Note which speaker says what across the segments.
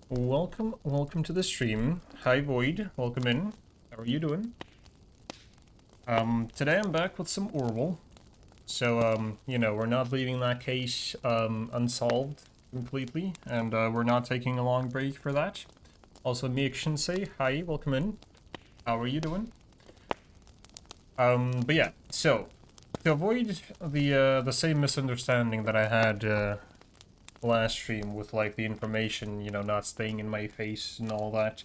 Speaker 1: Welcome to the stream. Hi Void, welcome in. How are you doing? Today I'm back with some Orwell. So, you know, we're not leaving that case, unsolved completely, and, we're not taking a long break for that. Also, Miek Shinsei, hi, welcome in. How are you doing? But yeah, so, to avoid the same misunderstanding that I had, last stream with, like, the information, you know, not staying in my face and all that,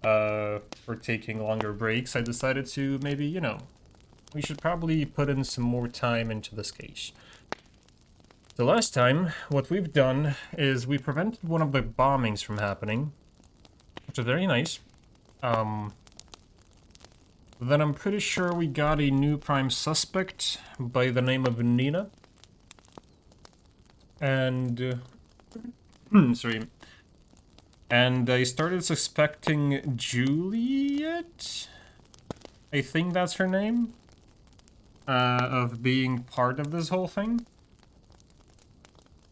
Speaker 1: for taking longer breaks, I decided to maybe, you know, we should probably put in some more time into this case. The last time, what we've done is we prevented one of the bombings from happening, which is very nice. Then I'm pretty sure we got a new prime suspect by the name of Nina. And, sorry. And I started suspecting Juliet? I think that's her name. Of being part of this whole thing.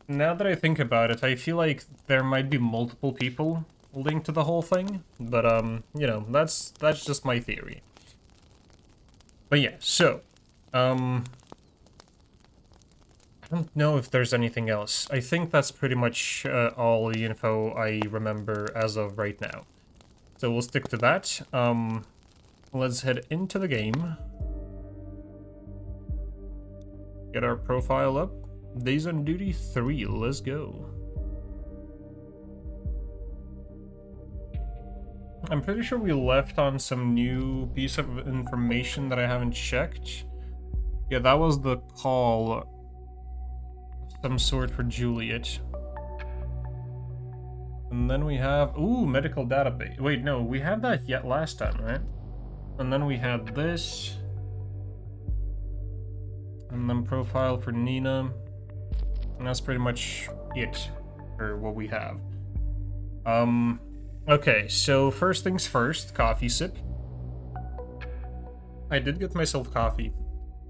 Speaker 1: Now that I think about it, I feel like there might be multiple people linked to the whole thing. But, you know, that's just my theory. But yeah, so, I don't know if there's anything else. I think that's pretty much all the info I remember as of right now. So we'll stick to that. Let's head into the game. Get our profile up. Days on Duty 3, let's go. I'm pretty sure we left on some new piece of information that I haven't checked. Yeah, that was the call. Some sort for Juliet. And then we have... Ooh, medical database. Wait, no, we had that yet last time, right? And then we had this. And then profile for Nina. And that's pretty much it for what we have. Okay, so first things first, coffee sip. I did get myself coffee.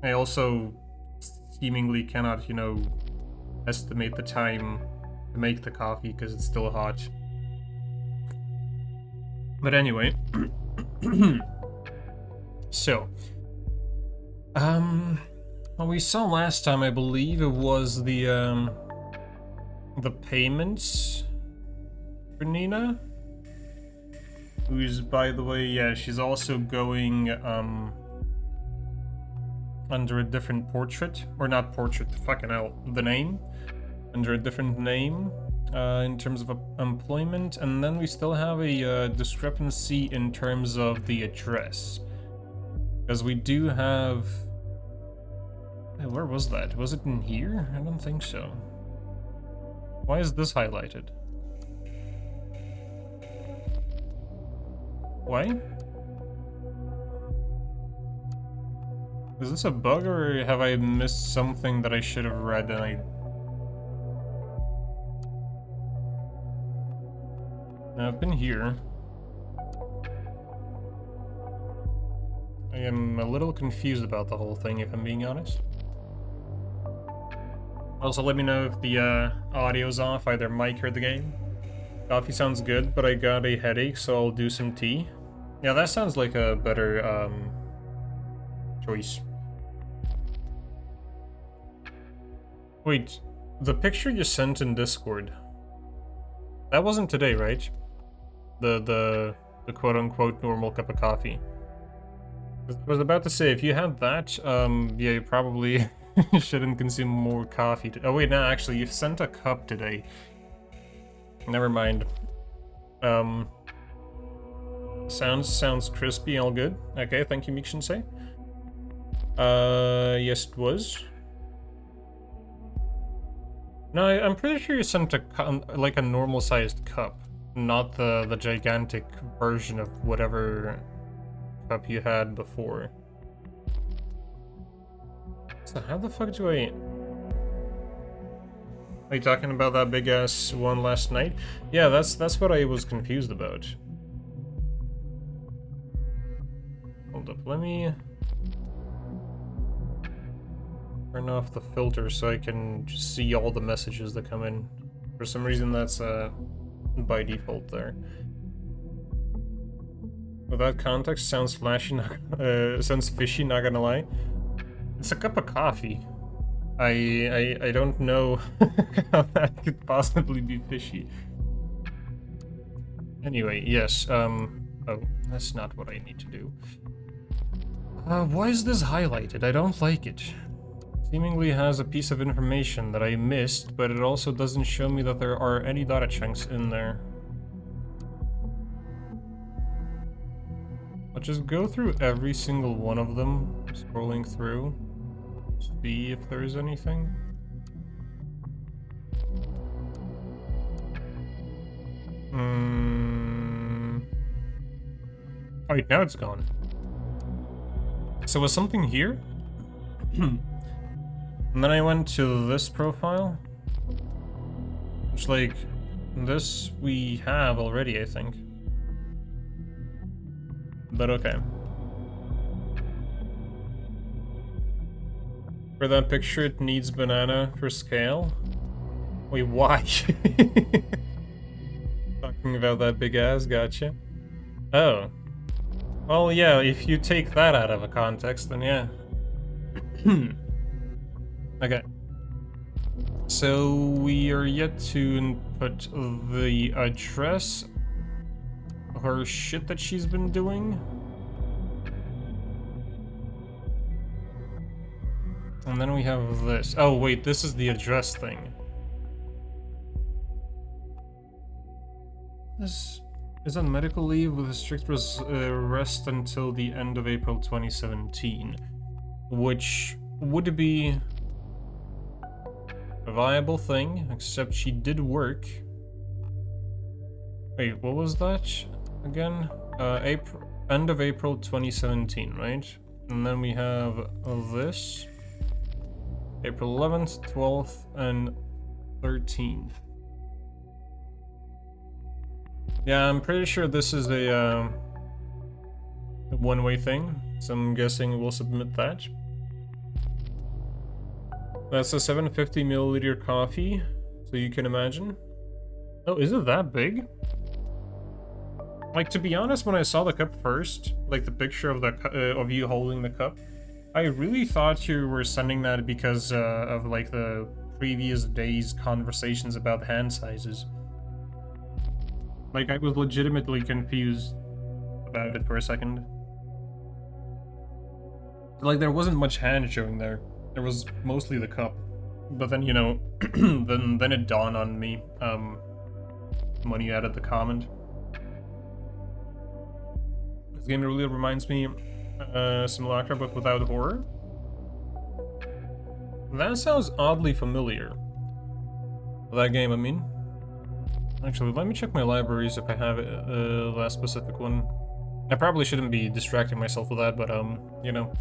Speaker 1: I also seemingly cannot, you know, estimate the time to make the coffee because it's still hot. But anyway, so, what we saw last time, I believe it was the payments for Nina, who's, by the way, yeah, she's also going, under a different portrait, or not portrait, fucking hell, the name, under a different name, in terms of employment, and then we still have a discrepancy in terms of the address, because we do have... Hey, where was that? Was it in here? I don't think so. Why is this highlighted? Why? Is this a bug, or have I missed something that I should have read and I've been here. I am a little confused about the whole thing, if I'm being honest. Also, let me know if the audio's off, either mic or the game. Coffee sounds good, but I got a headache, so I'll do some tea. Yeah, that sounds like a better, choice. Wait, the picture you sent in Discord, that wasn't today, right? The quote-unquote normal cup of coffee. I was about to say, if you had that, yeah, you probably shouldn't consume more coffee. Oh wait, no, actually, you sent a cup today. Never mind. Sounds crispy, all good. Okay, thank you, Mikshinsei. Yes, it was. No, I'm pretty sure you sent like a normal-sized cup, not the gigantic version of whatever cup you had before. So how the fuck do I... Are you talking about that big-ass one last night? Yeah, that's what I was confused about. Hold up, let me... turn off the filter so I can just see all the messages that come in. For some reason that's by default there. Without context, sounds flashy, sounds fishy, not gonna lie. It's a cup of coffee. I don't know how that could possibly be fishy. Anyway, yes, oh, that's not what I need to do. Why is this highlighted? I don't like it. Seemingly has a piece of information that I missed, but it also doesn't show me that there are any data chunks in there. I'll just go through every single one of them, scrolling through, see if there's anything. Oh, wait, now it's gone. So was something here? And then I went to this profile. Which, like, this we have already, I think. But okay. For that picture, it needs banana for scale. Wait, why? Talking about that big ass, gotcha. Oh. Well, yeah, if you take that out of a context, then yeah. Okay. So we are yet to input the address, her shit that she's been doing. And then we have this. Oh wait, this is the address thing. This is on medical leave with a strict rest until the end of April 2017, which would be a viable thing, except she did work. Wait, what was that again? End of April 2017, right? And then we have this. April 11th, 12th, and 13th. Yeah, I'm pretty sure this is a one-way thing, so I'm guessing we'll submit that. That's a 750 milliliter coffee, so you can imagine. Oh, is it that big? Like, to be honest, when I saw the cup first, like the picture of the of you holding the cup, I really thought you were sending that because of like the previous day's conversations about hand sizes. Like, I was legitimately confused about it for a second. Like, there wasn't much hand showing there. There was mostly the cup. But then, you know, then it dawned on me when you added the comment. This game really reminds me Simulacra, but without horror. That sounds oddly familiar. That game, I mean. Actually, let me check my libraries if I have that specific one. I probably shouldn't be distracting myself with that, but you know,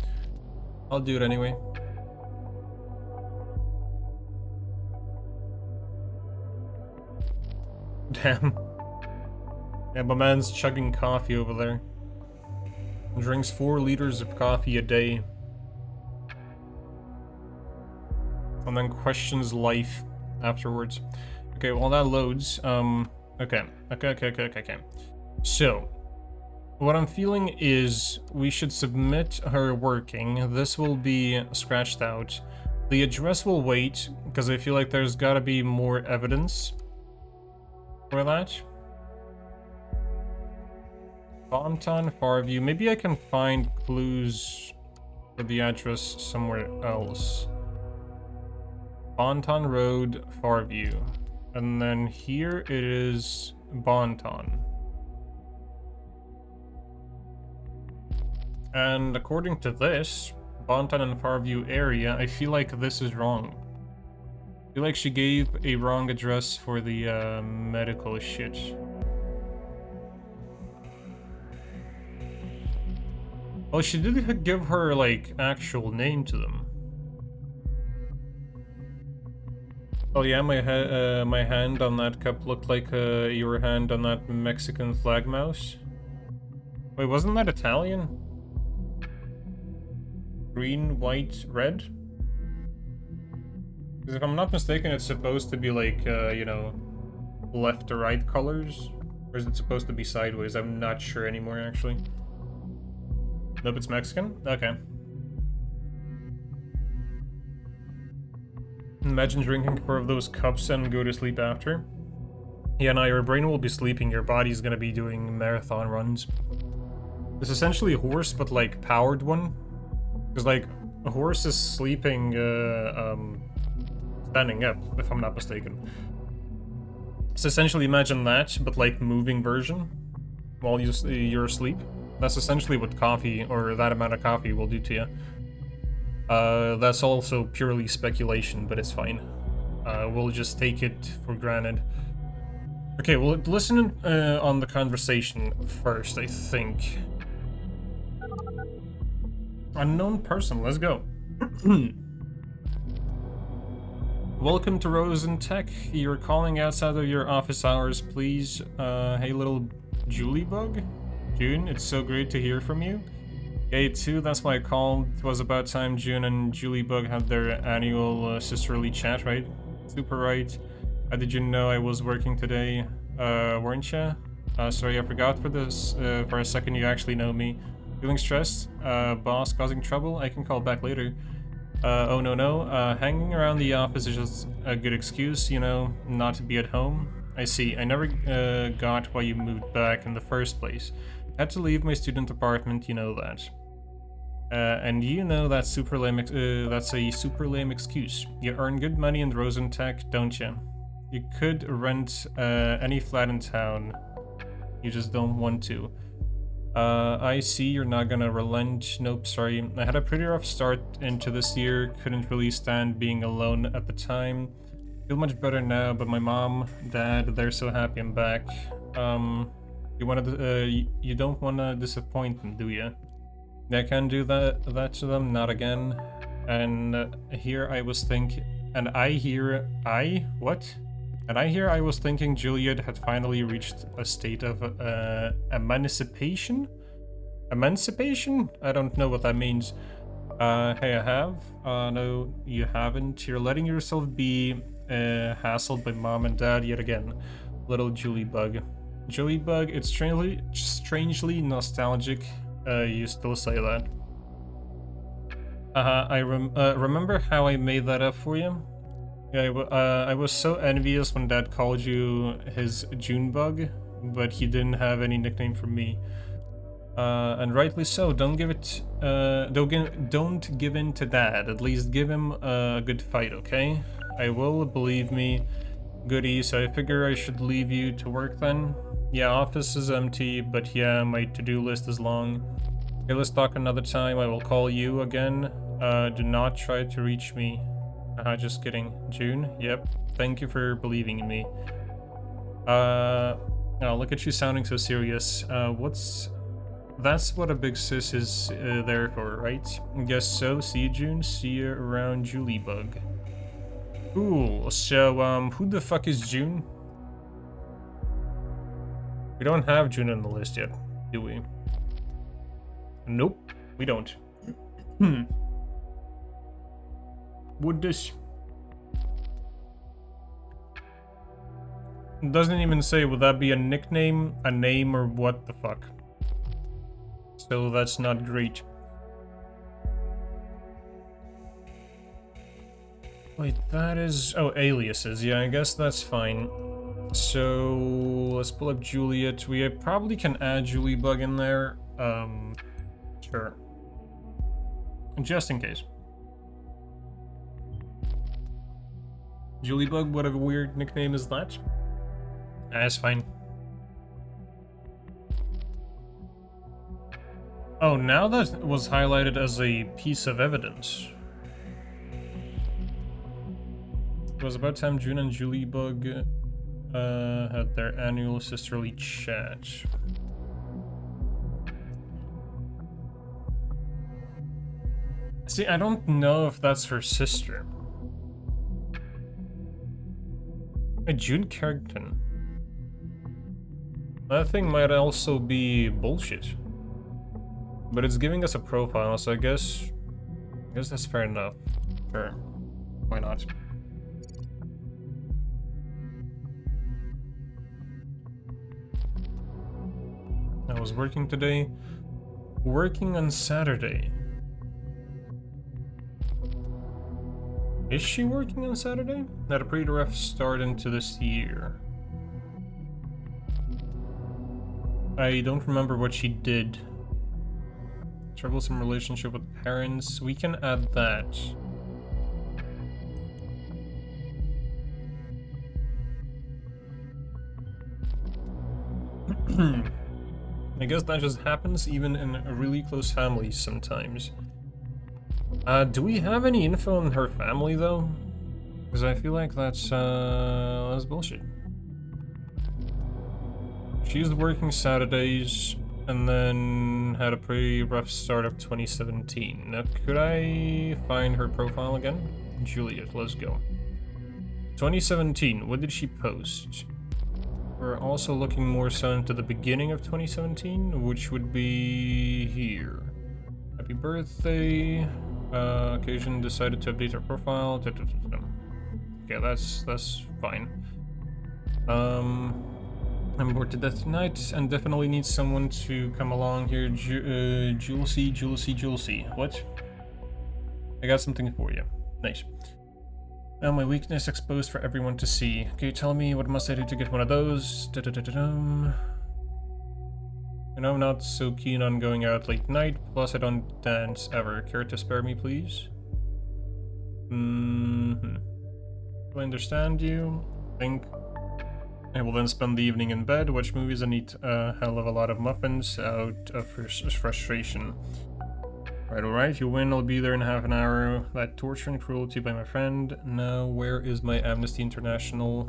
Speaker 1: I'll do it anyway. Damn. Yeah, my man's chugging coffee over there. Drinks 4 liters of coffee a day. And then questions life afterwards. Okay, while that loads, okay. So, what I'm feeling is we should submit her working. This will be scratched out. The address will wait, because I feel like there's gotta be more evidence for that. Bonton, Farview. Maybe I can find clues for the address somewhere else. Bonton Road, Farview. And then here it is Bonton. And according to this, Bonton and Farview area, I feel like this is wrong. I feel like she gave a wrong address for the medical shit. Well, she did give her, like, actual name to them. Oh yeah, my hand on that cup looked like your hand on that Mexican flag mouse. Wait, wasn't that Italian? Green, white, red? Because if I'm not mistaken, it's supposed to be like, you know, left to right colors? Or is it supposed to be sideways? I'm not sure anymore, actually. Nope, it's Mexican? Okay. Imagine drinking 4 of those cups and go to sleep after. Yeah, now your brain will be sleeping, your body's gonna be doing marathon runs. It's essentially a horse, but like powered one. Because like, a horse is sleeping, standing up, if I'm not mistaken. So essentially imagine that, but like moving version while you're asleep. That's essentially what coffee, or that amount of coffee, will do to you. That's also purely speculation, but it's fine. We'll just take it for granted. Okay, well, listen on the conversation first, I think. Unknown person, let's go. Welcome to Rosen Tech. You're calling outside of your office hours, please. Hey, little Julie Bug? June, it's so great to hear from you. Hey, too, that's why I called. It was about time June and Julie Bug had their annual sisterly chat, right? Super right. How did you know I was working today? Weren't ya? Sorry, I forgot for this. For a second, you actually know me. Feeling stressed? Boss causing trouble? I can call back later. Oh no. Hanging around the office is just a good excuse, you know, not to be at home. I see. I never got why you moved back in the first place. Had to leave my student apartment, you know that. And you know that's super lame. That's a super lame excuse. You earn good money in Rosen Tech, don't you? You could rent any flat in town. You just don't want to. I see you're not gonna relent. Nope, sorry. I had a pretty rough start into this year. Couldn't really stand being alone at the time. Feel much better now, but my mom, dad, they're so happy I'm back. You don't wanna disappoint them, do you? I can't do that to them, not again. And here I was thinking, and I hear I was thinking Juliet had finally reached a state of emancipation? Emancipation? I don't know what that means. Hey, I have? No, you haven't. You're letting yourself be hassled by mom and dad yet again. Little Julie Bug. Julie Bug, it's strangely nostalgic. You still say that. I remember how I made that up for you? Yeah, I was so envious when Dad called you his June Bug, but he didn't have any nickname for me. And rightly so. Don't give in to Dad. At least give him a good fight, okay? I will, believe me. Goody. So I figure I should leave you to work then. Yeah, office is empty, but yeah, my to-do list is long. Okay, let's talk another time. I will call you again. Do not try to reach me. Just kidding. June? Yep. Thank you for believing in me. Oh, look at you sounding so serious. That's what a big sis is there for, right? Guess so. See you, June. See you around, Julie Bug. Cool. So, who the fuck is June? We don't have June on the list yet, do we? Nope, we don't. Would this... It doesn't even say, would that be a nickname, a name, or what the fuck? So that's not great. Wait, that is... Oh, aliases. Yeah, I guess that's fine. So let's pull up Juliet. We probably can add Julie Bug in there. Sure. Just in case. Julie Bug, whatever weird nickname is that? That's fine. Oh, now that was highlighted as a piece of evidence. It was about time June and Julie Bug had their annual sisterly chat. See, I don't know if that's her sister. June Carrington. That thing might also be bullshit. But it's giving us a profile, so I guess that's fair enough. Sure. Why not? was working today. Working on Saturday. Is she working on Saturday? Had a pretty rough start into this year. I don't remember what she did. Troublesome relationship with parents. We can add that. I guess that just happens even in really close families sometimes. Do we have any info on her family though? Because I feel like that's bullshit. She's working Saturdays and then had a pretty rough start of 2017. Now, could I find her profile again? Juliet, let's go. 2017, what did she post? We're also looking more so into the beginning of 2017, which would be here. Happy birthday. Occasion decided to update our profile. Okay, that's fine. I'm bored to death tonight and definitely need someone to come along here. Julesy. What? I got something for you. Nice. Now my weakness exposed for everyone to see. Can you tell me what must I do to get one of those? And I'm not so keen on going out late night, plus I don't dance ever. Care to spare me, please? Do I understand you? I think I will then spend the evening in bed, watch movies, and eat a hell of a lot of muffins out of frustration. Alright, you win, I'll be there in half an hour. That torture and cruelty by my friend. Now, where is my Amnesty International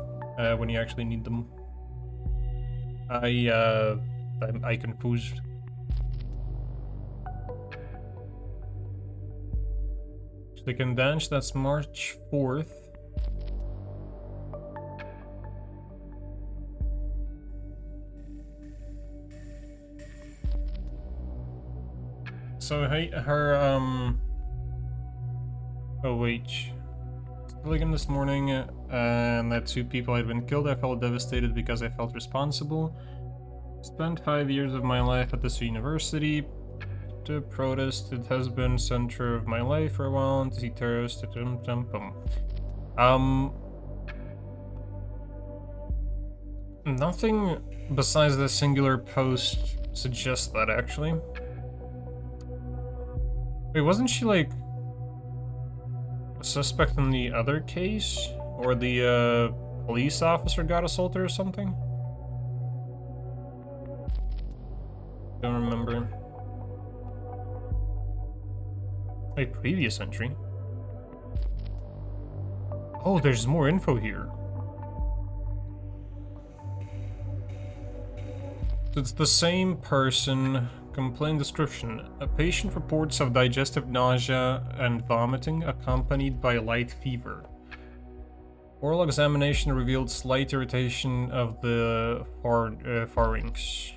Speaker 1: when you actually need them? I confused. They can dance, that's March 4th. So her oh wait, still again this morning, and that 2 people had been killed. I felt devastated because I felt responsible. Spent 5 years of my life at this university to protest. It has been center of my life for a while. And to see terrorists. Nothing besides the singular post suggests that actually. Wait, wasn't she like a suspect in the other case? Or the police officer got assaulted or something? Don't remember. Wait, previous entry? Oh, there's more info here. So it's the same person. Complaint description. A patient reports of digestive nausea and vomiting accompanied by light fever. Oral examination revealed slight irritation of the pharynx.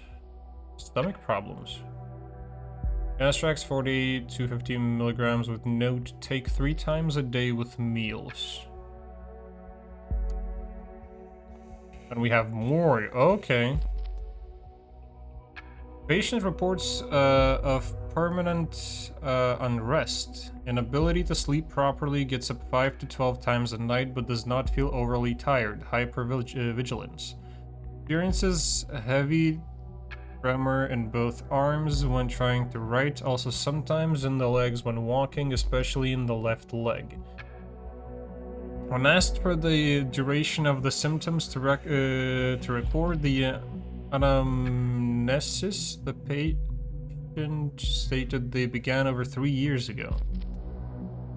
Speaker 1: Stomach problems. Gastrax 40 to 50 milligrams with note, take 3 times a day with meals. And we have more, okay. Patient reports of permanent unrest. Inability to sleep properly, gets up 5 to 12 times a night but does not feel overly tired. Hypervigilance. Experiences heavy tremor in both arms when trying to write, also sometimes in the legs when walking, especially in the left leg. When asked for the duration of the symptoms to record the anamnesis, the patient stated they began over 3 years ago,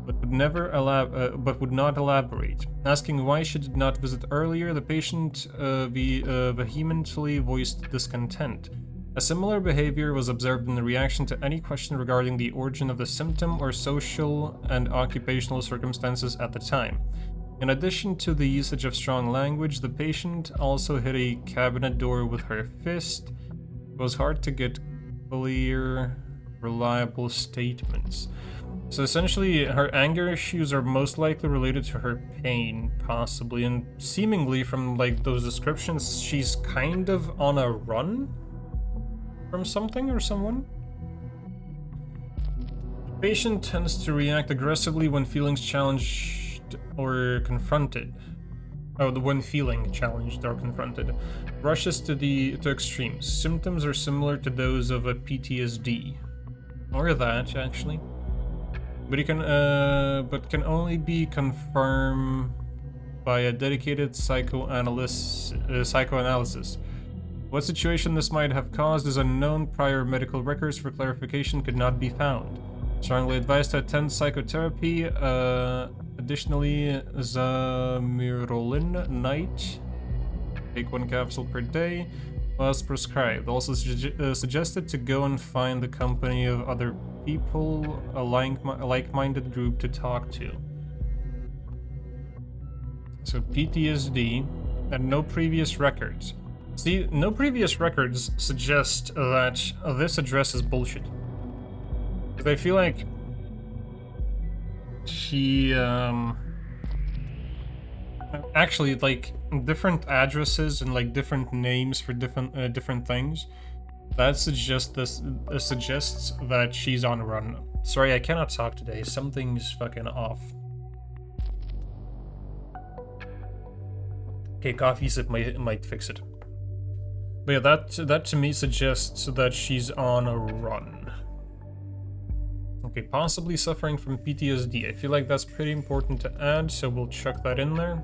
Speaker 1: but would not elaborate. Asking why she did not visit earlier, the patient vehemently voiced discontent. A similar behavior was observed in the reaction to any question regarding the origin of the symptom or social and occupational circumstances at the time. In addition to the usage of strong language, the patient also hit a cabinet door with her fist. It was hard to get clear, reliable statements. So essentially, her anger issues are most likely related to her pain, possibly, and seemingly from like those descriptions, she's kind of on a run. from something or someone. The patient tends to react aggressively when feelings challenged or confronted. Oh, when feeling challenged or confronted. Rushes to extremes. Symptoms are similar to those of a PTSD. Or that, actually. But can only be confirmed by a dedicated psychoanalysis. What situation this might have caused is unknown. Prior medical records for clarification could not be found. Strongly advised to attend psychotherapy. Additionally, Zamirolin night. Take 1 capsule per day was prescribed. Also suggested to go and find the company of other people, a like-minded group to talk to. So PTSD and no previous records. See, no previous records suggest that this address is bullshit. Because I feel like she, actually, like, different addresses and, like, different names for different things, that suggests that she's on a run. Sorry, I cannot talk today. Something's fucking off. Okay, coffee sip might fix it. But yeah, that to me suggests that she's on a run. Okay, possibly suffering from PTSD. I feel like that's pretty important to add, so we'll chuck that in there.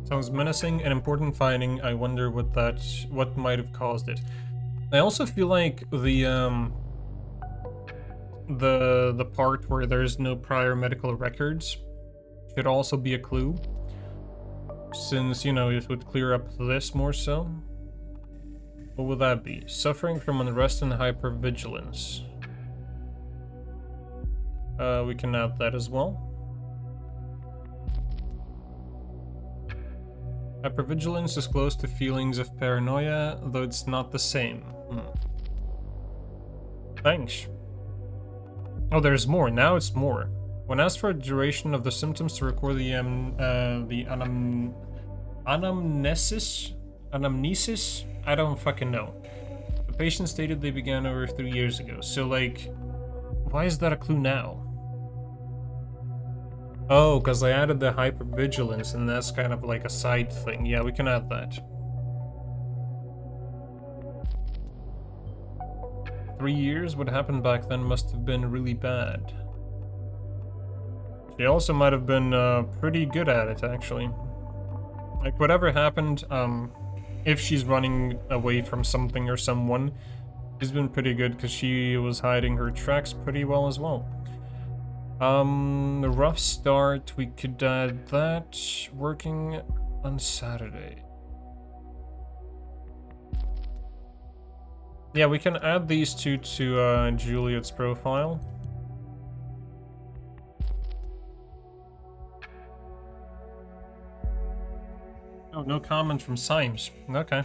Speaker 1: Sounds menacing, an important finding. I wonder what might have caused it. I also feel like the part where there's no prior medical records should also be a clue, since, you know, it would clear up this more so. What would that be? Suffering from unrest and hypervigilance. We can add that as well. Hypervigilance is close to feelings of paranoia, though it's not the same. Thanks. Oh, there's more. Now it's more. When asked for a duration of the symptoms to record the anamnesis, I don't fucking know. The patient stated they began over 3 years ago. So, like, why is that a clue now? Oh, because I added the hypervigilance, and that's kind of like a side thing. Yeah, we can add that. 3 years? What happened back then must have been really bad. She also might have been pretty good at it, actually. Like, whatever happened, if she's running away from something or someone, she's been pretty good because she was hiding her tracks pretty well as well. The rough start, we could add that. Working on Saturday. Yeah, we can add these two to Juliet's profile. Oh, no comment from Symes. Okay.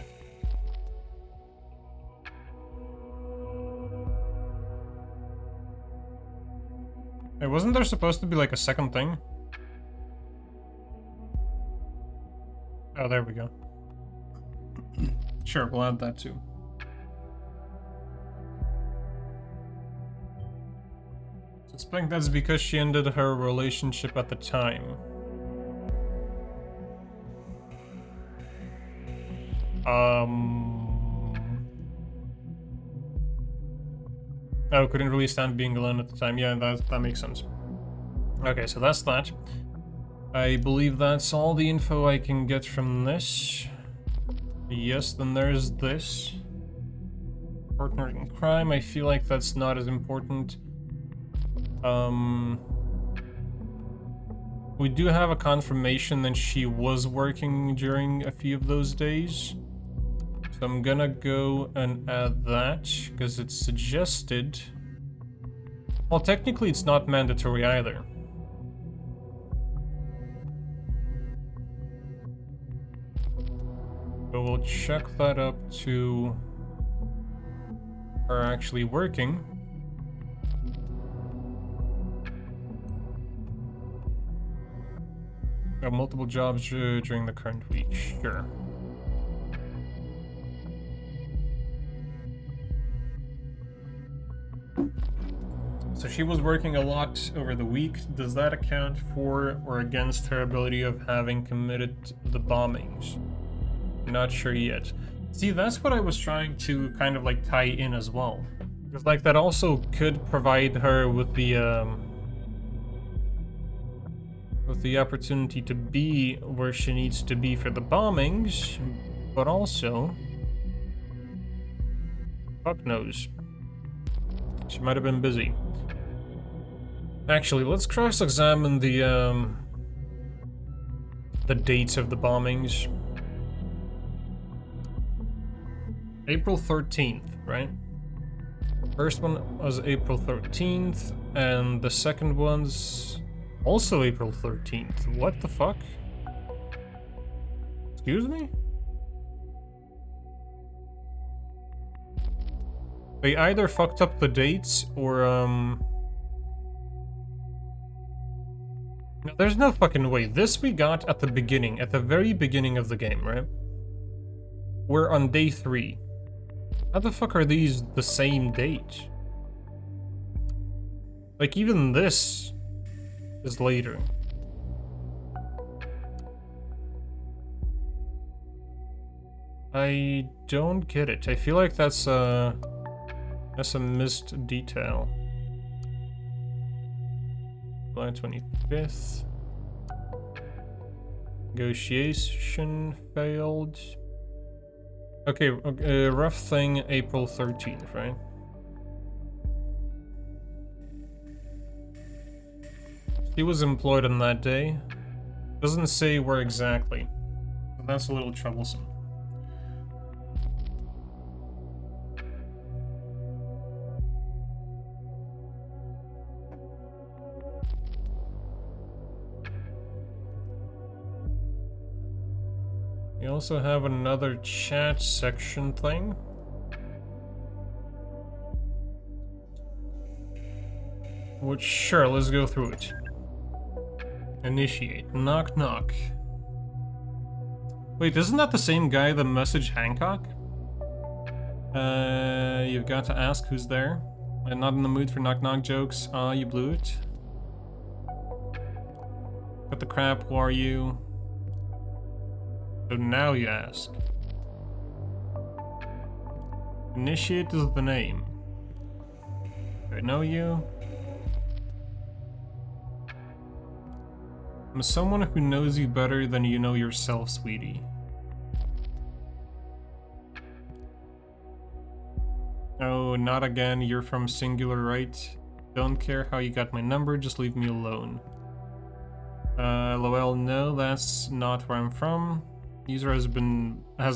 Speaker 1: Hey, wasn't there supposed to be like a second thing? Oh, there we go. Sure, we'll add that too. I suspect that's because she ended her relationship at the time. Oh, couldn't really stand being alone at the time. Yeah, that makes sense. Okay, so that's that. I believe that's all the info I can get from this. Yes, then there's this. Partner in crime, I feel like that's not as important. We do have a confirmation that she was working during a few of those days. So I'm gonna go and add that, because it's suggested. Well, technically it's not mandatory either. But we'll check that up to her actually working. Multiple jobs during the current week. Sure. So she was working a lot over the week. Does that account for or against her ability of having committed the bombings? Not sure yet. See, that's what I was trying to kind of like tie in as well. Because like that also could provide her with the opportunity to be where she needs to be for the bombings, but also, fuck knows. She might have been busy. Actually, let's cross-examine the dates of the bombings. April 13th, right? First one was April 13th, and the second one's also April 13th. What the fuck? Excuse me? They either fucked up the dates or, No, there's no fucking way. This we got at the beginning, at the very beginning of the game, right? We're on day 3. How the fuck are these the same date? Like, even this is later. I don't get it. I feel like that's a missed detail. July 25th. Negotiation failed. Okay, rough thing, April 13th, right? She was employed on that day. Doesn't say where exactly. So that's a little troublesome. We also have another chat section thing. Which, sure, let's go through it. Initiate. Knock knock. Wait, isn't that the same guy that messaged Hancock? You've got to ask who's there. I'm not in the mood for knock knock jokes. Ah, you blew it. What the crap, who are you? So now you ask. Initiate is the name. Do I know you? I'm someone who knows you better than you know yourself, sweetie. Oh, not again. You're from Singular, right? Don't care how you got my number, just leave me alone. LOL, no, that's not where I'm from. User has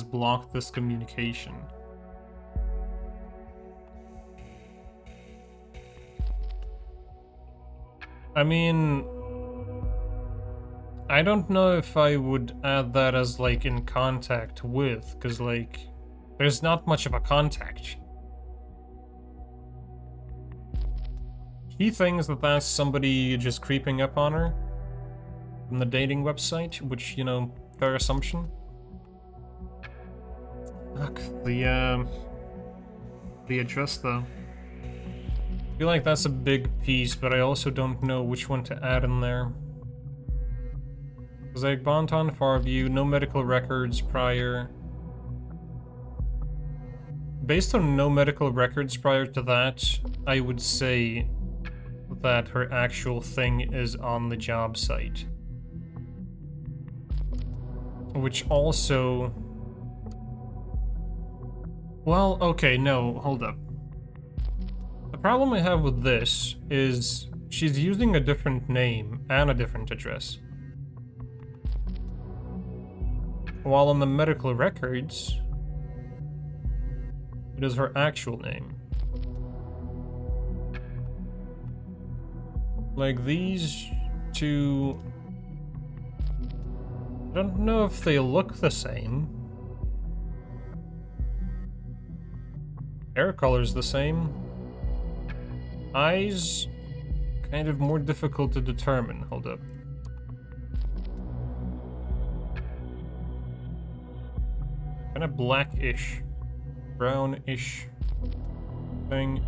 Speaker 1: blocked this communication. I mean, I don't know if I would add that as like in contact with, because like there's not much of a contact. She thinks that that's somebody just creeping up on her from the dating website, which, you know, fair assumption. Fuck, the address though. I feel like that's a big piece, but I also don't know which one to add in there. Mosaic Bonton, Farview, no medical records prior. Based on no medical records prior to that, I would say that her actual thing is on the job site. Which also... Well, okay, no, hold up. The problem I have with this is she's using a different name and a different address. While on the medical records, it is her actual name. Like these two, I don't know if they look the same. Hair color's the same. Eyes, kind of more difficult to determine. Hold up. Kind of blackish, brownish thing.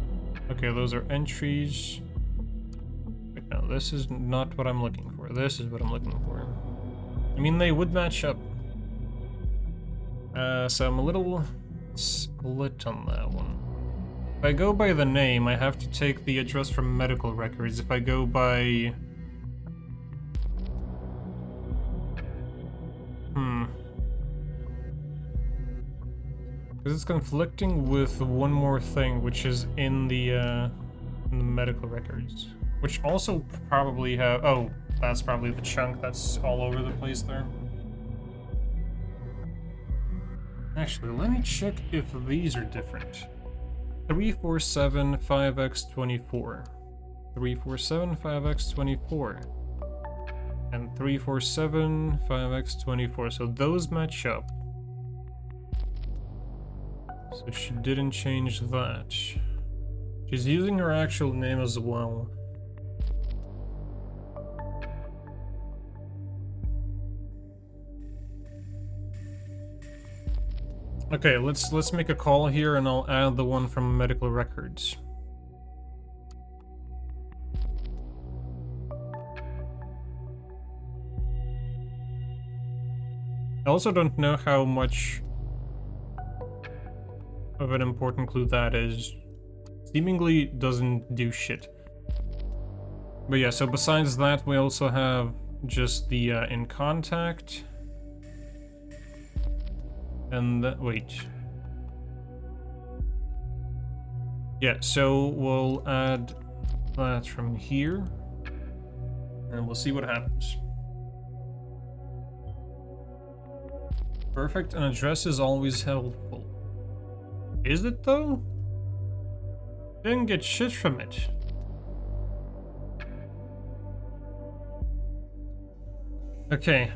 Speaker 1: Okay, those are entries. Wait, no, this is not what I'm looking for. This is what I'm looking for. I mean, they would match up. So I'm a little split on that one. If I go by the name, I have to take the address from medical records. If I go by... Because it's conflicting with one more thing, which is in the medical records. Which also probably have... Oh, that's probably the chunk that's all over the place there. Actually, let me check if these are different. 347 5x24. 347 5x24. And 347 5x24. So those match up. So she didn't change that. She's using her actual name as well. Okay, let's make a call here and I'll add the one from medical records. I also don't know how much of an important clue that is. Seemingly doesn't do shit. But yeah, so besides that, we also have just the in contact. And wait. Yeah, so we'll add that from here. And we'll see what happens. Perfect, an address is always helpful. Is it though? Didn't get shit from it. Okay,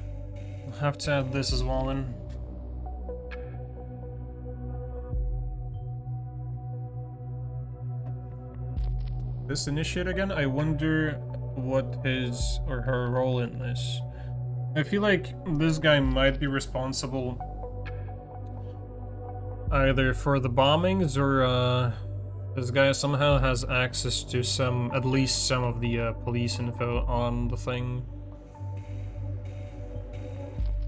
Speaker 1: I'll have to add this as well then. This initiate again? I wonder what his or her role in this. I feel like this guy might be responsible either for the bombings or this guy somehow has access to at least some of the police info on the thing.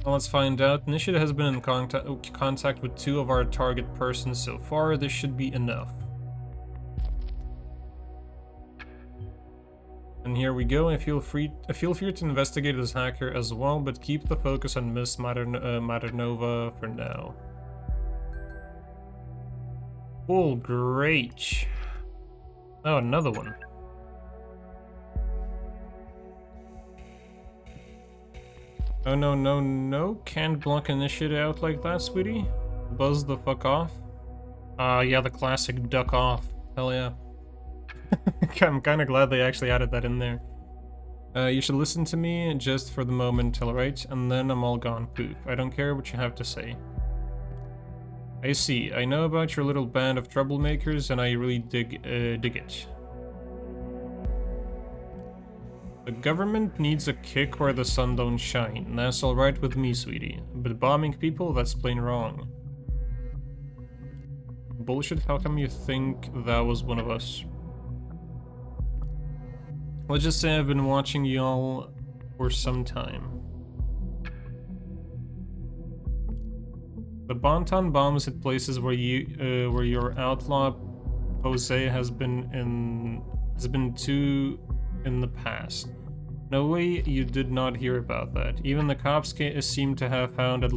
Speaker 1: Well, let's find out. Initiative has been in contact with 2 of our target persons so far. This should be enough. And here we go. I feel free to investigate this hacker as well, but keep the focus on Miss Maternova for now. Oh, great. Oh, another one. Oh, no, no, no. Can't block initiative out like that, sweetie. Buzz the fuck off. Yeah, the classic duck off. Hell yeah. I'm kind of glad they actually added that in there. You should listen to me just for the moment, alright? And then I'm all gone, poof. I don't care what you have to say. I see. I know about your little band of troublemakers, and I really dig it. The government needs a kick where the sun don't shine. That's alright with me, sweetie. But bombing people, that's plain wrong. Bullshit, how come you think that was one of us? Let's just say I've been watching y'all for some time. The Bonton bombs hit places where your outlaw Jose has been to in the past. No way you did not hear about that. Even the cops seem to have found out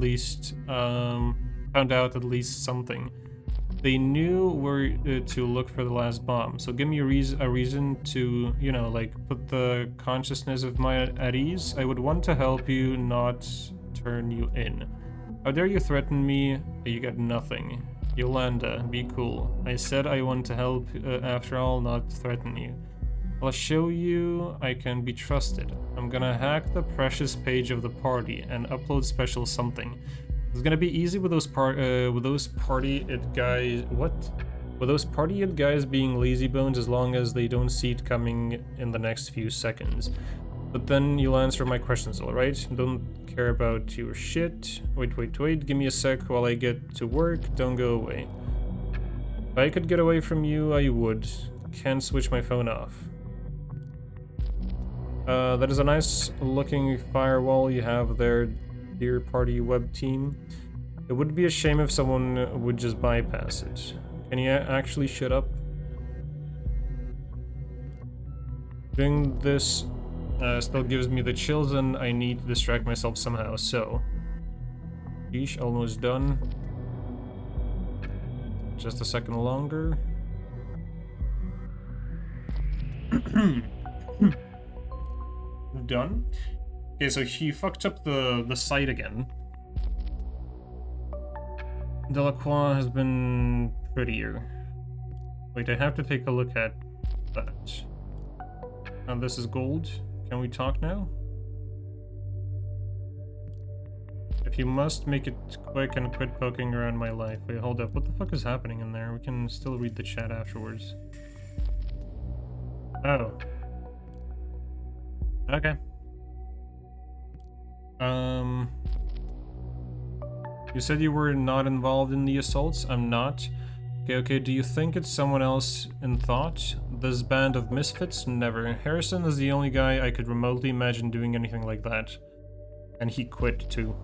Speaker 1: at least something. They knew where to look for the last bomb, so give me a reason to, you know, like, put the consciousness of mine at ease. I would want to help you, not turn you in. How dare you threaten me? You got nothing. Yolanda, be cool. I said I want to help, after all, not threaten you. I'll show you I can be trusted. I'm gonna hack the precious page of the party and upload special something. It's gonna be easy with those party it guys being lazy bones as long as they don't see it coming in the next few seconds. But then you'll answer my questions, alright? Don't care about your shit. Wait. Give me a sec while I get to work. Don't go away. If I could get away from you, I would. Can't switch my phone off. That is a nice looking firewall you have there, dear party web team. It would be a shame if someone would just bypass it. Can you actually shut up? Doing this still gives me the chills and I need to distract myself somehow, so... Yeesh, almost done. Just a second longer. Done. Okay, so he fucked up the site again. Delacroix has been prettier. Wait, I have to take a look at that. And this is gold. Can we talk now? If you must, make it quick and quit poking around my life. Wait, hold up. What the fuck is happening in there? We can still read the chat afterwards. Oh. Okay. You said you were not involved in the assaults? I'm not. Okay, do you think it's someone else in thought? This band of misfits? Never. Harrison is the only guy I could remotely imagine doing anything like that. And he quit too.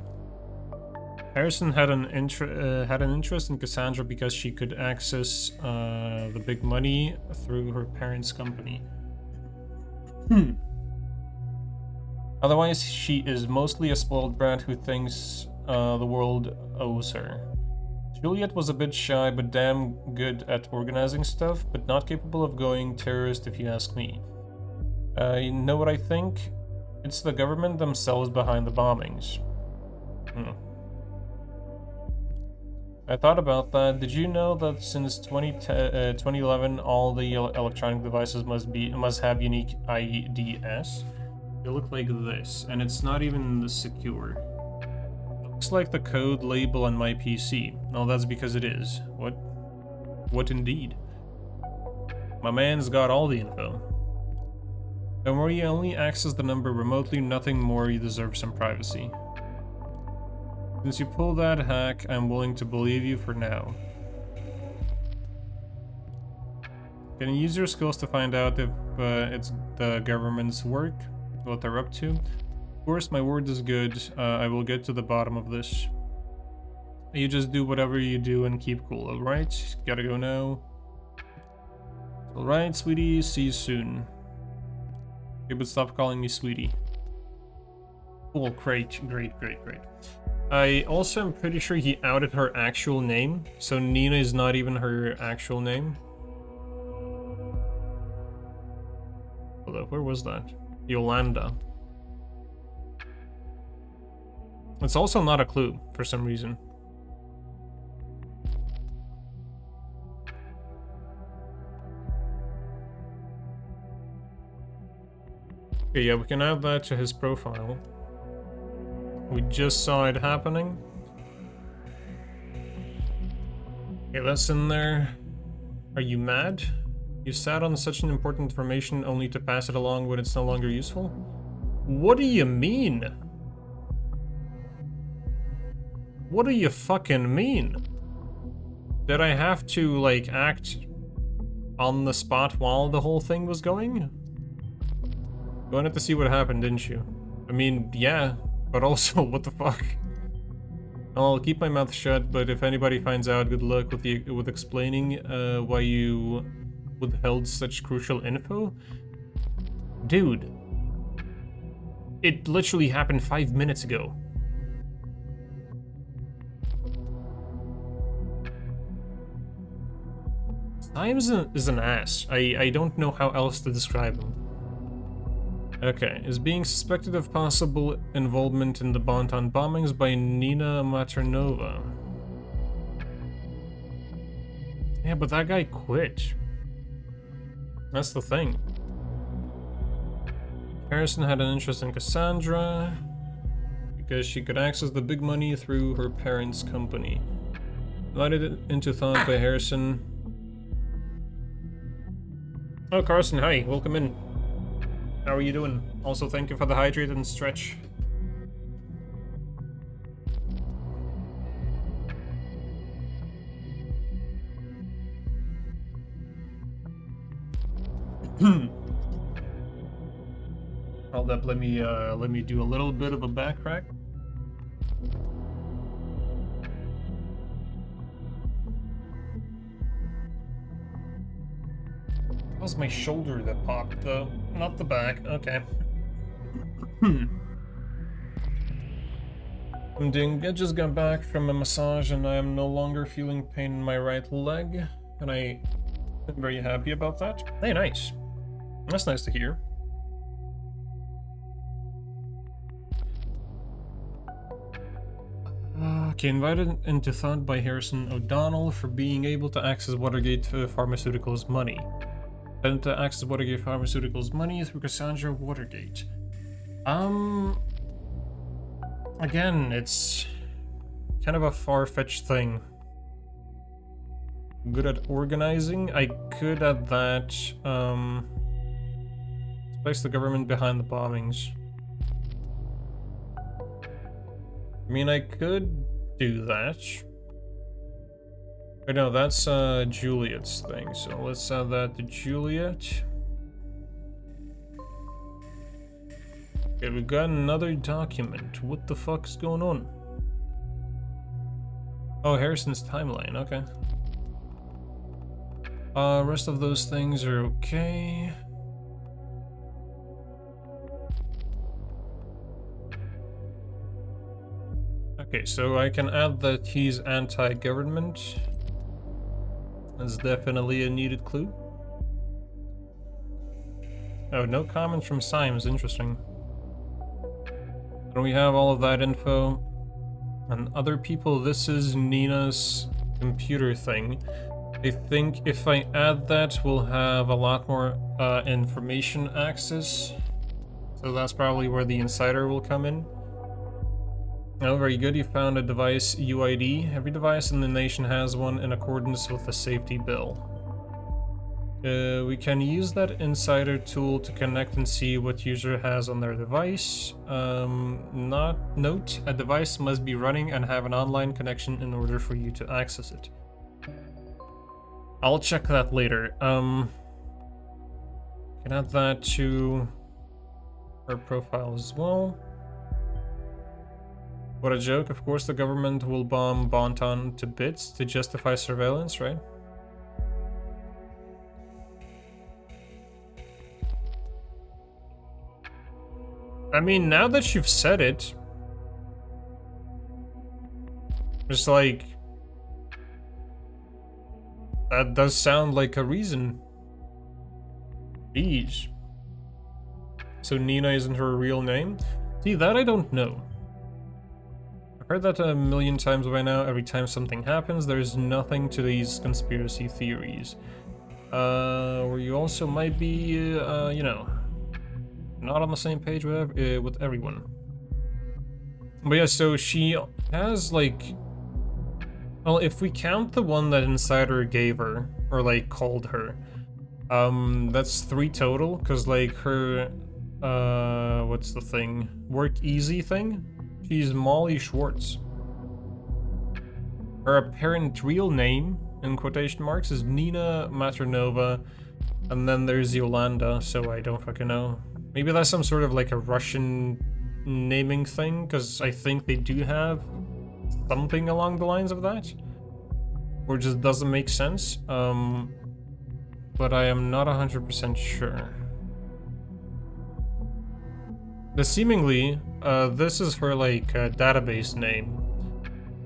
Speaker 1: Harrison had an interest in Cassandra because she could access the big money through her parents' company. Otherwise, she is mostly a spoiled brat who thinks the world owes her. Juliet was a bit shy, but damn good at organizing stuff, but not capable of going terrorist if you ask me. You know what I think? It's the government themselves behind the bombings. I thought about that. Did you know that since 2011, all the electronic devices must have unique IDs? They look like this, and it's not even secure. Looks like the code label on my PC. No, that's because it is. What? What indeed? My man's got all the info. Don't worry, you only access the number remotely, nothing more. You deserve some privacy. Since you pulled that hack, I'm willing to believe you for now. Can you use your skills to find out if it's the government's work, what they're up to? Of course, my word is good. I will get to the bottom of this. You just do whatever you do and keep cool, alright? Gotta go now. Alright, sweetie, see you soon. Okay, but stop calling me sweetie. Cool, great. I also am pretty sure he outed her actual name, so Nina is not even her actual name. Hold up, where was that? Yolanda. It's also not a clue, for some reason. Okay, yeah, we can add that to his profile. We just saw it happening. Okay, that's in there. Are you mad? You sat on such an important information only to pass it along when it's no longer useful? What do you mean? What do you fucking mean? Did I have to, like, act on the spot while the whole thing was going? You wanted to see what happened, didn't you? I mean, yeah, but also, what the fuck? I'll keep my mouth shut, but if anybody finds out, good luck with explaining why you withheld such crucial info. Dude. It literally happened 5 minutes ago. Symes is an ass. I don't know how else to describe him. Okay, is being suspected of possible involvement in the Bonton bombings by Nina Maternova. Yeah, but that guy quit. That's the thing. Harrison had an interest in Cassandra because she could access the big money through her parents' company. Invited into thought by Harrison. Oh, Carson, hi, welcome in. How are you doing? Also, thank you for the hydrate and stretch. Hold up, let me do a little bit of a back crack. That was my shoulder that popped, though, not the back. Okay. I'm doing good. Just got back from a massage and I am no longer feeling pain in my right leg. And I'm very happy about that. Hey, nice. That's nice to hear. Okay, invited into thought by Harrison O'Donnell for being able to access Watergate Pharmaceuticals money. Then to access Watergate Pharmaceuticals money through Cassandra Watergate. Again, it's kind of a far-fetched thing. Good at organizing. I could add that, place the government behind the bombings. I mean, I could do that. I know, that's Juliet's thing, so let's add that to Juliet. Okay, we got another document. What the fuck is going on? Oh, Harrison's timeline, okay. Rest of those things are okay. Okay, so I can add that he's anti-government. That's definitely a needed clue. Oh, no comments from Symes, interesting. And we have all of that info. And other people, this is Nina's computer thing. I think if I add that, we'll have a lot more information access. So that's probably where the insider will come in. Oh, very good. You found a device UID. Every device in the nation has one in accordance with the safety bill. We can use that insider tool to connect and see what user has on their device. Note, a device must be running and have an online connection in order for you to access it. I'll check that later. Can add that to her profile as well. What a joke. Of course the government will bomb Bonton to bits to justify surveillance, right? I mean, now that you've said it, it's like, that does sound like a reason. Jeez. So Nina isn't her real name? See, that I don't know. I've heard that a million times by now. Every time something happens, there's nothing to these conspiracy theories. Where you also might be, you know, not on the same page with everyone. But yeah, so she has, like... Well, if we count the one that Insider gave her, or, like, called her, that's 3 total, because, like, her, what's the thing? Work easy thing? She's Molly Schwartz. Her apparent real name, in quotation marks, is Nina Maternova, and then there's Yolanda, so I don't fucking know. Maybe that's some sort of like a Russian naming thing, because I think they do have something along the lines of that. Or just doesn't make sense. But I am not 100% sure. But seemingly, this is her like database name.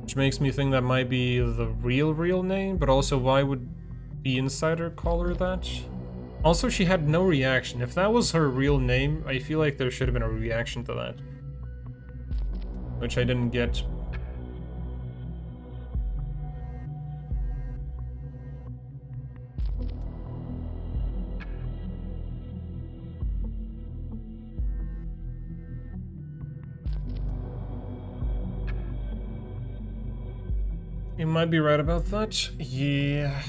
Speaker 1: Which makes me think that might be the real name, but also why would the Insider call her that? Also, she had no reaction. If that was her real name, I feel like there should have been a reaction to that. Which I didn't get. You might be right about that. Yeah.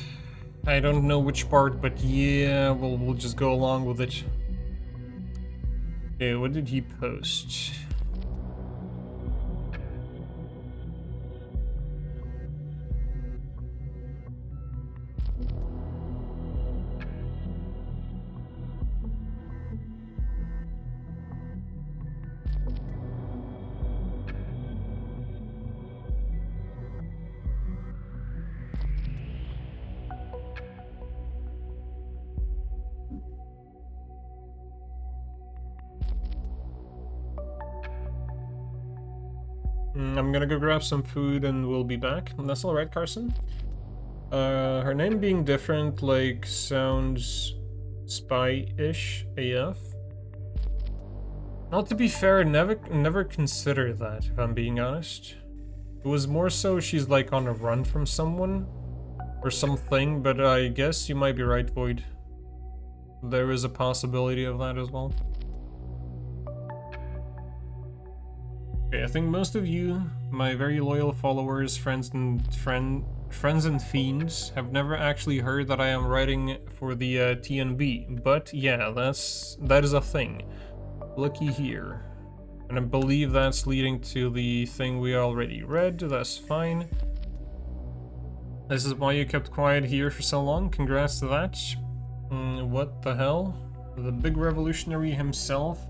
Speaker 1: I don't know which part, but yeah, we'll just go along with it. Okay, what did he post? I'm gonna go grab some food and we'll be back. That's alright, Carson. Her name being different, like, sounds spy-ish AF. Well, to be fair, never considered that, if I'm being honest. It was more so she's like on a run from someone or something, but I guess you might be right, Void. There is a possibility of that as well. Okay, I think most of you, my very loyal followers, friends and fiends, have never actually heard that I am writing for the TNB, but yeah, that is a thing. Looky here. And I believe that's leading to the thing we already read, that's fine. This is why you kept quiet here for so long, congrats to that. What the hell? The big revolutionary himself,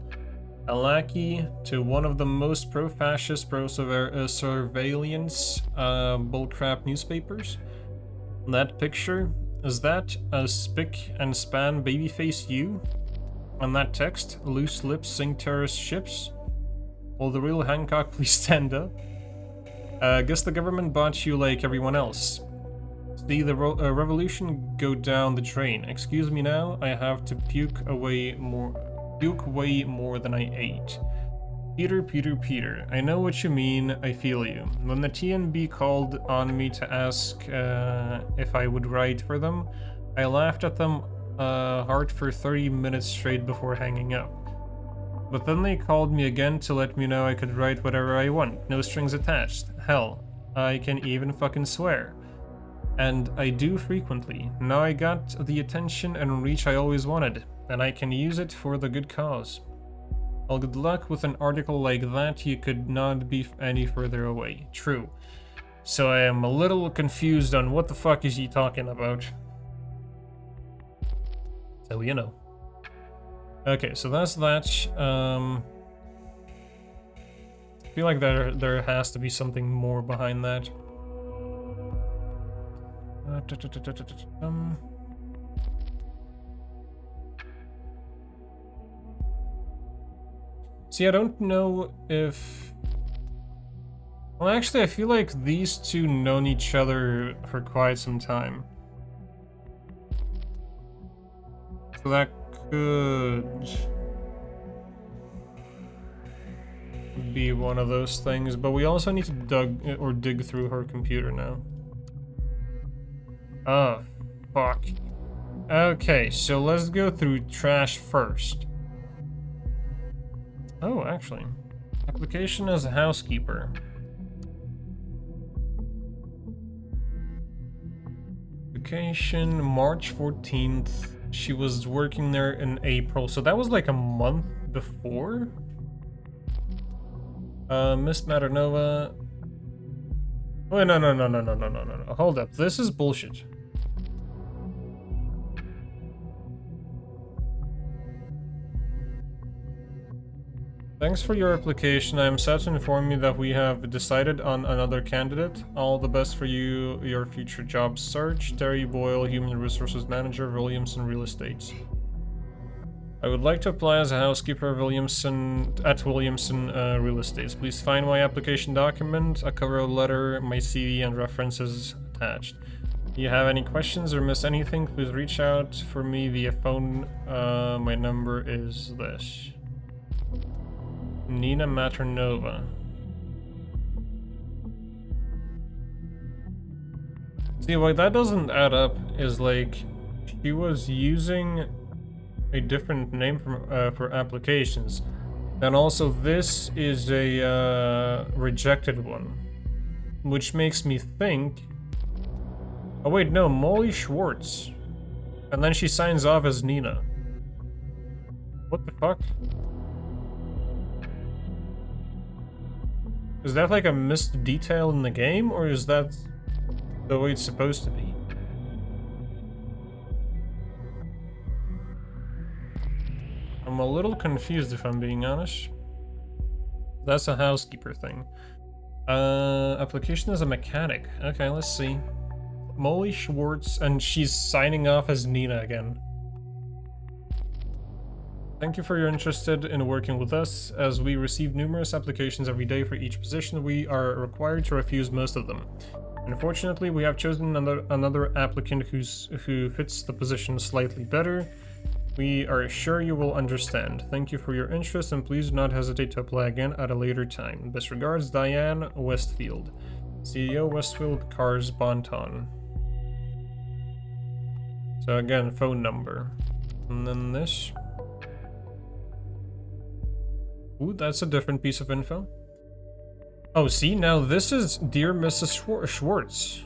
Speaker 1: a lackey to one of the most pro-fascist, pro-surveillance bullcrap newspapers. That picture, is that a spick and span babyface you? And that text, loose lips sink terrorist ships? Will the real Hancock please stand up? Guess the government bought you like everyone else. See the revolution go down the drain. Excuse me now, I have to puke way more than I ate. Peter, I know what you mean, I feel you. When the TNB called on me to ask if I would write for them, I laughed at them hard for 30 minutes straight before hanging up. But then they called me again to let me know I could write whatever I want, no strings attached. Hell, I can even fucking swear. And I do frequently. Now I got the attention and reach I always wanted, and I can use it for the good cause. Well, good luck with an article like that, you could not be any further away. True. So I am a little confused on what the fuck is he talking about. So you know. Okay, so that's that. I feel like there has to be something more behind that. See, I don't know if... Well, actually, I feel like these two known each other for quite some time. So that could be one of those things, but we also need to dig through her computer now. Oh, fuck. Okay, so let's go through trash first. Oh, actually. Application as a housekeeper. Application March 14th. She was working there in April, so that was like a month before? Miss Maternova. Oh, no. Hold up. This is bullshit. Thanks for your application. I am sad to inform you that we have decided on another candidate. All the best for you, your future job search. Terry Boyle, Human Resources Manager, Williamson Real Estate. I would like to apply as a housekeeper at Williamson Real Estate. Please find my application document, a cover letter, my CV, and references attached. If you have any questions or miss anything, please reach out for me via phone. My number is this. Nina Maternova. See, why that doesn't add up is like she was using a different name for applications, and also this is a rejected one, which makes me think. Oh wait, no, Molly Schwartz, and then she signs off as Nina. What the fuck? Is that like a missed detail in the game, or is that the way it's supposed to be? I'm a little confused if I'm being honest. That's a housekeeper thing. Application as a mechanic. Okay, let's see. Molly Schwartz, and she's signing off as Nina again. Thank you for your interest in working with us. As we receive numerous applications every day for each position, we are required to refuse most of them. Unfortunately, we have chosen another applicant who fits the position slightly better. We are sure you will understand. Thank you for your interest, and please do not hesitate to apply again at a later time. Best regards, Diane Westfield, CEO, Westfield Cars Bonton. So again, phone number. And then this. Ooh, that's a different piece of info. Oh, see, now this is Dear Mrs. Schwartz.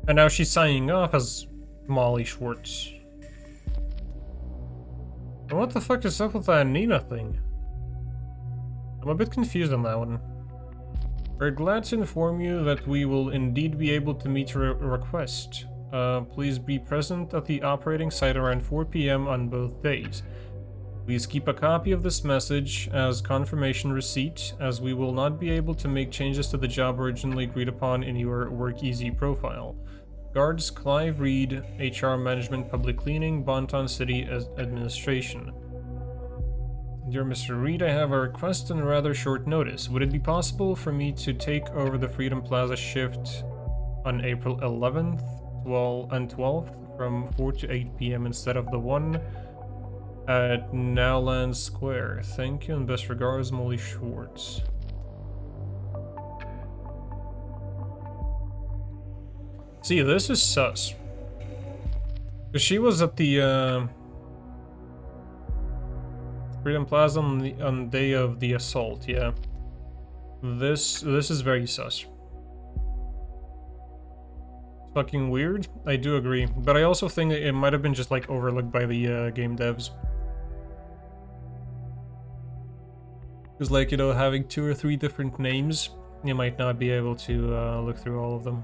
Speaker 1: And now she's signing off as Molly Schwartz. And what the fuck is up with that Nina thing? I'm a bit confused on that one. We're glad to inform you that we will indeed be able to meet your request. Please be present at the operating site around 4 p.m. on both days. Please keep a copy of this message as confirmation receipt, as we will not be able to make changes to the job originally agreed upon in your WorkEasy profile. Guards, Clive Reed, HR Management, Public Cleaning, Bonton City Administration. Dear Mr. Reed, I have a request on rather short notice. Would it be possible for me to take over the Freedom Plaza shift on April 11th and 12th from 4 to 8 p.m. instead of the one at Nowland Square? Thank you, and best regards, Molly Schwartz. See, this is sus. Because she was at the Freedom Plaza on the day of the assault, yeah. This is very sus. Fucking weird, I do agree. But I also think it might have been just like overlooked by the game devs. Because, like, you know, having 2 or 3 different names, you might not be able to look through all of them.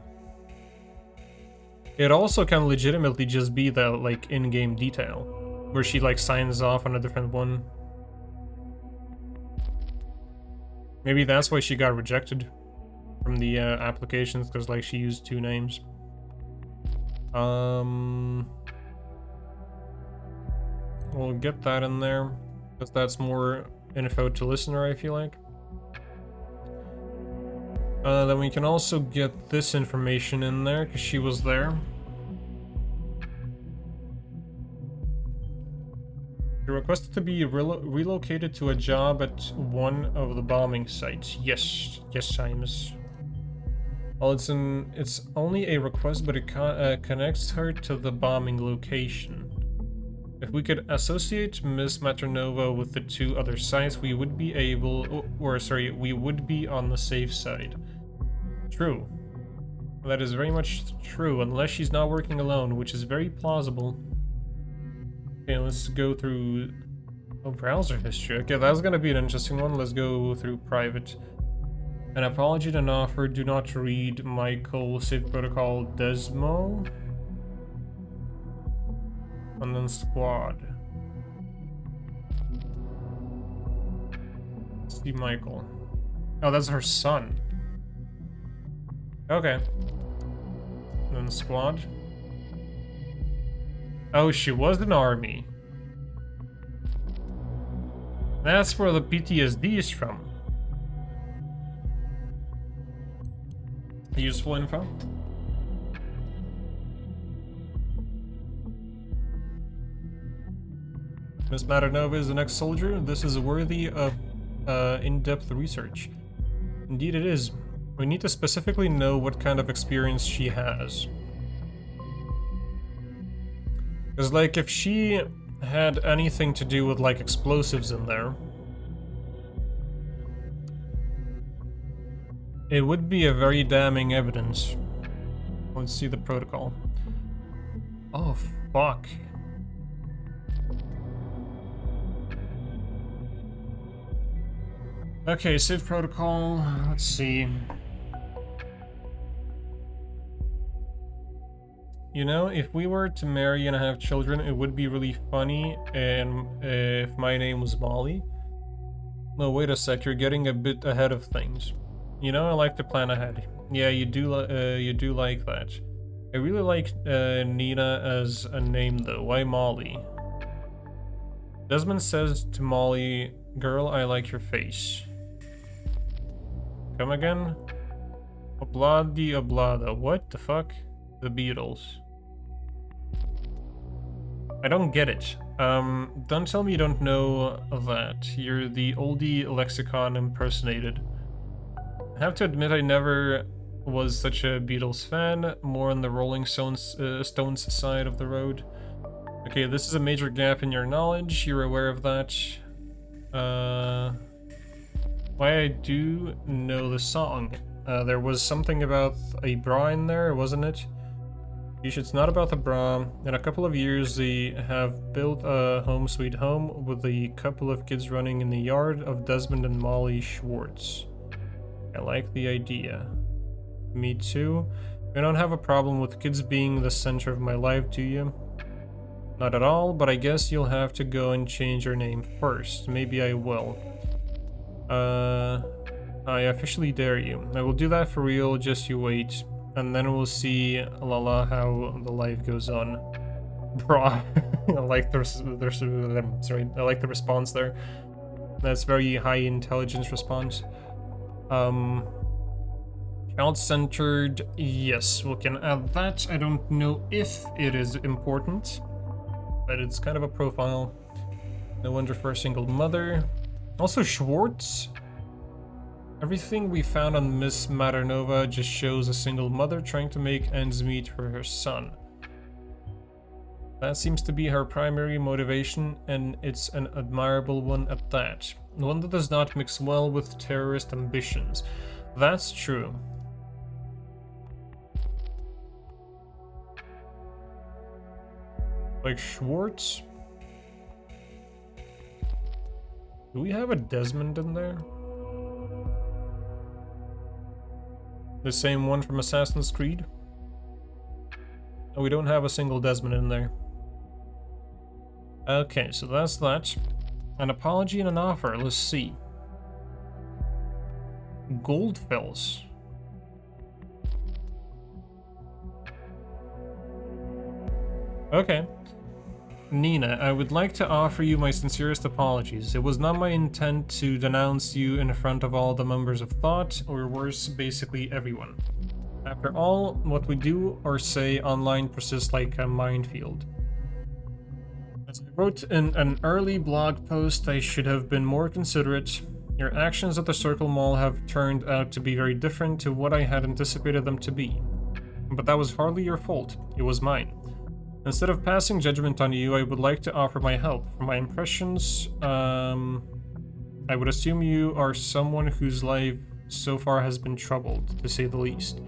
Speaker 1: It also can legitimately just be the, like, in-game detail, where she, like, signs off on a different one. Maybe that's why she got rejected from the applications, because, like, she used 2 names. We'll get that in there, because that's more info to listener, I feel like. Then we can also get this information in there, because she was there. You're requested to be relocated to a job at one of the bombing sites. Yes, Sims. Well, it's only a request, but it connects her to the bombing location. If we could associate Miss Maternova with the 2 other sites, we would be we would be on the safe side. True. That is very much true, unless she's not working alone, which is very plausible. Okay, let's go through browser history. Okay, that's gonna be an interesting one. Let's go through private. An apology and offer. Do not read Michael, Safe Protocol, Desmo. And then squad. See Michael. Oh, that's her son. Okay. And then squad. Oh, she was in army. That's where the PTSD is from. Useful info. Miss Maternova is an ex-soldier. This is worthy of in-depth research. Indeed it is. We need to specifically know what kind of experience she has. Because, like, if she had anything to do with, like, explosives in there, it would be a very damning evidence. Let's see the protocol. Oh, fuck. Okay, save protocol. Let's see. You know, if we were to marry and have children, it would be really funny and if my name was Molly. No, wait a sec, you're getting a bit ahead of things. You know, I like to plan ahead. Yeah, you do like that. I really like Nina as a name though. Why Molly? Desmond says to Molly, "Girl, I like your face." Come again? Obladi oblada. What the fuck? The Beatles. I don't get it. Don't tell me you don't know that. You're the oldie lexicon impersonated. I have to admit I never was such a Beatles fan, more on the Rolling Stones side of the road. Okay, this is a major gap in your knowledge, you're aware of that. Why I do know the song. There was something about a bra in there, wasn't it? It's not about the bra. In a couple of years, they have built a home sweet home with a couple of kids running in the yard of Desmond and Molly Schwartz. I like the idea. Me too. You don't have a problem with kids being the center of my life, do you? Not at all, but I guess you'll have to go and change your name first. Maybe I will. I officially dare you. I will do that for real, just you wait. And then we'll see, lala, how the life goes on. Bruh. I like I like the response there. That's very high intelligence response. Child-centered, yes, we can add that. I don't know if it is important, but it's kind of a profile. No wonder for a single mother. Also Schwartz. Everything we found on Miss Maternova just shows a single mother trying to make ends meet for her son. That seems to be her primary motivation, and it's an admirable one at that. One that does not mix well with terrorist ambitions. That's true. Like Schwartz? Do we have a Desmond in there? The same one from Assassin's Creed? No, we don't have a single Desmond in there. Okay, so that's that. An apology and an offer, let's see. Goldfells. Okay. Nina, I would like to offer you my sincerest apologies. It was not my intent to denounce you in front of all the members of Thought, or worse, basically everyone. After all, what we do or say online persists like a minefield. As I wrote in an early blog post, I should have been more considerate. Your actions at the Circle Mall have turned out to be very different to what I had anticipated them to be. But that was hardly your fault, it was mine. Instead of passing judgment on you, I would like to offer my help. From my impressions, I would assume you are someone whose life so far has been troubled, to say the least.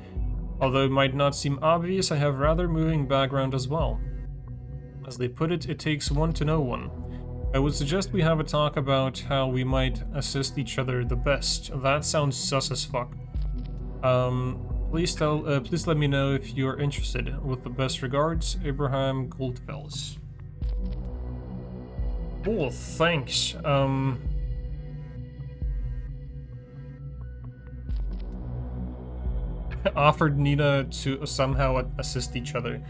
Speaker 1: Although it might not seem obvious, I have rather moving background as well. As they put it, it takes one to know one. I would suggest we have a talk about how we might assist each other the best. That sounds sus as fuck. Please let me know if you're interested. With the best regards, Abraham Goldfells. Oh, thanks. Offered Nina to somehow assist each other.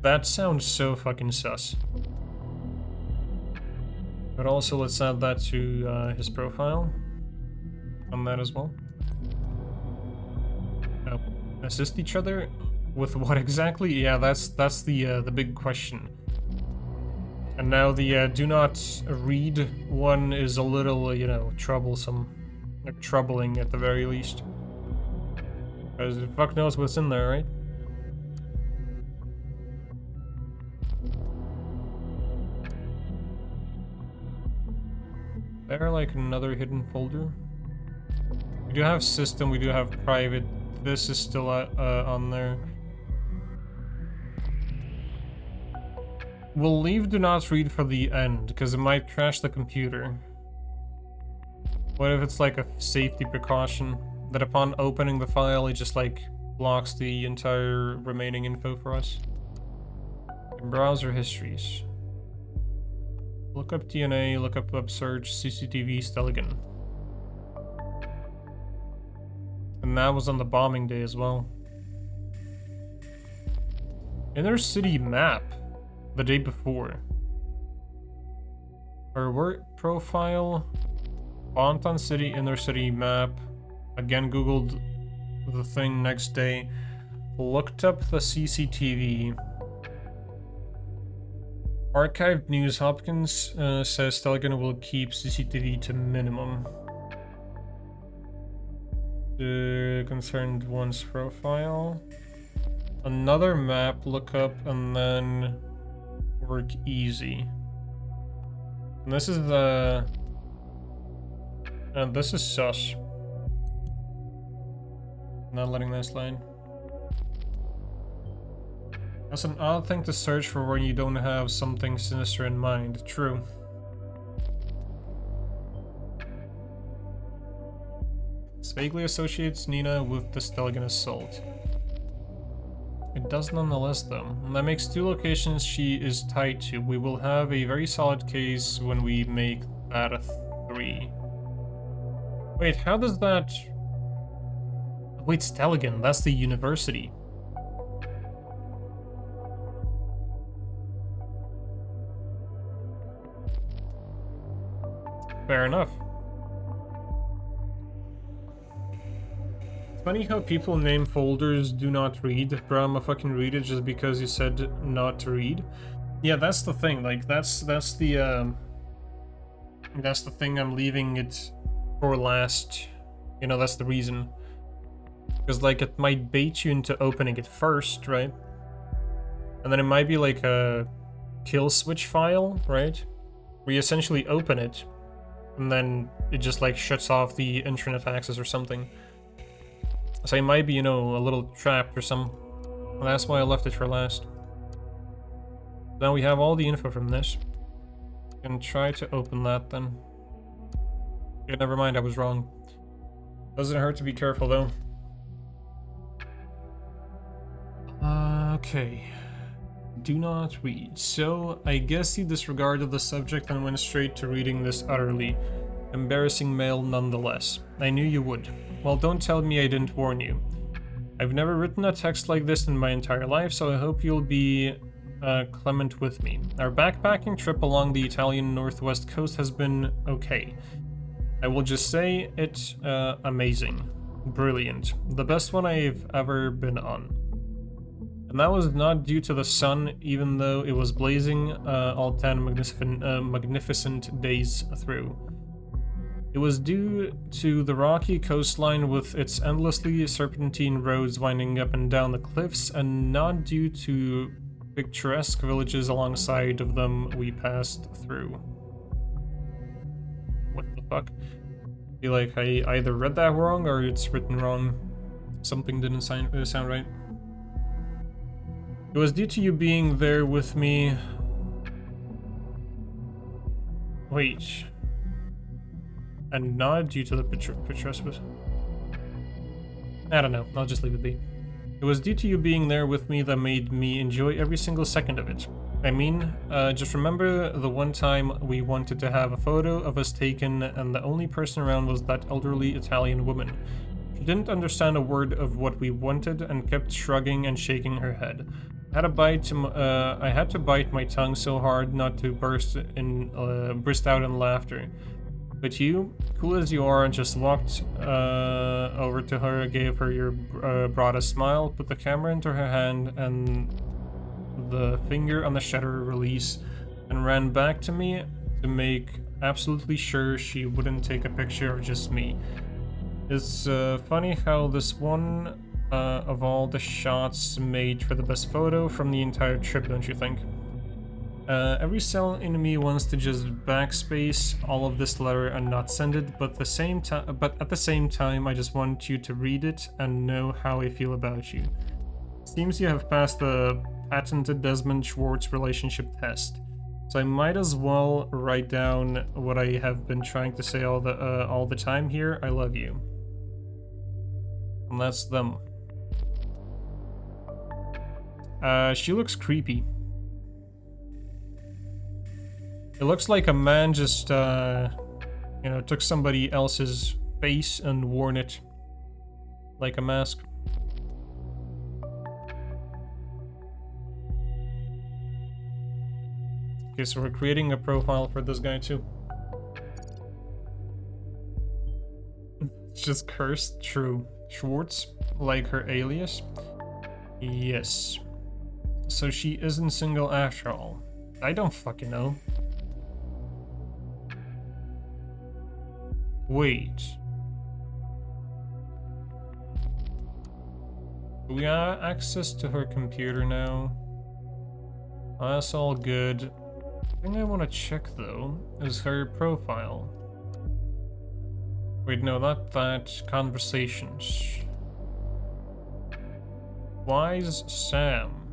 Speaker 1: That sounds so fucking sus. But also, let's add that to his profile. On that as well. Oh. Assist each other? With what exactly? Yeah, that's the big question. And now the do not read one is a little, you know, troublesome. Or troubling at the very least. Because fuck knows what's in there, right? There, like another hidden folder. We do have system, we do have private. This is still on there. We'll leave do not read for the end, because it might crash the computer. What if it's like a safety precaution that upon opening the file, it just like blocks the entire remaining info for us? Browser histories. Look up DNA, look up upsurge, CCTV, Stelligan. And that was on the bombing day as well. Inner city map the day before. Our work profile, Bonton City, inner city map. Again, googled the thing next day. Looked up the CCTV. Archived news. Hopkins says Stelligan will keep CCTV to minimum. The concerned one's profile. Another map lookup, and then work easy. And this is the. And this is sus. Not letting that slide. That's an odd thing to search for when you don't have something sinister in mind. True. This vaguely associates Nina with the Stelligan assault. It does nonetheless though. And that makes 2 locations she is tied to. We will have a very solid case when we make that a 3. Wait, how does that... Wait, Stelligan, that's the university. Fair enough. It's funny how people name folders do not read, bro. I'ma fucking read it just because you said not to read. Yeah, that's the thing. Like, that's the thing I'm leaving it for last. You know, that's the reason. Because, like, it might bait you into opening it first, right? And then it might be like a kill switch file, right? Where you essentially open it, and then it just, like, shuts off the internet access or something. So it might be, you know, a little trapped or some. Well, that's why I left it for last. Now we have all the info from this. Can try to open that then. Yeah, never mind, I was wrong. Doesn't hurt to be careful though. Okay. Do not read. So, I guess you disregarded the subject and went straight to reading this utterly embarrassing mail nonetheless. I knew you would. Well, don't tell me I didn't warn you. I've never written a text like this in my entire life, so I hope you'll be clement with me. Our backpacking trip along the Italian northwest coast has been okay. I will just say it amazing. Brilliant. The best one I've ever been on. And that was not due to the sun, even though it was blazing all 10 magnificent days through. It was due to the rocky coastline with its endlessly serpentine roads winding up and down the cliffs, and not due to picturesque villages alongside of them we passed through. What the fuck? I feel like I either read that wrong or it's written wrong. Something didn't sound right. It was due to you being there with me. Wait. And not due to the picturesque. I don't know, I'll just leave it be. It was due to you being there with me that made me enjoy every single second of it. I mean, just remember the one time we wanted to have a photo of us taken and the only person around was that elderly Italian woman. She didn't understand a word of what we wanted and kept shrugging and shaking her head. I had to bite my tongue so hard not to burst out in laughter. But you, cool as you are, just walked over to her, gave her your broadest smile, put the camera into her hand and the finger on the shutter release, and ran back to me to make absolutely sure she wouldn't take a picture of just me. It's funny how this one of all the shots made for the best photo from the entire trip, don't you think? Every cell in me wants to just backspace all of this letter and not send it, but at the same time, I just want you to read it and know how I feel about you. Seems you have passed the patented Desmond Schwartz relationship test. So I might as well write down what I have been trying to say all the time here. I love you. And that's them. She looks creepy. It looks like a man just, you know, took somebody else's face and worn it like a mask. Okay, so we're creating a profile for this guy too. It's just cursed, true. Schwartz, like her alias? Yes. So she isn't single after all. I don't fucking know. Wait. Do we have access to her computer now? Oh, that's all good. The thing I want to check though is her profile. Wait, no, not that. Conversations. Wise Sam.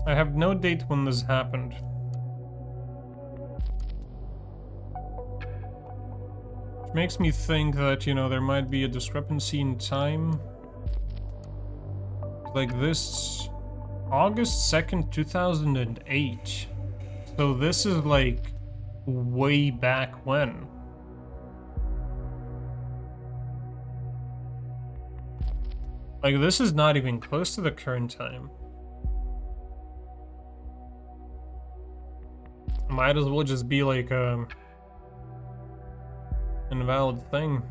Speaker 1: I have no date when this happened. Which makes me think that, you know, there might be a discrepancy in time. Like this, August 2nd, 2008. So this is like way back when. Like this is not even close to the current time. Might as well just be like an invalid thing.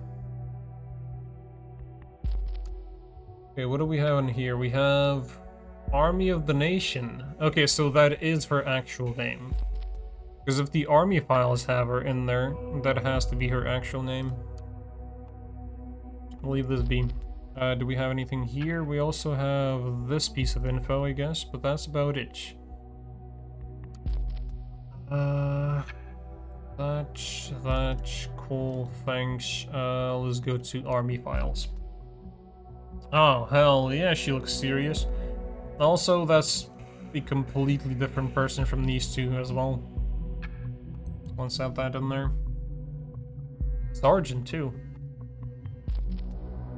Speaker 1: Okay, what do we have in here? We have Army of the Nation. Okay, so that is her actual name. Because if the army files have her in there, that has to be her actual name. I'll leave this be. Do we have anything here? We also have this piece of info, I guess, but that's about it. That's cool, thanks. Let's go to army files. Oh, hell yeah, she looks serious. Also, that's a completely different person from these two as well. Let's have that in there. Sergeant, too.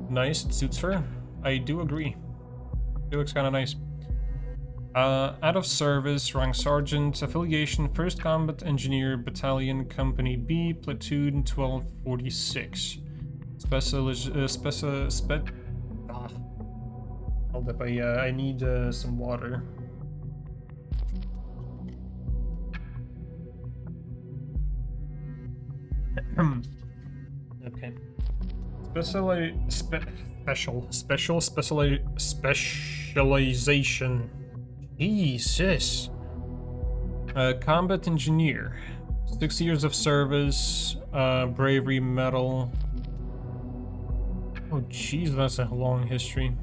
Speaker 1: Nice, it suits her. I do agree. She looks kind of nice. Out of service, rank sergeant, affiliation 1st Combat Engineer Battalion, Company B, Platoon 1246. Hold up, I need some water. Okay. Specialization. Jesus. Combat engineer. 6 years of service. Bravery medal. Oh, jeez, that's a long history.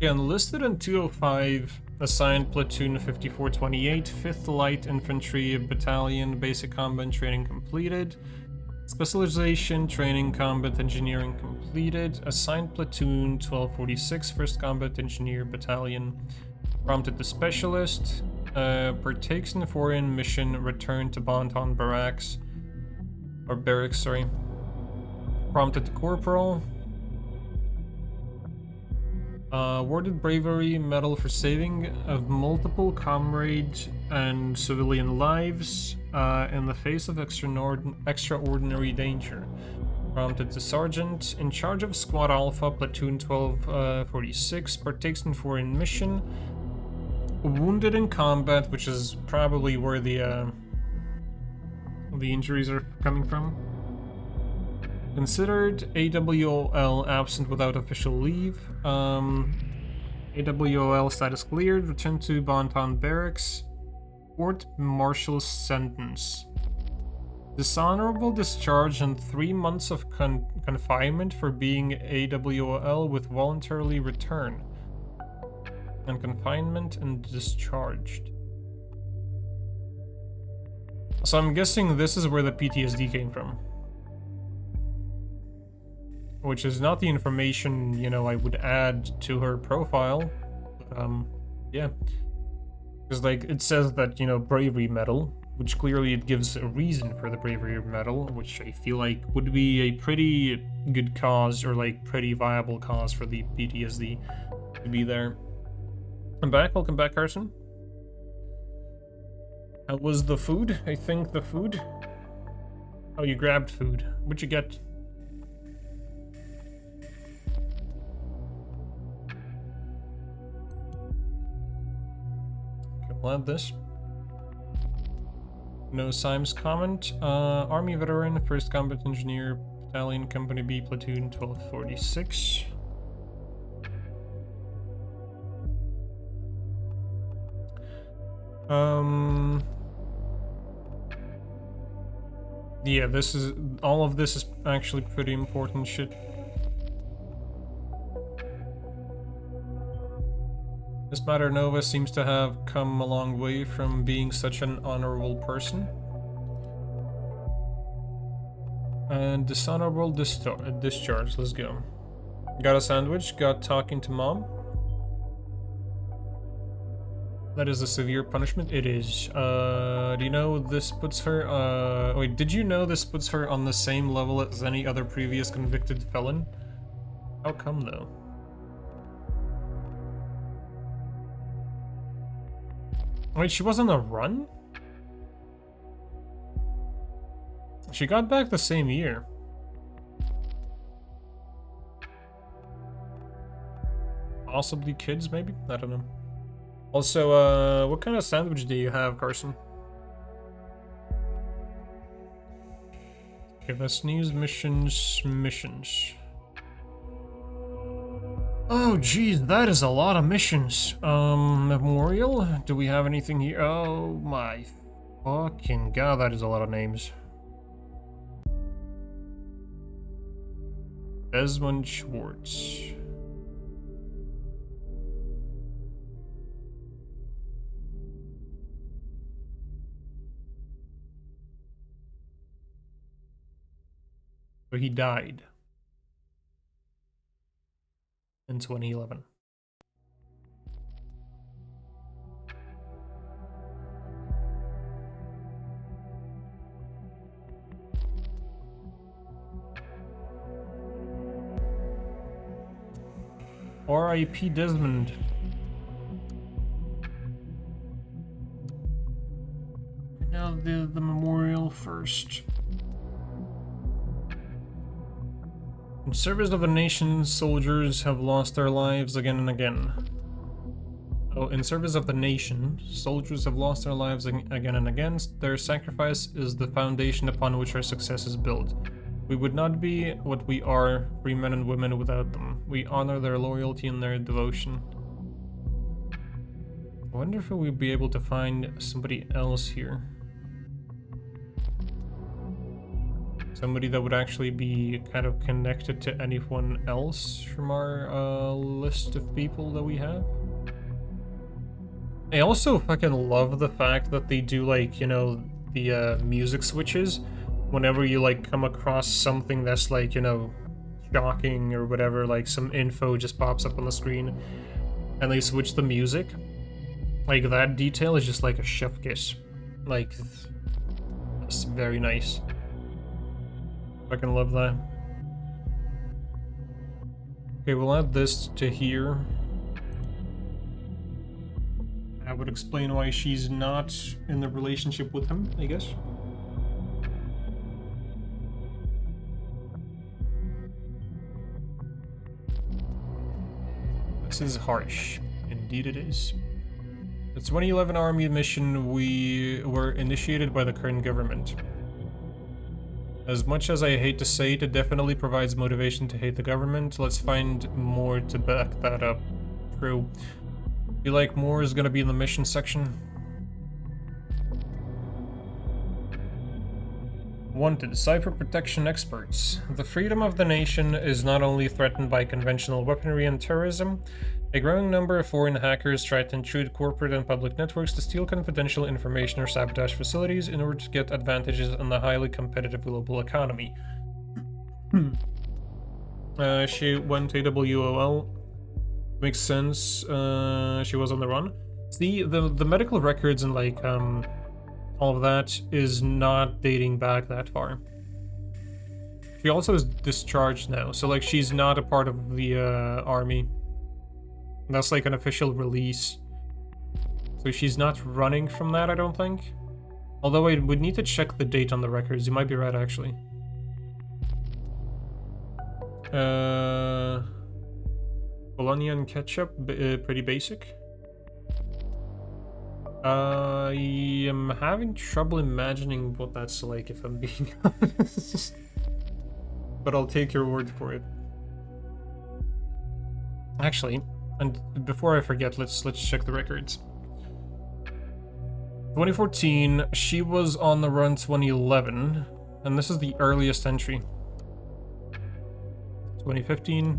Speaker 1: Yeah, enlisted in 205. Assigned platoon 5428. 5th Light Infantry Battalion. Basic combat training completed. Specialization, training, combat engineering completed. Assigned platoon 1246, 1st Combat Engineer Battalion. Prompted to specialist. Partakes in foreign mission. Returned to Bonton Barracks. Or barracks, sorry. Prompted to corporal. Awarded bravery medal for saving of multiple comrades and civilian lives in the face of extraordinary danger. Prompted to sergeant, in charge of Squad Alpha, Platoon 1246, partakes in foreign mission. Wounded in combat, which is probably where the injuries are coming from. Considered AWOL absent without official leave. AWOL status cleared. Returned to Bonton Barracks. Court martial sentence. Dishonorable discharge and 3 months of confinement for being AWOL with voluntarily return. And confinement and discharged. So I'm guessing this is where the PTSD came from. Which is not the information, you know, I would add to her profile. But, yeah. Because, like, it says that, you know, bravery medal, which clearly it gives a reason for the bravery medal, which I feel like would be a pretty good cause, or, like, pretty viable cause for the PTSD to be there. I'm back. Welcome back, Carson. How was the food? I think the food? Oh, you grabbed food. What'd you get? Okay, we'll add this. No Symes comment. Army veteran, 1st Combat Engineer, Battalion, Company B, Platoon 1246. Yeah, this is, all of this is actually pretty important shit. Miss Matter Nova seems to have come a long way from being such an honorable person. And dishonorable discharge, let's go. Got a sandwich, got talking to mom. That is a severe punishment. It is. Do you know this puts her, wait, did you know this puts her on the same level as any other previous convicted felon? How come, though? Wait, she was on the run? She got back the same year. Possibly kids, maybe? I don't know. Also, what kind of sandwich do you have, Carson? Okay, let's news missions. Oh, geez, that is a lot of missions. Memorial? Do we have anything here? Oh my fucking god, that is a lot of names. Desmond Schwartz. So he died in 2011. R.I.P. Desmond. Now the memorial first. In service of the nation, soldiers have lost their lives again and again. Oh, in service of the nation, soldiers have lost their lives again and again. Their sacrifice is the foundation upon which our success is built. We would not be what we are, free men and women, without them. We honor their loyalty and their devotion. I wonder if we'd be able to find somebody else here. Somebody that would actually be kind of connected to anyone else from our list of people that we have. I also fucking love the fact that they do, like, you know, the music switches whenever you, like, come across something that's, like, you know, shocking or whatever, like some info just pops up on the screen and they switch the music. Like, that detail is just like a chef kiss. Like, it's very nice. Fucking love that. Okay, we'll add this to here. That would explain why she's not in the relationship with him, I guess. This is harsh. Indeed it is. The 2011 army mission we were initiated by the current government. As much as I hate to say it, it definitely provides motivation to hate the government. Let's find more to back that up. True. Feel like more is gonna be in the mission section. Wanted, cyber protection experts. The freedom of the nation is not only threatened by conventional weaponry and terrorism, A growing number of foreign hackers try to intrude corporate and public networks to steal confidential information or sabotage facilities in order to get advantages in the highly competitive global economy. She went to WOL. Makes sense. She was on the run. See, the medical records and like all of that is not dating back that far. She also is discharged now, so like she's not a part of the army. That's like an official release. So she's not running from that, I don't think. Although I would need to check the date on the records. You might be right, actually. Bologna and ketchup, pretty basic. I am having trouble imagining what that's like, if I'm being honest. But I'll take your word for it. Actually, and before I forget, let's check the records. 2014, she was on the run 2011, and this is the earliest entry. 2015,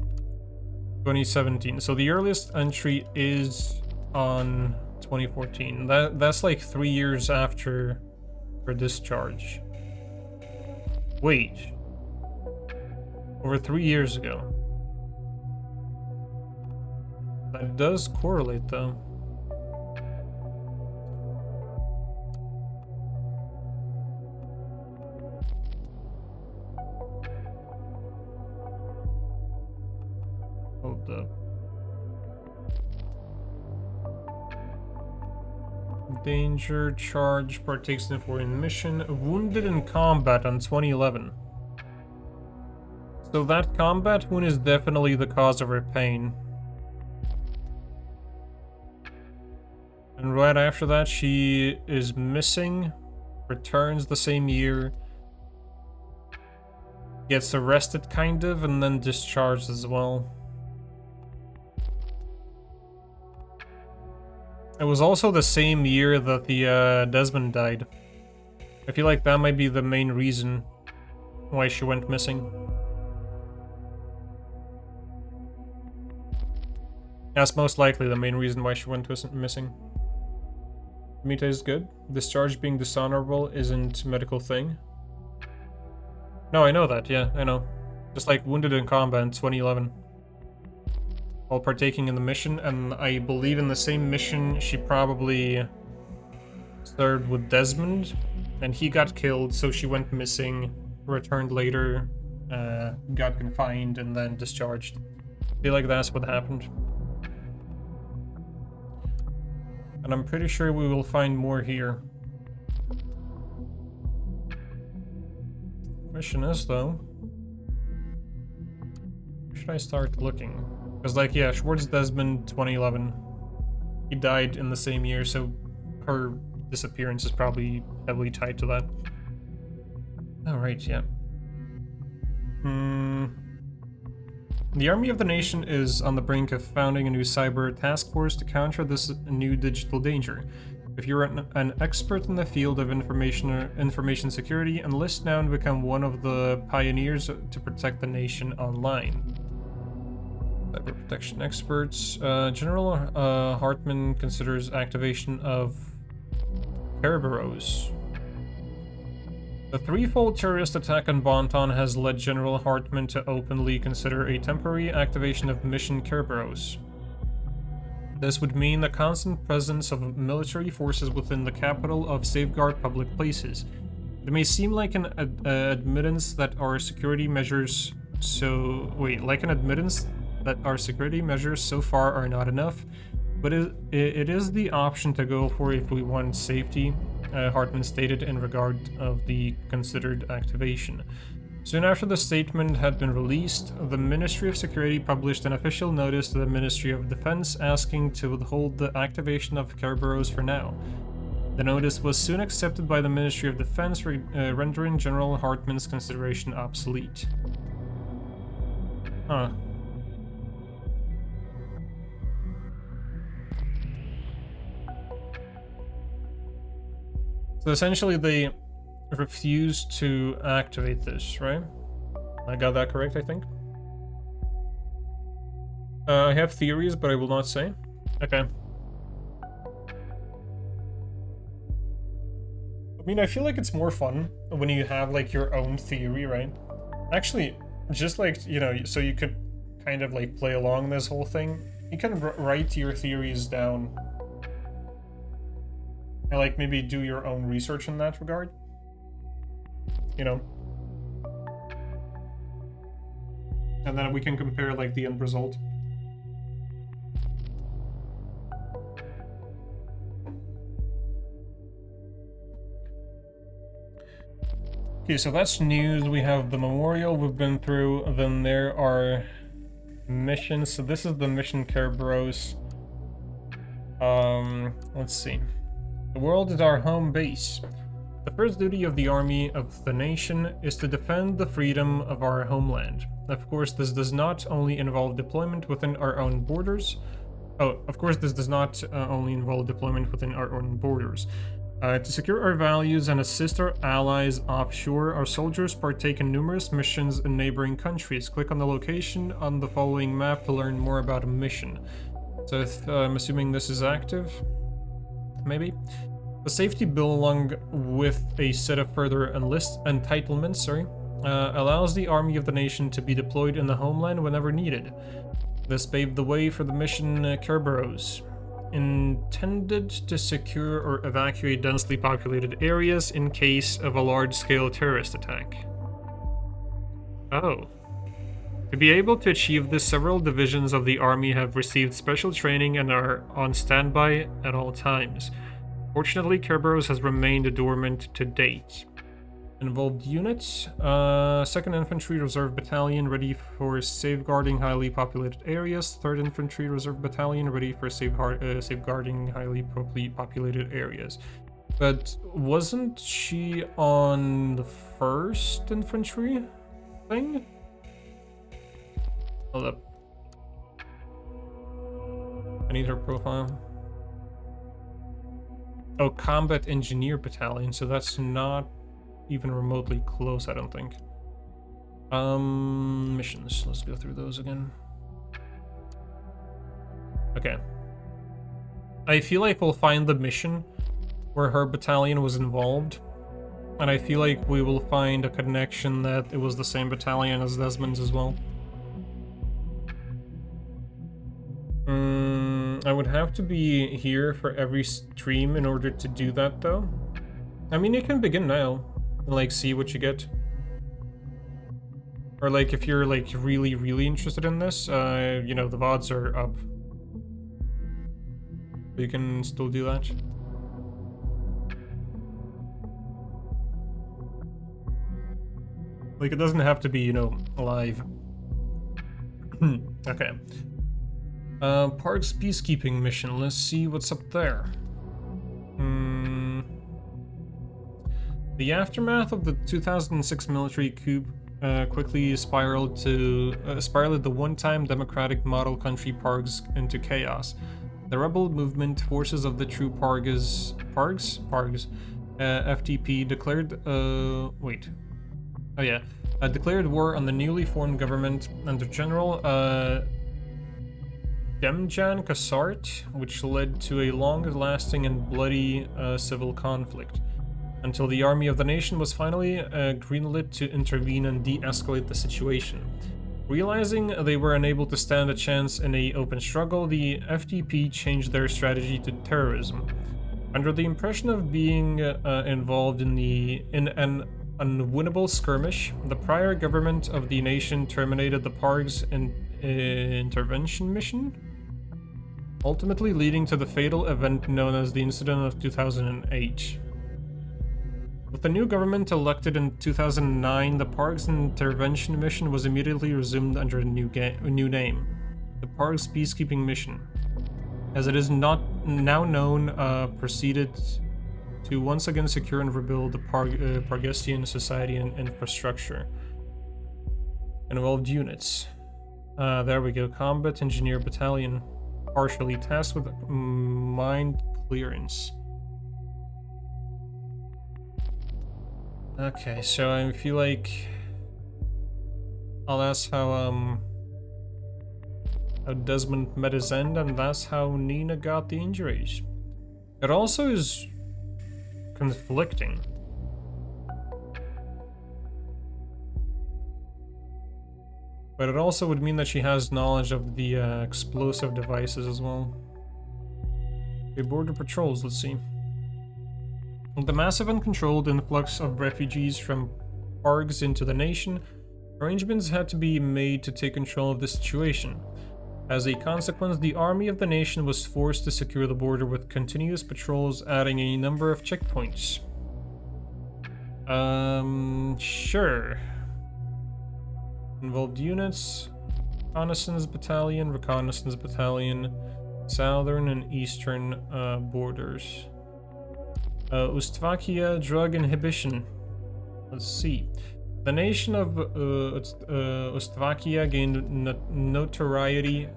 Speaker 1: 2017. So the earliest entry is on 2014. That's like 3 years after her discharge. Wait. Over 3 years ago. That does correlate, though. Hold up. Danger, charge, partakes in foreign mission, wounded in combat on 2011. So that combat wound is definitely the cause of her pain. And right after that, she is missing, returns the same year, gets arrested kind of, and then discharged as well. It was also the same year that the Desmond died. I feel like that might be the main reason why she went missing. That's most likely the main reason why she went missing. Mita is good. Discharge being dishonorable isn't a medical thing. No, I know that, yeah, I know. Just like wounded in combat in 2011. While partaking in the mission, and I believe in the same mission she probably served with Desmond, and he got killed, so she went missing, returned later, got confined, and then discharged. I feel like that's what happened. And I'm pretty sure we will find more here. Question is, though, where should I start looking? Because, like, yeah, Schwartz Desmond, 2011. He died in the same year, so her disappearance is probably heavily tied to that. Alright, yeah. The Army of the Nation is on the brink of founding a new cyber task force to counter this new digital danger. If you're an expert in the field of information security, enlist now and become one of the pioneers to protect the nation online. Cyber protection experts. General Hartman considers activation of Kerberos. The threefold terrorist attack on Bonton has led General Hartman to openly consider a temporary activation of Mission Kerberos. This would mean the constant presence of military forces within the capital of safeguard public places. It may seem like an admittance that our security measures so far are not enough, but it is the option to go for if we want safety, Hartman stated in regard of the considered activation. Soon after the statement had been released, the Ministry of Security published an official notice to the Ministry of Defense asking to withhold the activation of Kerberos for now. The notice was soon accepted by the Ministry of Defense, rendering General Hartman's consideration obsolete. Huh. So essentially they refused to activate this, right? I got that correct, I think? I have theories, but I will not say. Okay. I mean, I feel like it's more fun when you have, like, your own theory, right? Actually, just, like, you know, so you could kind of, like, play along this whole thing. You can write your theories down. And, like, maybe do your own research in that regard. You know? And then we can compare, like, the end result. Okay, so that's news. We have the memorial we've been through. Then there are missions. So this is the mission Kerberos. Let's see. The world is our home base. The first duty of the army of the nation is to defend the freedom of our homeland. Of course, this does not only involve deployment within our own borders. Oh, of course, this does not only involve deployment within our own borders. To secure our values and assist our allies offshore, our soldiers partake in numerous missions in neighboring countries. Click on the location on the following map to learn more about a mission. So if, I'm assuming this is active, maybe? The safety bill, along with a set of further entitlements, allows the army of the nation to be deployed in the homeland whenever needed. This paved the way for the mission Kerberos, intended to secure or evacuate densely populated areas in case of a large-scale terrorist attack. Oh. To be able to achieve this, several divisions of the army have received special training and are on standby at all times. Fortunately, Kerberos has remained dormant to date. Involved units: 2nd Infantry Reserve Battalion, ready for safeguarding highly populated areas. 3rd Infantry Reserve Battalion, ready for safeguarding highly populated areas. But wasn't she on the 1st Infantry thing? Hold up. I need her profile. Oh, Combat Engineer Battalion, so that's not even remotely close, I don't think. Missions. Let's go through those again. Okay. I feel like we'll find the mission where her battalion was involved, and I feel like we will find a connection that it was the same battalion as Desmond's as well. I would have to be here for every stream in order to do that, though. I mean, you can begin now and, like, see what you get. Or, like, if you're, like, really, really interested in this, you know, the VODs are up. You can still do that. Like, it doesn't have to be, you know, live. Okay. Park's peacekeeping mission. Let's see what's up there. The aftermath of the 2006 military coup quickly spiraled the one-time democratic model country Pargs into chaos. The rebel movement forces of the true Pargs, FTP declared declared war on the newly formed government under General Demjan Kasart, which led to a long-lasting and bloody civil conflict, until the army of the nation was finally greenlit to intervene and de-escalate the situation. Realizing they were unable to stand a chance in an open struggle, the FTP changed their strategy to terrorism. Under the impression of being involved in an unwinnable skirmish, the prior government of the nation terminated the Pargs intervention mission, ultimately leading to the fatal event known as the Incident of 2008. With the new government elected in 2009, the Pargs intervention mission was immediately resumed under a new name, the Pargs Peacekeeping Mission. As it is not now known, proceeded to once again secure and rebuild the Pargestian society and infrastructure. Involved units. There we go. Combat Engineer Battalion. Partially tasked with mine clearance. Okay, so I feel like I'll ask how how Desmond met his end, and that's how Nina got the injuries. It also is conflicting. But it also would mean that she has knowledge of the explosive devices as well. Okay, border patrols, let's see. The massive uncontrolled influx of refugees from Pargs into the nation, arrangements had to be made to take control of the situation. As a consequence, the army of the nation was forced to secure the border with continuous patrols, adding a number of checkpoints. Sure. Involved units, reconnaissance battalion, southern and eastern borders. Ustavakia drug inhibition. Let's see. The nation of Ustavakia gained notoriety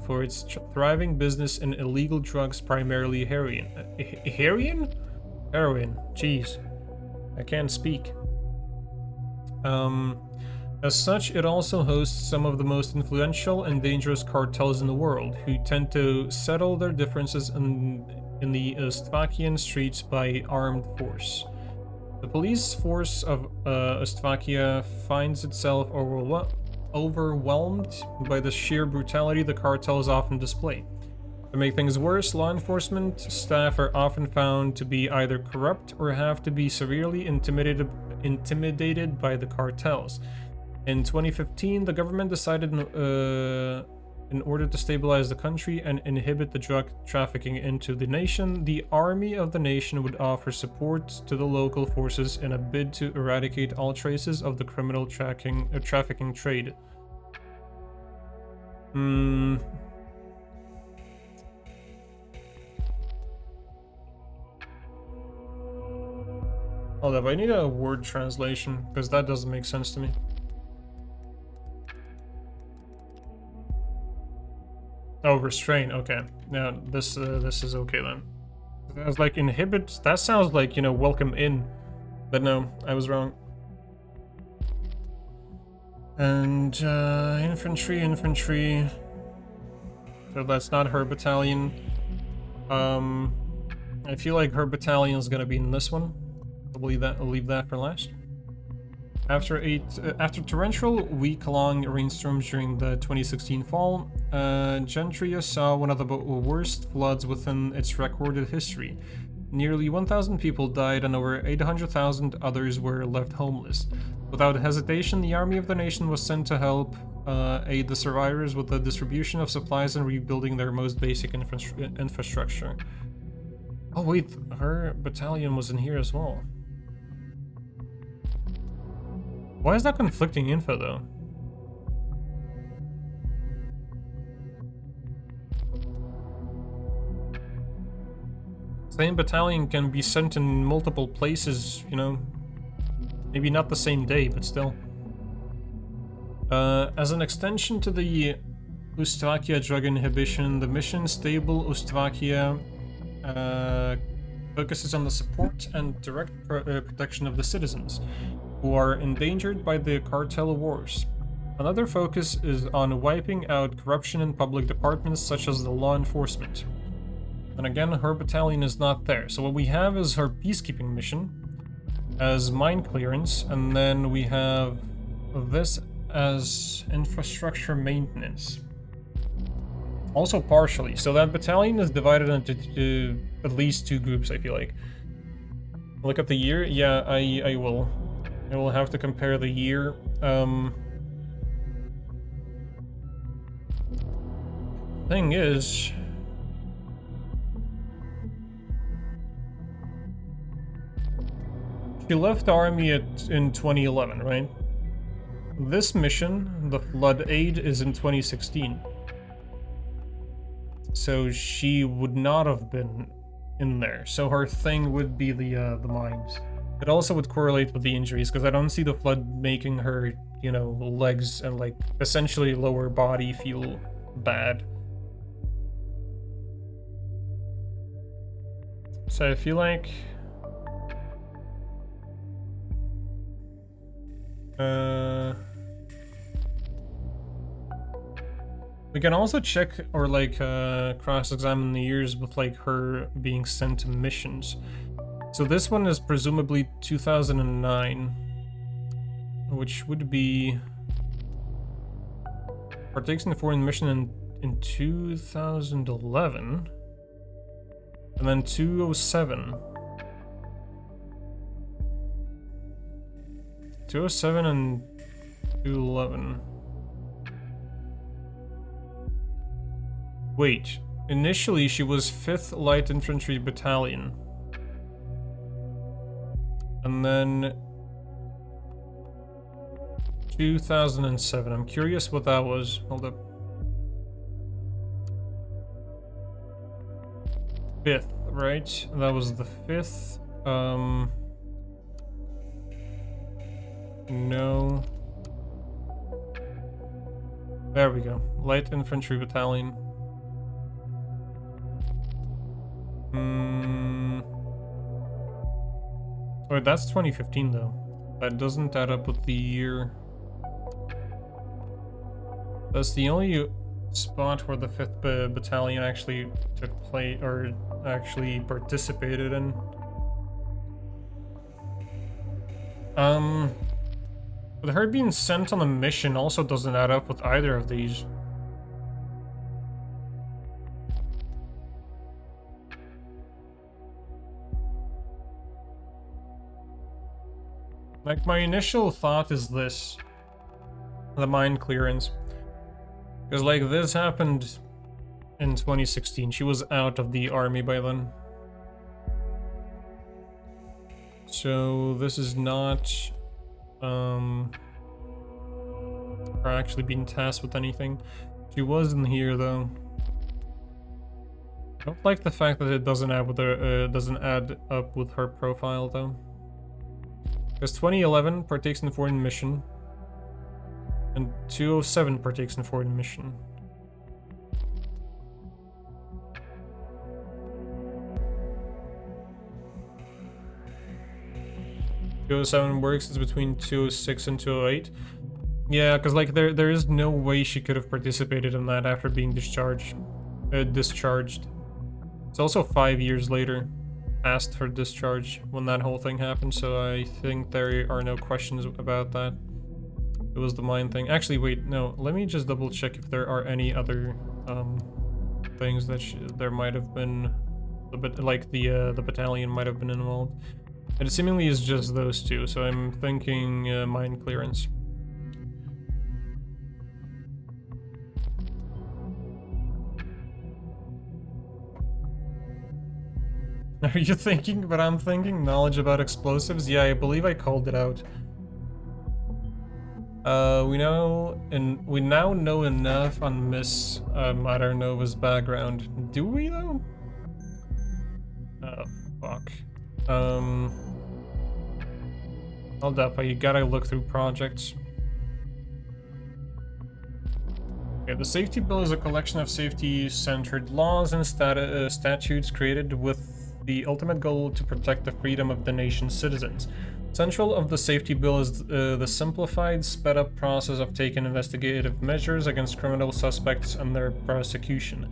Speaker 1: for its thriving business in illegal drugs, primarily heroin. Heroin? Heroin. Jeez. I can't speak. As such, it also hosts some of the most influential and dangerous cartels in the world, who tend to settle their differences in the Ustavakian streets by armed force. The police force of Ustavakia finds itself overwhelmed by the sheer brutality the cartels often display. To make things worse, law enforcement staff are often found to be either corrupt or have to be severely intimidated by the cartels. In 2015, the government decided in order to stabilize the country and inhibit the drug trafficking into the nation, the army of the nation would offer support to the local forces in a bid to eradicate all traces of the criminal trafficking trade. Hold up, I need a word translation, because that doesn't make sense to me. Oh, restrain. Okay. Now this is okay then. I was like, inhibit. That sounds like, you know, welcome in, but no, I was wrong. And infantry. So that's not her battalion. I feel like her battalion is gonna be in this one. I'll leave that for last. After torrential, week-long rainstorms during the 2016 fall, Gentria saw one of the worst floods within its recorded history. Nearly 1,000 people died and over 800,000 others were left homeless. Without hesitation, the army of the nation was sent to help aid the survivors with the distribution of supplies and rebuilding their most basic infrastructure. Oh wait, her battalion was in here as well. Why is that conflicting info, though? Same battalion can be sent in multiple places, you know. Maybe not the same day, but still. As an extension to the Ustavakia drug inhibition, the mission Stable Ustavakia focuses on the support and direct protection of the citizens, who are endangered by the cartel wars. Another focus is on wiping out corruption in public departments such as the law enforcement. And again, her battalion is not there. So what we have is her peacekeeping mission as mine clearance, and then we have this as infrastructure maintenance. Also partially. So that battalion is divided into at least two groups, I feel like. Look up the year? Yeah, I will. I will have to compare the year. Thing is, she left the army in 2011, right? This mission, the Flood Aid, is in 2016. So she would not have been in there. So her thing would be the mines. It also would correlate with the injuries, because I don't see the flood making her, you know, legs and, like, essentially lower body feel bad. So I feel like... We can also check or like cross-examine the years with like her being sent to missions. So this one is presumably 2009, which would be partakes in the foreign mission in 2011, and then 207. 207 and 211. Wait, initially she was 5th Light Infantry Battalion. And then 2007. I'm curious what that was. Hold up. 5th, right? That was the 5th. No. There we go. Light Infantry Battalion. Oh, that's 2015 though. That doesn't add up with the year. That's the only spot where the 5th Battalion actually took place, or actually participated in. But her being sent on a mission also doesn't add up with either of these. Like, my initial thought is this. The mine clearance. Because, like, this happened in 2016. She was out of the army by then. So, this is not... her actually being tasked with anything. She was in here, though. I don't like the fact that it doesn't add with her, doesn't add up with her profile, though. Because 2011 partakes in foreign mission, and 207 partakes in foreign mission. .207 works is between 206 and 208. Yeah, because like there is no way she could have participated in that after being discharged. It's also 5 years later, past her discharge, when that whole thing happened. So I think there are no questions about that. It was the mine thing. Actually, wait, no. Let me just double check if there are any other things that there might have been, like the battalion might have been involved. And it seemingly is just those two, so I'm thinking mine clearance. Are you thinking what I'm thinking? Knowledge about explosives? Yeah, I believe I called it out. We now know enough on Miss Maternova's background. Do we though? Oh, fuck. Hold up, you gotta look through projects. Okay, the Safety Bill is a collection of safety-centered laws and statutes created with the ultimate goal to protect the freedom of the nation's citizens. Central of the Safety Bill is the simplified, sped-up process of taking investigative measures against criminal suspects and their prosecution,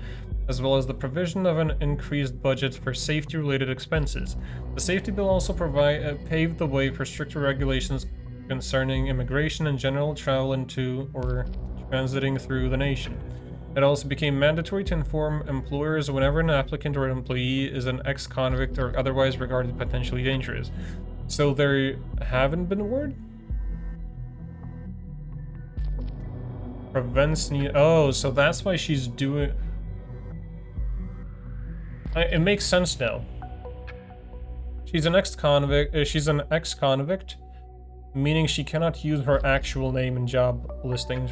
Speaker 1: as well as the provision of an increased budget for safety-related expenses. The Safety Bill also paved the way for stricter regulations concerning immigration and general travel into or transiting through the nation. It also became mandatory to inform employers whenever an applicant or an employee is an ex-convict or otherwise regarded potentially dangerous. So there haven't been a word? Prevents need. Oh, so that's why she's doing. It makes sense now. She's an ex-convict. Meaning she cannot use her actual name in job listings.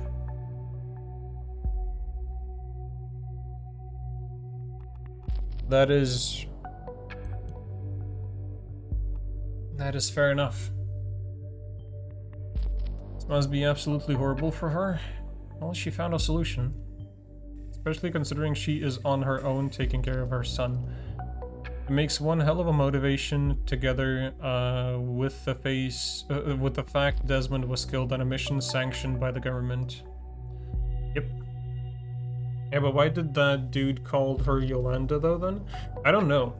Speaker 1: That is fair enough. This must be absolutely horrible for her. Well, she found a solution. Especially considering she is on her own taking care of her son. It makes one hell of a motivation together with the fact Desmond was killed on a mission sanctioned by the government. Yep. Yeah, but why did that dude call her Yolanda though then? I don't know.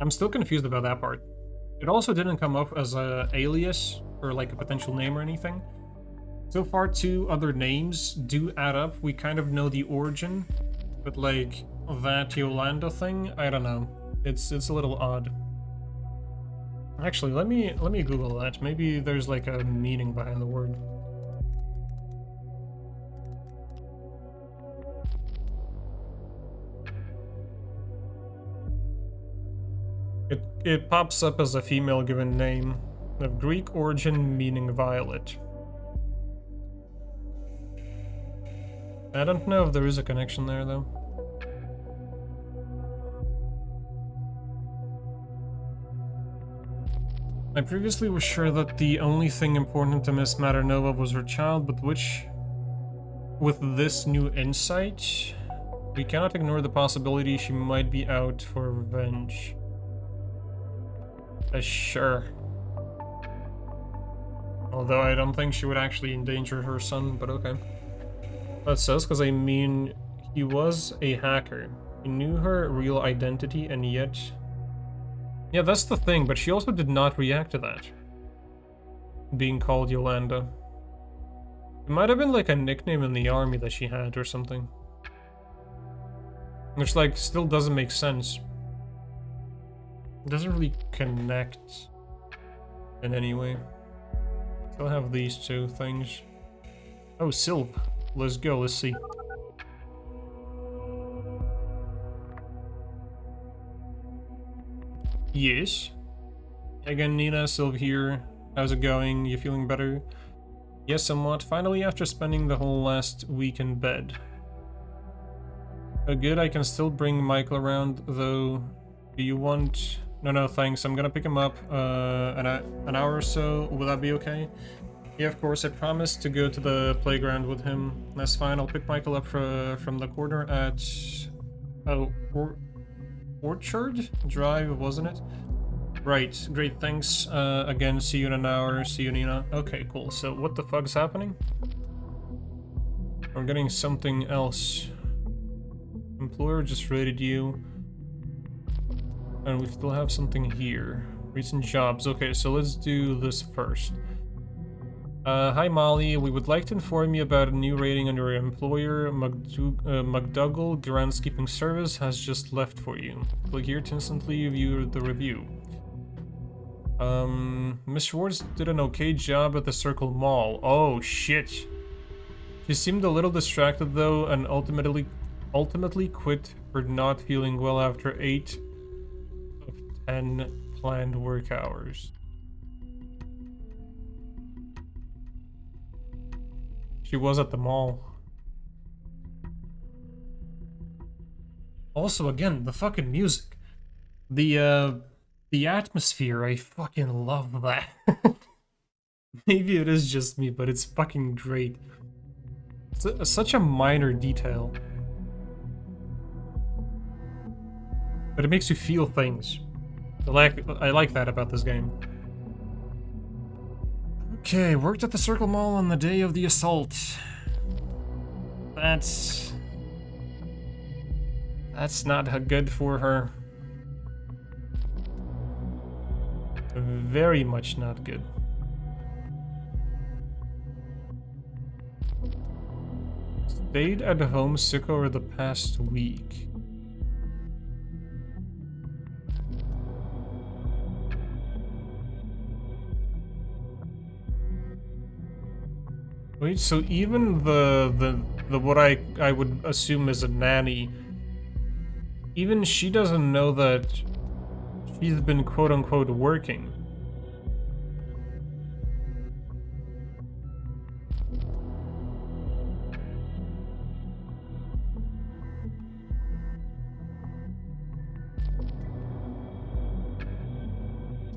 Speaker 1: I'm still confused about that part. It also didn't come up as a alias or like a potential name or anything. So far, 2 other names do add up. We kind of know the origin, but like that Yolanda thing, I don't know. It's a little odd. Actually, let me Google that. Maybe there's like a meaning behind the word. It pops up as a female given name of Greek origin meaning violet. I don't know if there is a connection there though. I previously was sure that the only thing important to Miss Maternova was her child, but with this new insight, we cannot ignore the possibility she might be out for revenge. Sure. Although I don't think she would actually endanger her son, but okay. That says, because I mean, he was a hacker. He knew her real identity, and yet... Yeah, that's the thing, but she also did not react to that. Being called Yolanda. It might have been like a nickname in the army that she had or something. Which, like, still doesn't make sense. It doesn't really connect in any way. Still have these 2 things. Oh, Silp. Let's go, let's see. Yes. Again, Nina, Silv here. How's it going? You feeling better? Yes, somewhat. Finally, after spending the whole last week in bed. Oh, good, I can still bring Michael around, though. Do you want... No, thanks. I'm gonna pick him up an hour or so. Will that be okay? Yeah, of course. I promised to go to the playground with him. That's fine. I'll pick Michael up from the corner at... Oh, Orchard Drive, wasn't it? Right. Great, thanks. Again, see you in an hour. See you, Nina. Okay, cool. So, what the fuck's happening? We're getting something else. Employer just rated you. And we still have something here. Recent jobs. Okay, so let's do this first. Hi Molly, we would like to inform you about a new rating on your employer. McDougall Groundskeeping Service has just left for you. Click here to instantly view the review. Miss Schwartz did an okay job at the Circle Mall. Oh shit. She seemed a little distracted though, and ultimately quit for not feeling well after 8 of 10 planned work hours. She was at the mall. Also, again, the fucking music. The atmosphere, I fucking love that. Maybe it is just me, but it's fucking great. It's such a minor detail. But it makes you feel things. I like that about this game. Okay, worked at the Circle Mall on the day of the assault. That's not good for her. Very much not good. Stayed at home sick over the past week. Wait, so even the what I would assume is a nanny, even she doesn't know that she's been quote unquote working.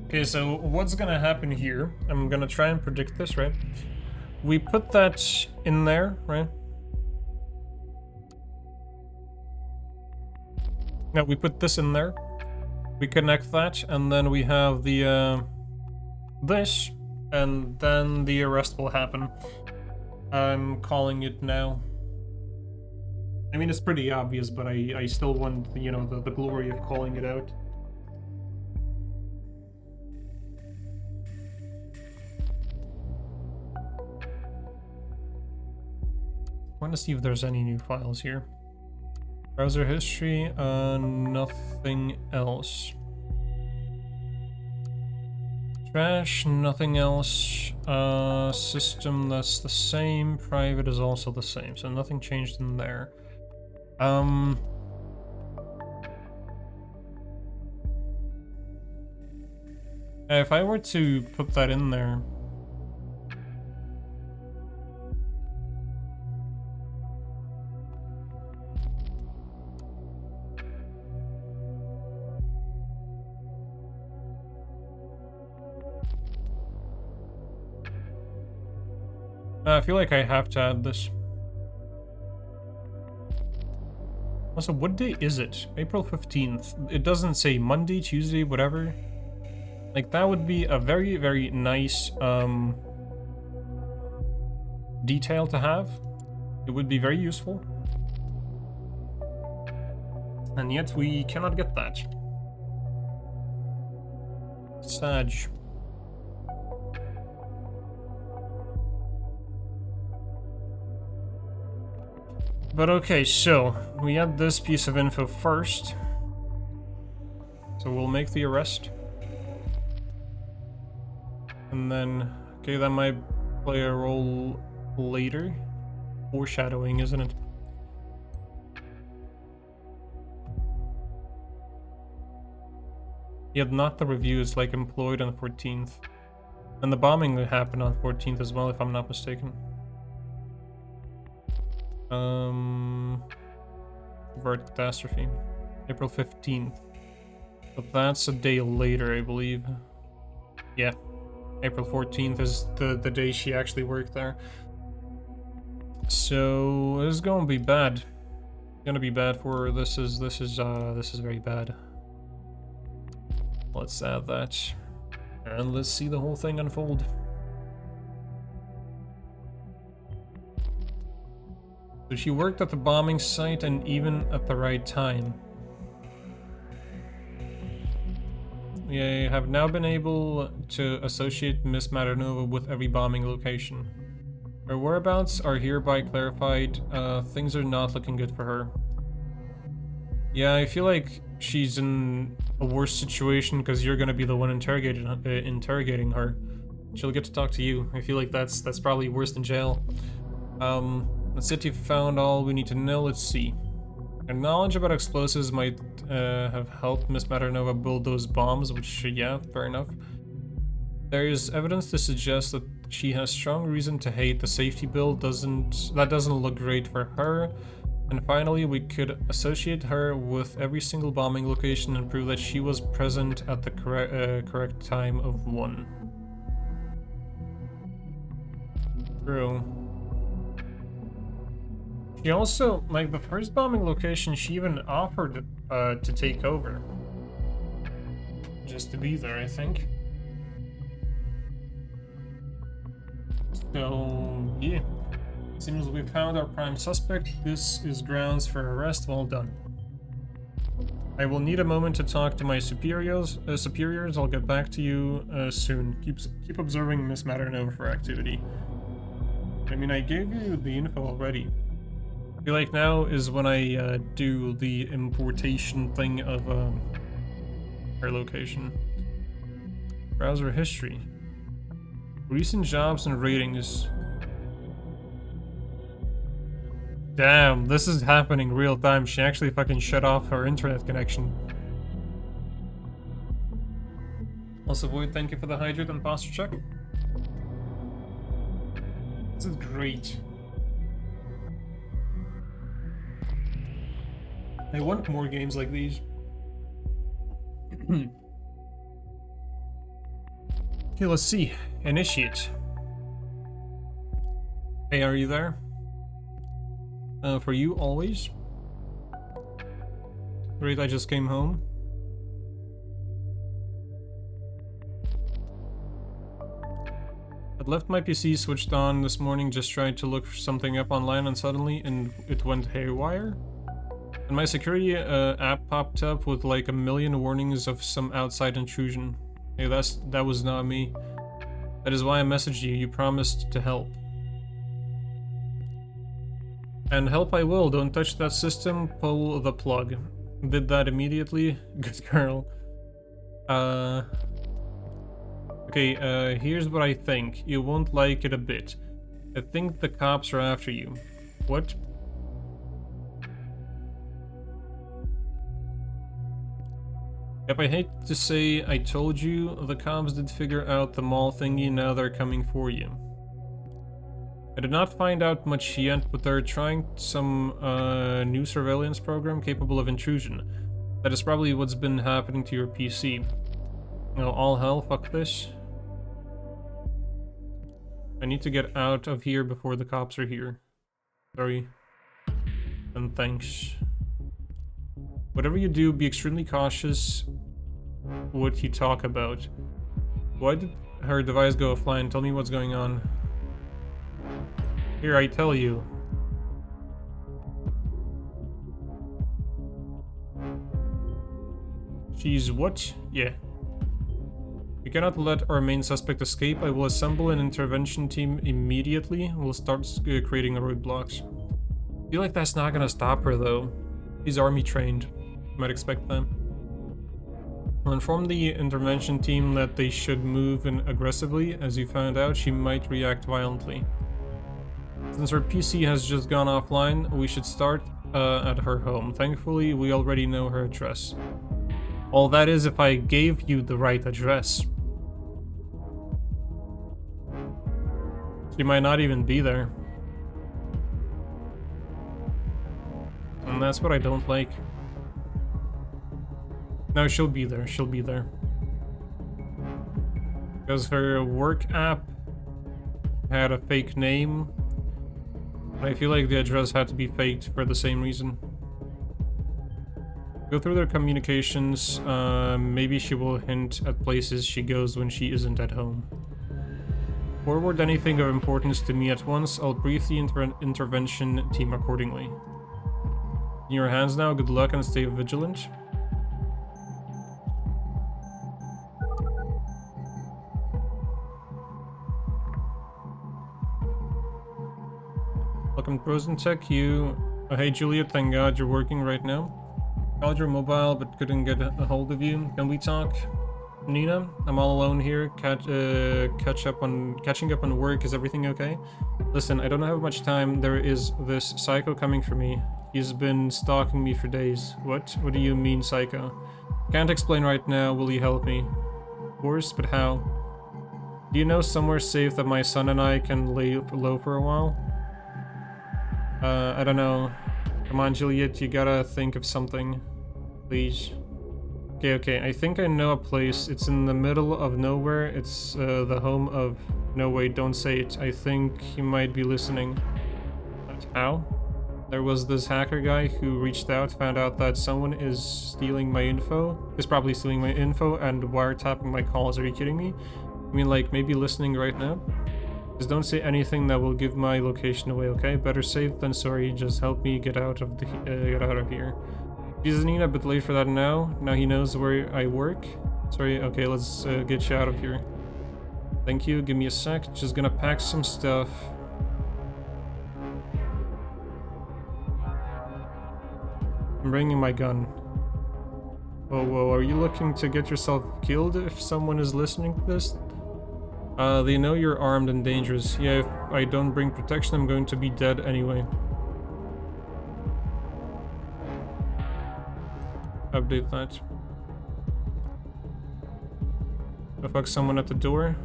Speaker 1: Okay, so what's gonna happen here? I'm gonna try and predict this, right? We put that in there, right? No, we put this in there. We connect that, and then we have the, this, and then the arrest will happen. I'm calling it now. I mean, it's pretty obvious, but I still want, you know, the glory of calling it out. I want to see if there's any new files here. Browser history, nothing else. Trash, nothing else. System, that's the same. Private is also the same, so nothing changed in there. If I were to put that in there... I feel like I have to add this. Also, what day is it? April 15th. It doesn't say Monday, Tuesday, whatever. Like, that would be a very, very nice, detail to have. It would be very useful. And yet, we cannot get that. Sag. But okay, so we had this piece of info first. So we'll make the arrest. And then, okay, that might play a role later. Foreshadowing, isn't it? Yet not the review, it's like employed on the 14th. And the bombing happened on 14th as well, if I'm not mistaken. Avert catastrophe. April 15th. But that's a day later, I believe. Yeah. April 14th is the day she actually worked there. So this is gonna be bad. It's gonna be bad for her. This is very bad. Let's add that. And let's see the whole thing unfold. So she worked at the bombing site and even at the right time. We have now been able to associate Miss Maternova with every bombing location. Her whereabouts are hereby clarified. Things are not looking good for her. Yeah, I feel like she's in a worse situation because you're gonna be the one interrogating her. She'll get to talk to you. I feel like that's probably worse than jail. The city found all we need to know. Let's see. Her knowledge about explosives might have helped Miss Maternova build those bombs, which, yeah, fair enough. There is evidence to suggest that she has strong reason to hate the safety bill. That doesn't look great for her. And finally, we could associate her with every single bombing location and prove that she was present at the correct time of one. True. She also, like, the first bombing location, she even offered to take over. Just to be there, I think. So, yeah. Seems we found our prime suspect. This is grounds for arrest. Well done. I will need a moment to talk to my superiors. I'll get back to you soon. Keep observing Miss Maternova for activity. I mean, I gave you the info already. I feel like now is when I do the importation thing of her location. Browser history. Recent jobs and ratings. Damn, this is happening real time. She actually fucking shut off her internet connection. Also, Void, thank you for the hydrate and posture check. This is great. I want more games like these. Okay, let's see. Initiate. Hey, are you there? For you, always. Great, I just came home. I'd left my PC switched on this morning, just tried to look something up online, and suddenly it went haywire. And my security app popped up with like a million warnings of some outside intrusion. Hey, that was not me. That is why I messaged you. You promised to help. And help I will. Don't touch that system. Pull the plug. Did that immediately. Good girl. Okay, here's what I think. You won't like it a bit. I think the cops are after you. What? Yep, I hate to say I told you, the cops did figure out the mall thingy, now they're coming for you. I did not find out much yet, but they're trying some new surveillance program capable of intrusion. That is probably what's been happening to your PC. Oh, all hell, fuck this. I need to get out of here before the cops are here. Sorry. And thanks. Whatever you do, be extremely cautious what you talk about. Why did her device go offline? Tell me what's going on. Here, I tell you. She's what? Yeah. We cannot let our main suspect escape. I will assemble an intervention team immediately. We'll start creating roadblocks. I feel like that's not gonna stop her though. She's army trained. You might expect that. I'll inform the intervention team that they should move in aggressively. As you found out, she might react violently. Since her PC has just gone offline, we should start at her home. Thankfully, we already know her address. All that is if I gave you the right address. She might not even be there. And that's what I don't like. No, she'll be there, she'll be there. Because her work app had a fake name. I feel like the address had to be faked for the same reason. Go through their communications. Maybe she will hint at places she goes when she isn't at home. Forward anything of importance to me at once. I'll brief the intervention team accordingly. In your hands now. Good luck and stay vigilant. Welcome to Frozen Tech. Oh, hey Juliet, thank God you're working right now. Called your mobile but couldn't get a hold of you. Can we talk? Nina, I'm all alone here. Catching up on work. Is everything okay? Listen, I don't have much time. There is this psycho coming for me. He's been stalking me for days. What? What do you mean, psycho? Can't explain right now. Will you help me? Of course, but how? Do you know somewhere safe that my son and I can lay low for a while? I don't know. Come on, Juliet, you gotta think of something. Please. Okay, I think I know a place. It's in the middle of nowhere. It's the home of... No, wait, don't say it. I think he might be listening. But how? There was this hacker guy who reached out, found out that someone is stealing my info. Is probably stealing my info and wiretapping my calls. Are you kidding me? I mean, like, maybe listening right now? Just don't say anything that will give my location away, okay? Better safe than sorry. Just help me get out of here. Jesus, Nina, a bit late for that now. Now he knows where I work. Sorry, okay, let's get you out of here. Thank you, give me a sec. Just gonna pack some stuff. I'm bringing my gun. Whoa, are you looking to get yourself killed if someone is listening to this? They know you're armed and dangerous. Yeah, if I don't bring protection, I'm going to be dead anyway. Update that. Oh fuck, someone at the door.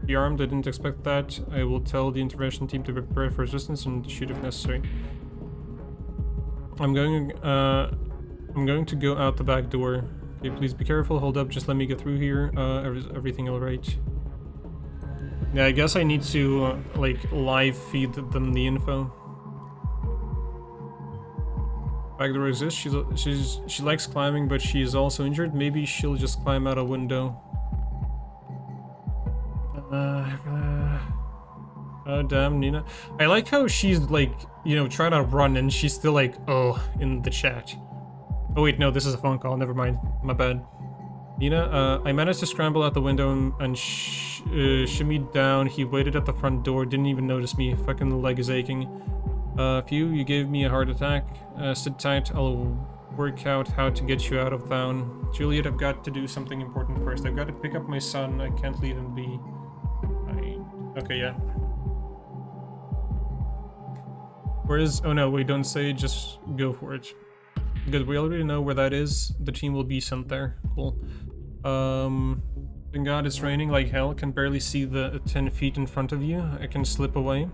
Speaker 1: Be armed, I didn't expect that. I will tell the intervention team to prepare for resistance and shoot if necessary. I'm going to go out the back door. Okay, please be careful, hold up, just let me get through here. Everything alright? Yeah, I guess I need to, like, live feed them the info. Back door exists. She likes climbing, but she is also injured. Maybe she'll just climb out a window. Oh, damn, Nina. I like how she's, like, you know, trying to run and she's still like, oh, in the chat. Oh, wait, no, this is a phone call. Never mind. My bad. Nina, I managed to scramble out the window and shimmied down. He waited at the front door, didn't even notice me. Fucking leg is aching. Phew, you gave me a heart attack. Sit tight, I'll work out how to get you out of town. Juliet, I've got to do something important first. I've got to pick up my son. I can't leave him be. Okay, yeah. Where is... Oh no, wait, don't say, just go for it. Because we already know where that is. The team will be sent there. Cool. Thank God it's raining like hell. Can barely see the 10 feet in front of you. I can slip away.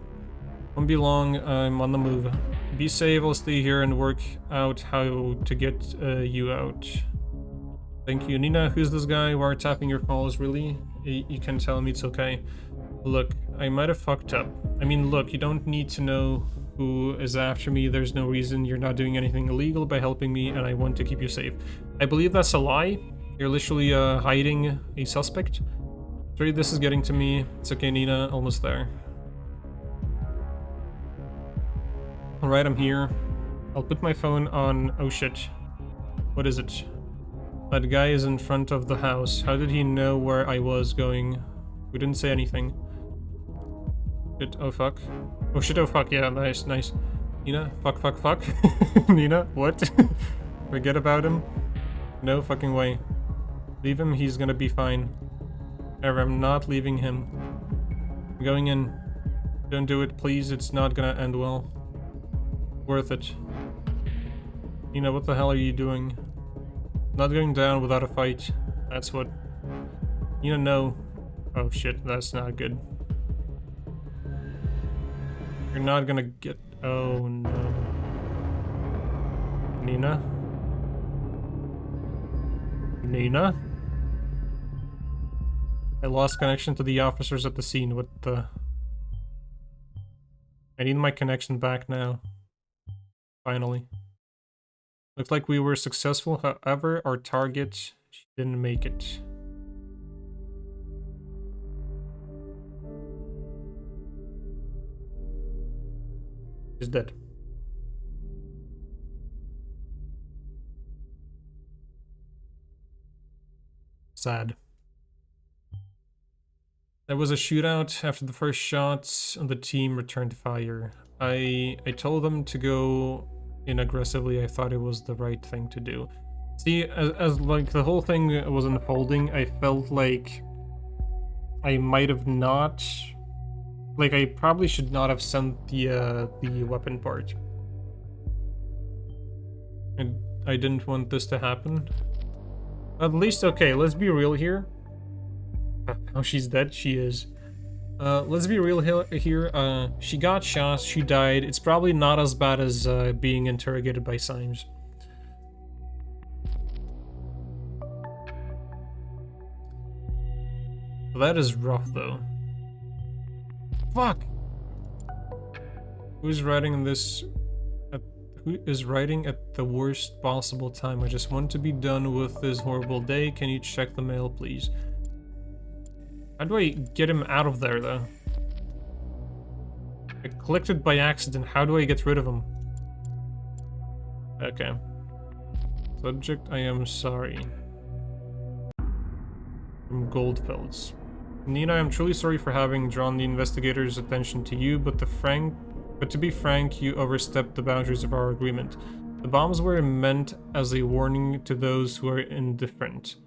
Speaker 1: Won't be long, I'm on the move. Be safe, I'll stay here and work out how to get you out. Thank you. Nina, who's this guy wiretapping your calls, really? You can tell me it's okay. Look, I might have fucked up. I mean, look, you don't need to know who is after me. There's no reason. You're not doing anything illegal by helping me, and I want to keep you safe. I believe that's a lie. You're literally hiding a suspect. Sorry, this is getting to me. It's okay, Nina. Almost there. Alright, I'm here. I'll put my phone on... Oh shit. What is it? That guy is in front of the house. How did he know where I was going? We didn't say anything. Shit, oh fuck. Oh shit, oh fuck, yeah, nice, nice. Nina, fuck. Nina, what? Forget about him? No fucking way. Leave him, he's gonna be fine. However, I'm not leaving him. I'm going in. Don't do it, please, it's not gonna end well. Worth it. Nina, what the hell are you doing? Not going down without a fight. That's what... Nina, no. Oh shit, that's not good. You're not gonna get... Oh no. Nina? Nina? I lost connection to the officers at the scene. What the... I need my connection back now. Finally. Looks like we were successful, however, our target didn't make it. He's dead. Sad. There was a shootout after the first shots, and the team returned fire. I told them to go in aggressively. I thought it was the right thing to do. See, as like the whole thing was unfolding, I felt like I might have not... Like, I probably should not have sent the weapon part. And I didn't want this to happen. At least, okay, let's be real here. Oh, she's dead? She is. Let's be real here. She got shot, she died. It's probably not as bad as being interrogated by Symes. That is rough, though. Fuck! Who's writing this... Who is writing at the worst possible time? I just want to be done with this horrible day. Can you check the mail, please? How do I get him out of there, though? I clicked it by accident. How do I get rid of him? Okay. Subject, I am sorry. From Goldfelds. Nina, I'm truly sorry for having drawn the investigators' attention to you, but to be frank, you overstepped the boundaries of our agreement. The bombs were meant as a warning to those who are indifferent.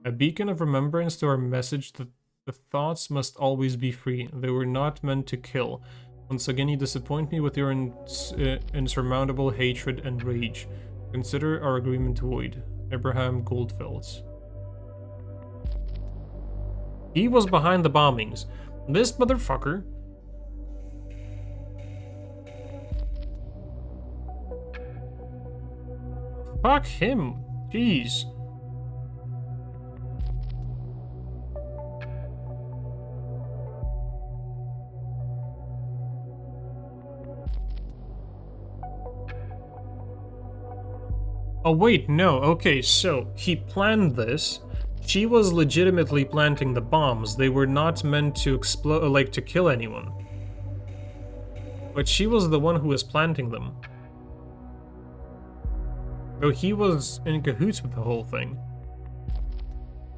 Speaker 1: A beacon of remembrance to our message that the thoughts must always be free. They were not meant to kill. Once again, you disappoint me with your insurmountable hatred and rage. Consider our agreement void. Abraham Goldfelds. He was behind the bombings. This motherfucker... Fuck him. Jeez. Oh wait, no. Okay, so he planned this. She was legitimately planting the bombs. They were not meant to explode, like to kill anyone. But she was the one who was planting them. Though he was in cahoots with the whole thing.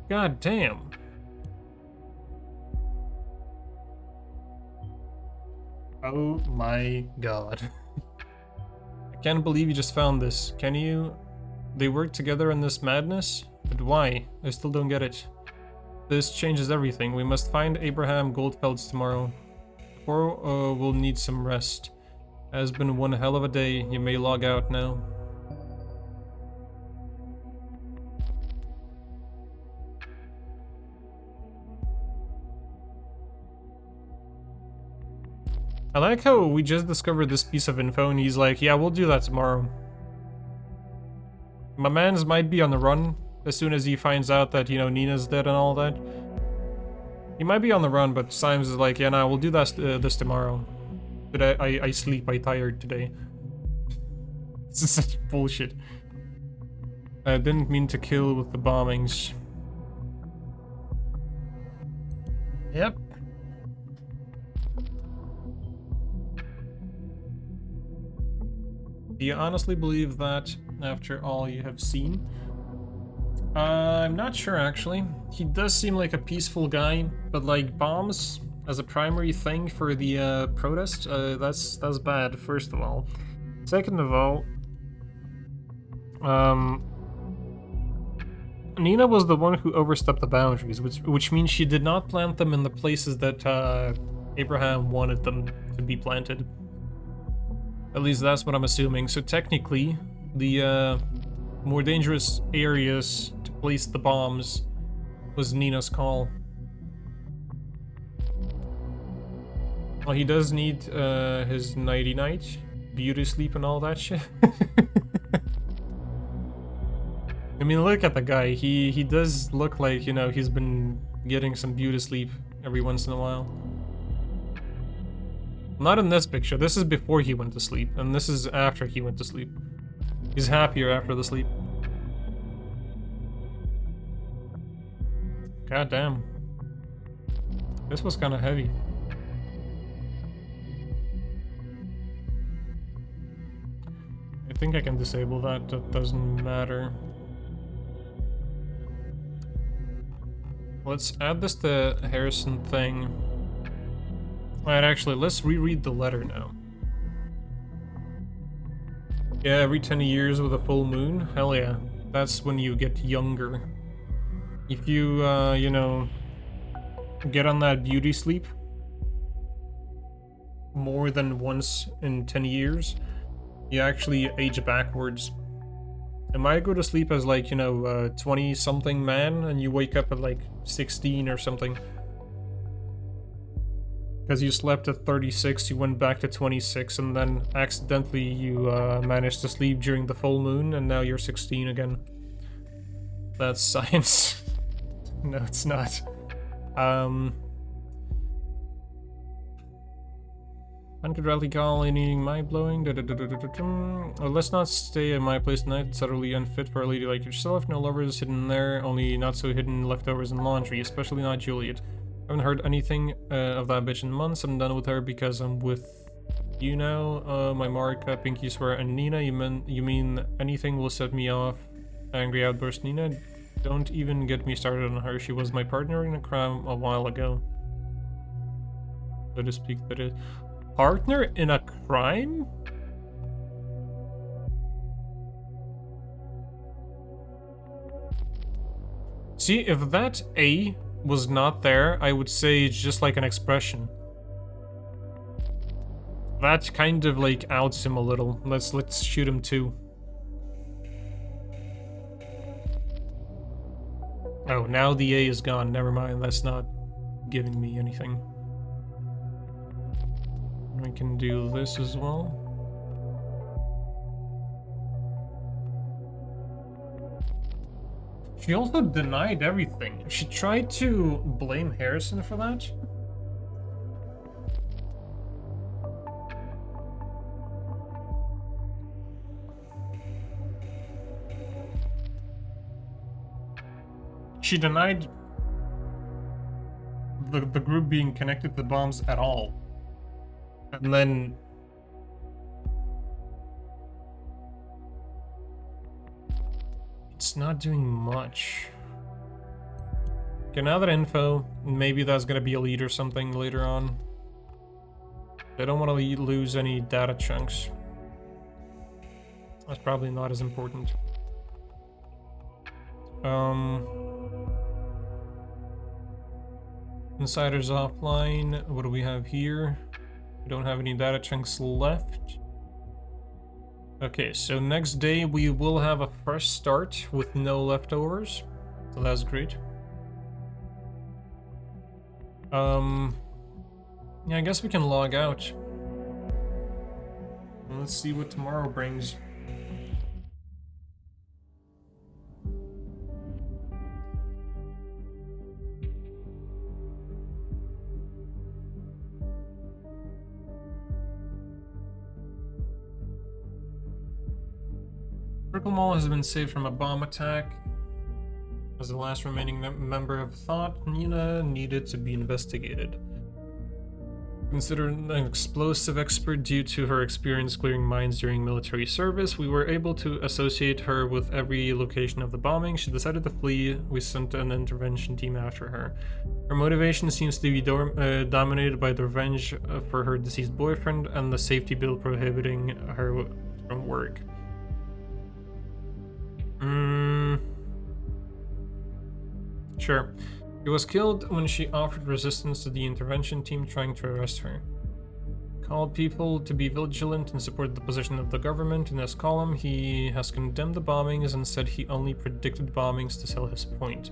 Speaker 1: God damn. Oh my god. I can't believe you just found this. Can you? They work together in this madness? But why? I still don't get it. This changes everything. We must find Abraham Goldfelds tomorrow. Or we'll need some rest. Has been one hell of a day. You may log out now. I like how we just discovered this piece of info and he's like, yeah, we'll do that tomorrow. My mans might be on the run as soon as he finds out that, you know, Nina's dead and all that. He might be on the run, but Symes is like, yeah, nah, we'll do that, this tomorrow. But I sleep, I tired today. This is such bullshit. I didn't mean to kill with the bombings. Yep. Do you honestly believe that after all you have seen? I'm not sure actually. He does seem like a peaceful guy, but like bombs as a primary thing for the protest, that's bad, first of all. Second of all, Nina was the one who overstepped the boundaries, which means she did not plant them in the places that Abraham wanted them to be planted. At least that's what I'm assuming. So technically, the more dangerous areas to place the bombs was Nina's call. Well, he does need his nighty-night, beauty sleep and all that shit. I mean, look at the guy. He does look like, you know, he's been getting some beauty sleep every once in a while. Not in this picture. This is before he went to sleep, and this is after he went to sleep. He's happier after the sleep. God damn. This was kind of heavy. I think I can disable that. That doesn't matter. Let's add this to Harrison thing. Alright, actually, let's reread the letter now. Yeah, every 10 years with a full moon? Hell yeah. That's when you get younger. If you, you know, get on that beauty sleep more than once in 10 years, you actually age backwards. It might go to sleep as like, you know, 20-something man, and you wake up at like 16 or something. Because you slept at 36, you went back to 26, and then accidentally you managed to sleep during the full moon, and now you're 16 again. That's science. No, it's not. Uncontrollably calling, needing mind-blowing. Let's not stay at my place tonight. It's utterly unfit for a lady like yourself. No lovers hidden there, only not so hidden leftovers and laundry, especially not Juliet. I haven't heard anything of that bitch in months. I'm done with her because I'm with you now. My Marika, Pinky Swear, and Nina. You mean anything will set me off? Angry outburst, Nina. Don't even get me started on her. She was my partner in a crime a while ago. So to speak, that is. Partner in a crime? See, if that A was not there, I would say it's just like an expression. That kind of like outs him a little. Let's shoot him too. Oh, now the A is gone. Never mind, that's not giving me anything. We can do this as well. She also denied everything. She tried to blame Harrison for that. she denied the group being connected to the bombs at all. And then it's not doing much. Okay, now that info, maybe that's gonna be a lead or something later on. I don't want to lose any data chunks. That's probably not as important. Insiders offline. What do we have here? We don't have any data chunks left. Okay, so next day we will have a fresh start with no leftovers. So that's great. Yeah, I guess we can log out. Let's see what tomorrow brings. Brickle Mall has been saved from a bomb attack. As the last remaining member of Thought, Nina needed to be investigated. Considered an explosive expert due to her experience clearing mines during military service, we were able to associate her with every location of the bombing. She decided to flee. We sent an intervention team after her. Her motivation seems to be dominated by the revenge for her deceased boyfriend and the safety bill prohibiting her from work. Sure. She was killed when she offered resistance to the intervention team trying to arrest her. Called people to be vigilant and support the position of the government. In his column, he has condemned the bombings and said he only predicted bombings to sell his point.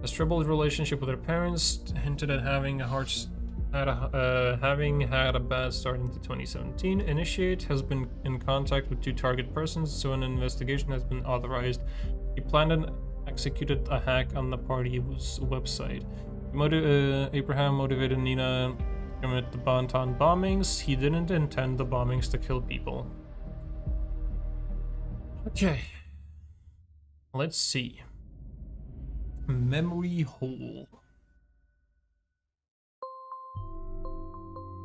Speaker 1: His troubled relationship with her parents hinted at having had a bad start into 2017. Initiate has been in contact with 2 target persons, so an investigation has been authorized. He planned and executed a hack on the party's website. Abraham motivated Nina to commit the Bonton bombings. He didn't intend the bombings to kill people. Okay. Let's see. Memory hole.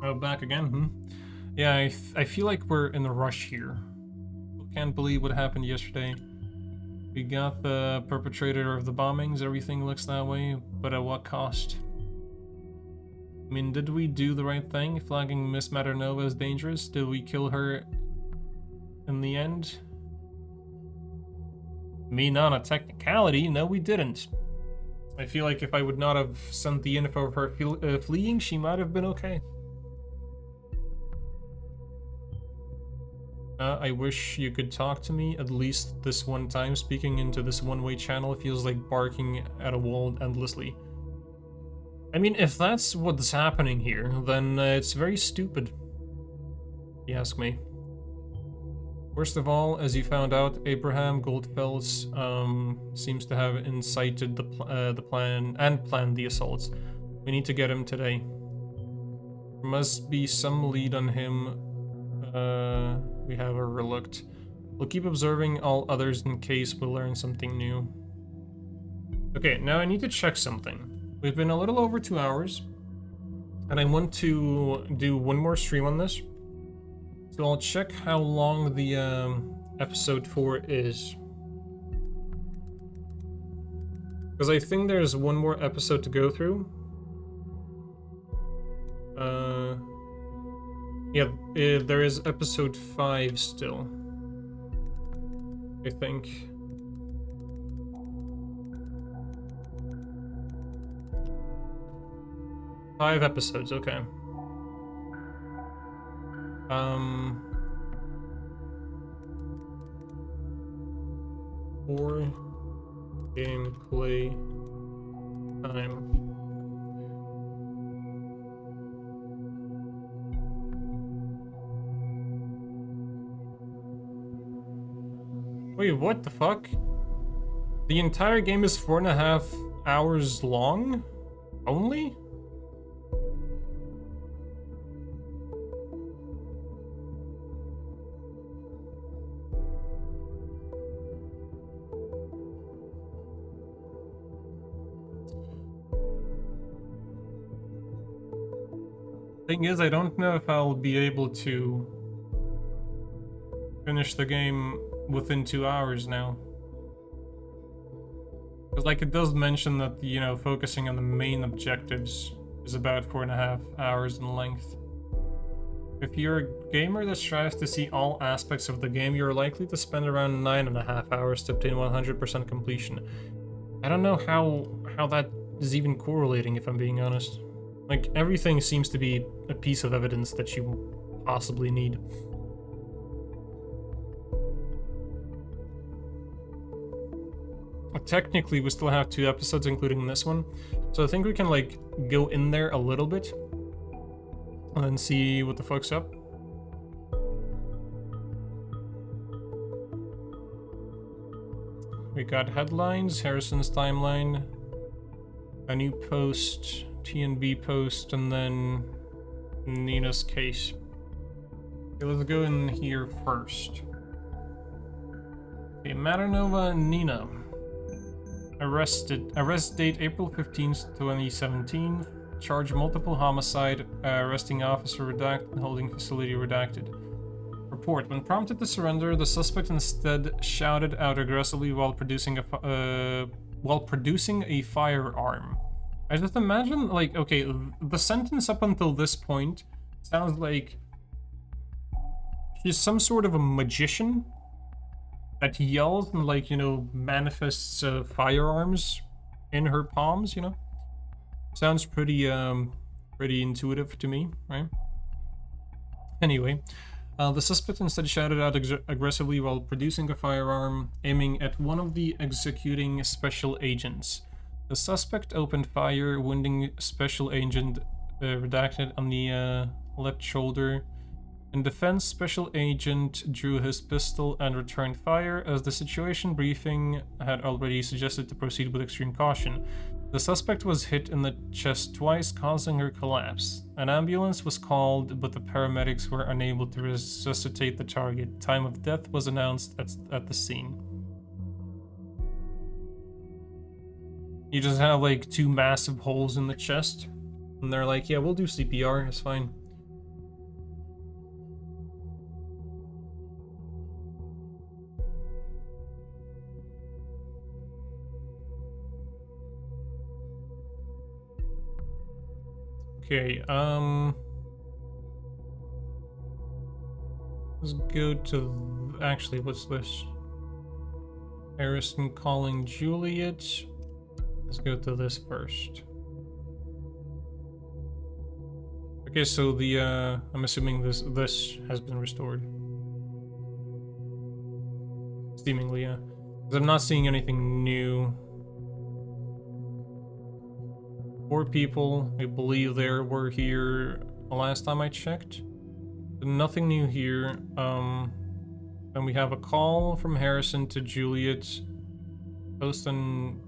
Speaker 1: Oh, back again? Yeah, I feel like we're in a rush here. Can't believe what happened yesterday. We got the perpetrator of the bombings, everything looks that way, but at what cost? I mean, did we do the right thing, flagging Miss Maternova as dangerous? Did we kill her in the end? I mean, on a technicality, no we didn't. I feel like if I would not have sent the info of her fleeing, she might have been okay. I wish you could talk to me at least this one time. Speaking into this one-way channel feels like barking at a wall endlessly. I mean, if that's what's happening here, then it's very stupid, if you ask me. Worst of all, as you found out, Abraham Goldfels seems to have incited the plan and planned the assaults. We need to get him today. There must be some lead on him. We have overlooked. We'll keep observing all others in case we learn something new. Okay, now I need to check something. We've been a little over 2 hours, and I want to do one more stream on this. So I'll check how long the episode 4 is. Because I think there's one more episode to go through. Yeah, there is episode 5 still, I think. Five episodes, okay. For gameplay time. Wait, what the fuck? The entire game is 4.5 hours long? Only? Thing is, I don't know if I'll be able to finish the game within 2 hours now. Because, like, it does mention that, you know, focusing on the main objectives is about 4.5 hours in length. If you're a gamer that strives to see all aspects of the game, you're likely to spend around 9.5 hours to obtain 100% completion. I don't know how that is even correlating, if I'm being honest. Like, everything seems to be a piece of evidence that you possibly need. Technically, we still have 2 episodes, including this one. So I think we can, like, go in there a little bit and then see what the fuck's up. We got headlines, Harrison's timeline, a new post, TNB post, and then Nina's case. Okay, let's go in here first. Okay, Maternova Nina. Arrest date April 15th, 2017. Charge multiple homicide. Arresting officer redacted. Holding facility redacted. Report. When prompted to surrender, the suspect instead shouted out aggressively while producing a firearm. I just imagine, like, okay, the sentence up until this point sounds like she's some sort of a magician that yells and, like, you know, manifests firearms in her palms, you know? Sounds pretty intuitive to me, right? Anyway, the suspect instead shouted out aggressively while producing a firearm, aiming at one of the executing special agents. The suspect opened fire, wounding special agent redacted on the left shoulder. In defense, Special Agent drew his pistol and returned fire, as the situation briefing had already suggested to proceed with extreme caution. The suspect was hit in the chest twice, causing her collapse. An ambulance was called, but the paramedics were unable to resuscitate the target. Time of death was announced at the scene. You just have, like, 2 massive holes in the chest, and they're like, yeah, we'll do CPR, it's fine. Okay, let's go to, actually, what's this? Harrison calling Juliet. Let's go to this first. Okay, so the, I'm assuming this has been restored. Seemingly, yeah. Because I'm not seeing anything new. 4 people, I believe there were here last time I checked. Nothing new here. And we have a call from Harrison to Juliet. Post on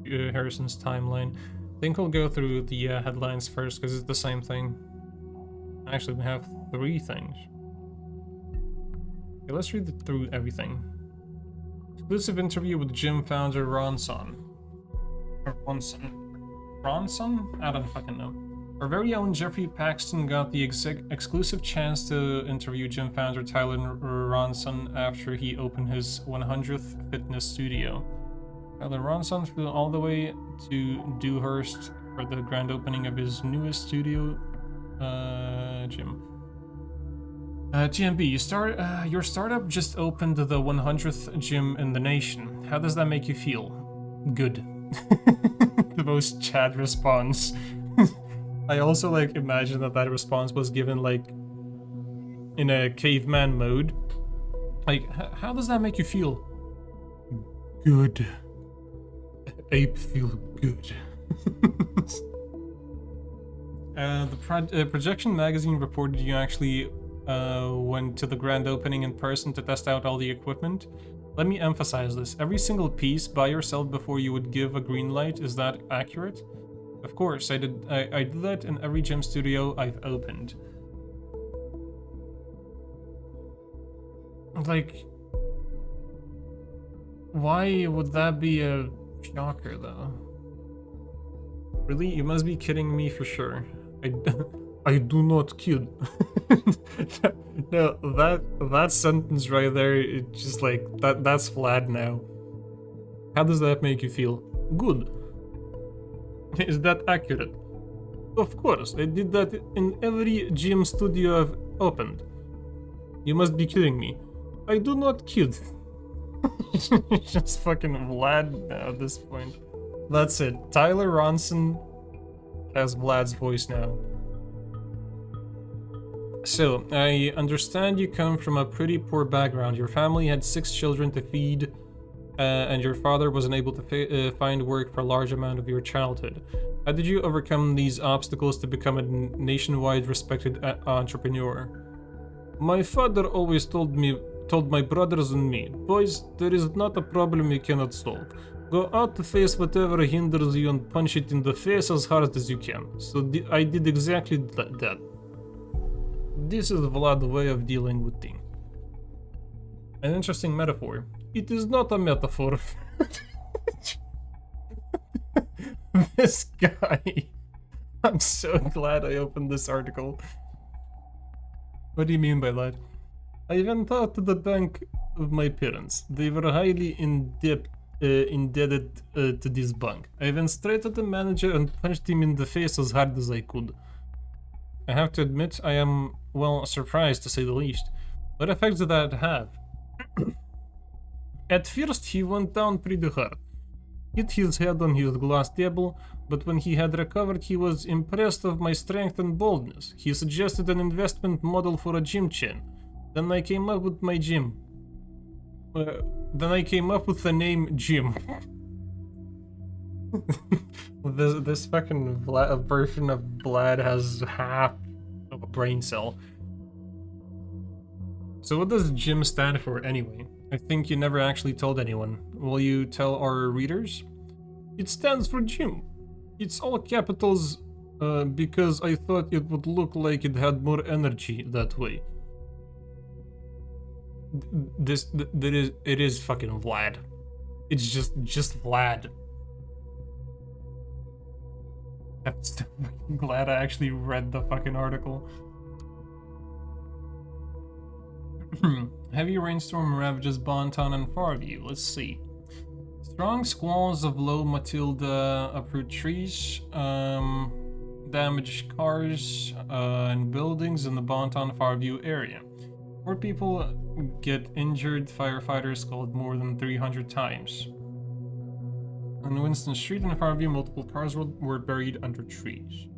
Speaker 1: Harrison's timeline. I think we'll go through the headlines first because it's the same thing. Actually, we have 3 things. Okay, let's read through everything. Exclusive interview with gym founder Ronson. Ronson? I don't fucking know. Our very own Jeffrey Paxton got the exclusive chance to interview gym founder Tyler Ronson after he opened his 100th fitness studio. Tyler Ronson flew all the way to Dewhurst for the grand opening of his newest studio gym. TMB, your startup just opened the 100th gym in the nation. How does that make you feel? Good. The most Chad response. I also, like, imagine that response was given, like, in a caveman mode. Like, how does that make you feel? Good. Ape feel good. The Projection magazine reported you actually went to the grand opening in person to test out all the equipment. Let me emphasize this. Every single piece by yourself before you would give a green light. Is that accurate? Of course, I did that in every gym studio I've opened. Like, why would that be a shocker, though? Really? You must be kidding me for sure. I do not kid. No, that sentence right there, it just like that's flat now. How does that make you feel? Good. Is that accurate? Of course, I did that in every gym studio I've opened. You must be kidding me. I do not kid. Just fucking Vlad now at this point. That's it. Tyler Ronson has Vlad's voice now. So, I understand you come from a pretty poor background. Your family had 6 children to feed, and your father was unable to find work for a large amount of your childhood. How did you overcome these obstacles to become a nationwide respected entrepreneur? My father always told my brothers and me, boys, there is not a problem you cannot solve. Go out to face whatever hinders you and punch it in the face as hard as you can. So I did exactly that. This is Vlad's way of dealing with things. An interesting metaphor. It is not a metaphor. This guy. I'm so glad I opened this article. What do you mean by that? I went out to the bank of my parents. They were highly indebted to this bank. I went straight to the manager and punched him in the face as hard as I could. I have to admit, I am, well, surprised to say the least. What effect did that have? At first, he went down pretty hard. Hit his head on his glass table, but when he had recovered, he was impressed of my strength and boldness. He suggested an investment model for a gym chain. Then I came up with my gym. Then I came up with the name Jim. This fucking version of Vlad has half of a brain cell. So what does Jim stand for anyway? I think you never actually told anyone. Will you tell our readers? It stands for Jim. It's all capitals because I thought it would look like it had more energy that way. It is fucking Vlad. It's just Vlad. I'm so glad I actually read the fucking article. Heavy rainstorm ravages Bonton and Farview. Let's see. Strong squalls of low Matilda uproot trees, damage cars and buildings in the Bonton Farview area. 4 people get injured. Firefighters called more than 300 times. On Winston Street in Farview, multiple cars were buried under trees.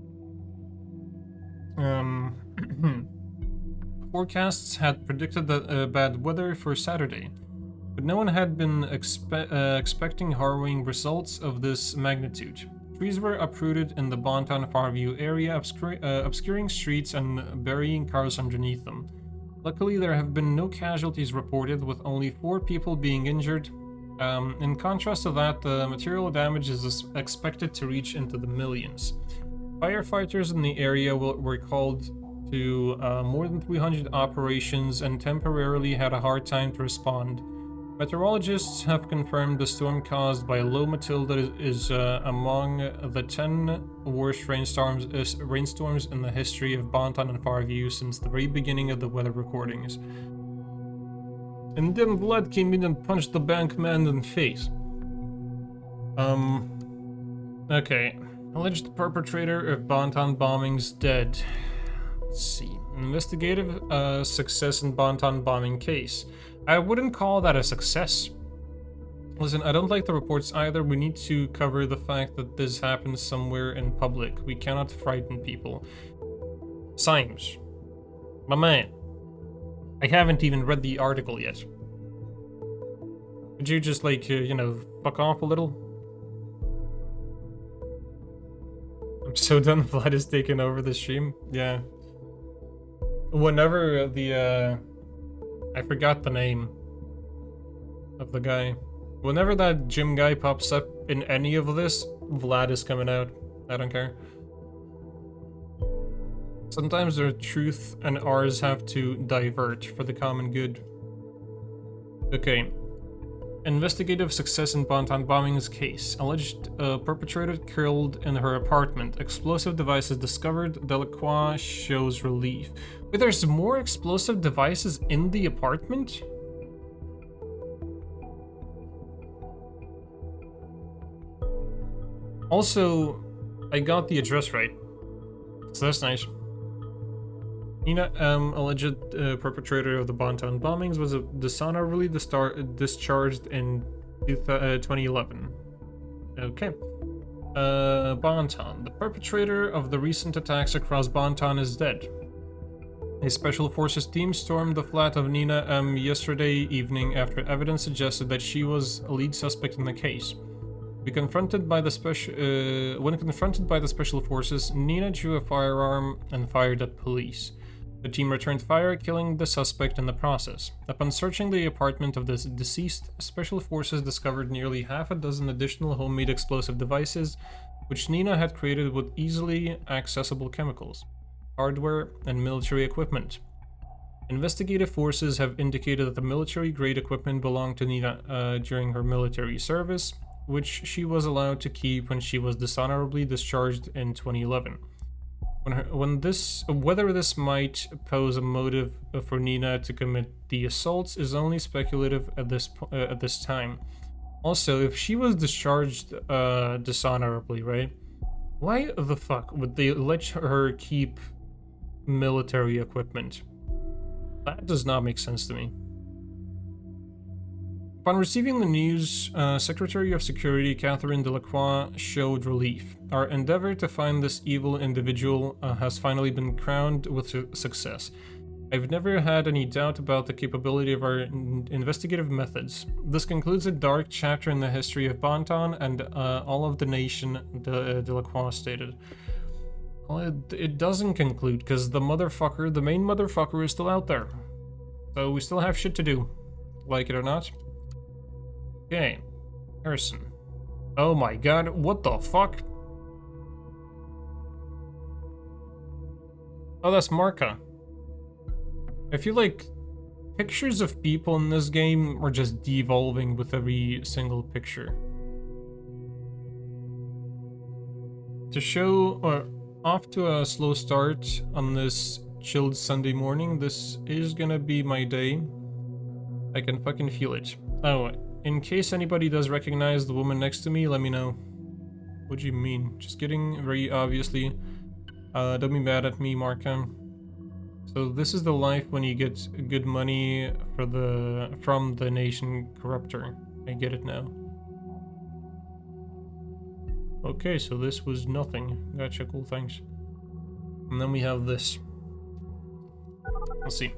Speaker 1: Forecasts had predicted that bad weather for Saturday, but no one had been expecting harrowing results of this magnitude. Trees were uprooted in the Bonton Farview area, obscuring streets and burying cars underneath them. Luckily, there have been no casualties reported, with only 4 people being injured. In contrast to that, the material damage is expected to reach into the millions. Firefighters in the area were called to more than 300 operations and temporarily had a hard time to respond. Meteorologists have confirmed the storm caused by low Matilda is among the 10 worst rainstorms in the history of Bonton and Farview since the very beginning of the weather recordings. And then Vlad came in and punched the bank man in the face. Okay. Alleged perpetrator of Bonton bombings dead. Let's see. Investigative success in Bonton bombing case. I wouldn't call that a success. Listen, I don't like the reports either. We need to cover the fact that this happens somewhere in public. We cannot frighten people. Symes. My man. I haven't even read the article yet. Could you just, like, fuck off a little? I'm so done Vlad is taking over the stream. Yeah. Whenever the, I forgot the name of the guy. Whenever that gym guy pops up in any of this, Vlad is coming out. I don't care. Sometimes their truth and ours have to divert for the common good. Okay. Investigative success in Bonton bombings case. Alleged perpetrator killed in her apartment. Explosive devices discovered. Delacroix shows relief. Wait, there's more explosive devices in the apartment? Also, I got the address right, so that's nice. Nina M., alleged perpetrator of the Bonton bombings, was dishonorably discharged in 2011. Okay. Bonton. The perpetrator of the recent attacks across Bonton is dead. A special forces team stormed the flat of Nina M. yesterday evening after evidence suggested that she was a lead suspect in the case. When confronted by the special forces, Nina drew a firearm and fired at police. The team returned fire, killing the suspect in the process. Upon searching the apartment of the deceased, special forces discovered nearly half a dozen additional homemade explosive devices, which Nina had created with easily accessible chemicals, hardware, and military equipment. Investigative forces have indicated that the military-grade equipment belonged to Nina during her military service, which she was allowed to keep when she was dishonorably discharged in 2011. Whether this might pose a motive for Nina to commit the assaults is only speculative at this time. Also, if she was discharged dishonorably, right? Why the fuck would they let her keep military equipment? That does not make sense to me. Upon receiving the news, Secretary of Security Catherine Delacroix showed relief. Our endeavor to find this evil individual has finally been crowned with success. I've never had any doubt about the capability of our investigative methods. This concludes a dark chapter in the history of Bonton and all of the nation, Delacroix stated. Well, it doesn't conclude, because the main motherfucker is still out there. So we still have shit to do, like it or not. Okay, Harrison. Oh my god, what the fuck? Oh, that's Marka. I feel like pictures of people in this game are just devolving with every single picture. To show off to a slow start on this chilled Sunday morning, this is gonna be my day. I can fucking feel it. Oh, in case anybody does recognize the woman next to me, let me know. What do you mean? Just kidding, very obviously. Don't be mad at me, Markham. So this is the life when you get good money from the nation corruptor. I get it now. Okay, so this was nothing. Gotcha, cool, thanks. And then we have this. Let's see.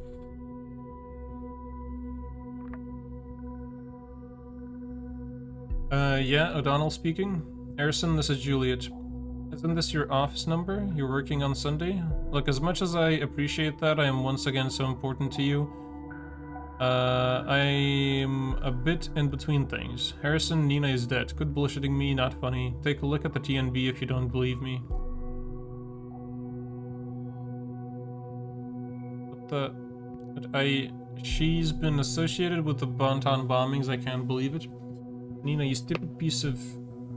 Speaker 1: Yeah, O'Donnell speaking. Harrison, this is Juliet. Isn't this your office number? You're working on Sunday? Look, as much as I appreciate that I am once again so important to you, I'm a bit in between things. Harrison, Nina is dead. Quit bullshitting me, not funny. Take a look at the TNB if you don't believe me. She's been associated with the Bonton bombings, I can't believe it. Nina, you stupid piece of...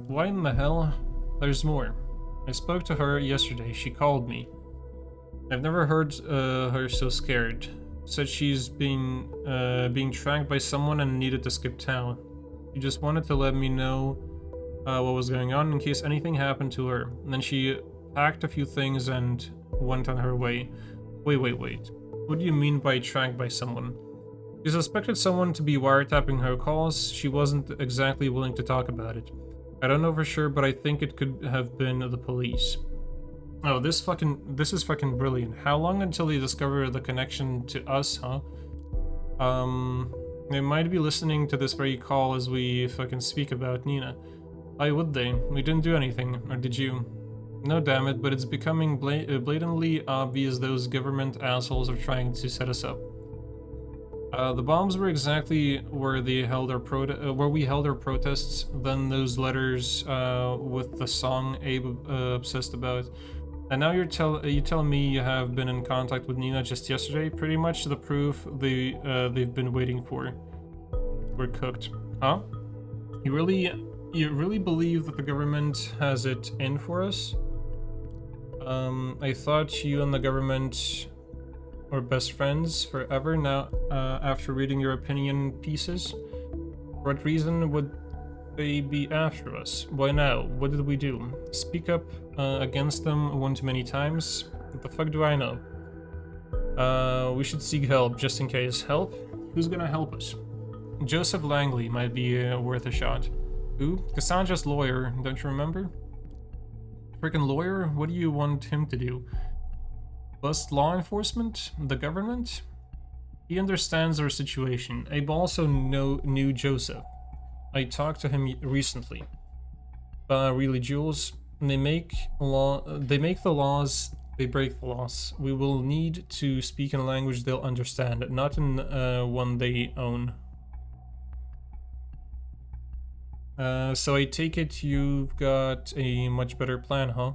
Speaker 1: Why in the hell? There's more. I spoke to her yesterday. She called me. I've never heard her so scared. Said she's being tracked by someone and needed to skip town. She just wanted to let me know what was going on in case anything happened to her. And then she packed a few things and went on her way. Wait. What do you mean by tracked by someone? She suspected someone to be wiretapping her calls. She wasn't exactly willing to talk about it. I don't know for sure, but I think it could have been the police. Oh, this is fucking brilliant. How long until they discover the connection to us, huh? They might be listening to this very call as we fucking speak about Nina. Why would they? We didn't do anything, or did you? No, damn it, but it's becoming blatantly obvious those government assholes are trying to set us up. The bombs were exactly where we held our protests. Then those letters with the song Abe obsessed about. And now you tell me you have been in contact with Nina just yesterday. Pretty much the proof they've been waiting for. We're cooked. Huh? You really believe that the government has it in for us? I thought you and the government were best friends forever now, after reading your opinion pieces. For what reason would they be after us? Why now? What did we do? Speak up against them one too many times? What the fuck do I know? We should seek help, just in case. Help? Who's gonna help us? Joseph Langley might be worth a shot. Who? Cassandra's lawyer, don't you remember? Freaking lawyer? What do you want him to do? Bust law enforcement? The government? He understands our situation. Abe also knew Joseph. I talked to him recently. Really, Jules? They make the laws, they break the laws. We will need to speak in a language they'll understand, not in one they own. So I take it you've got a much better plan, huh?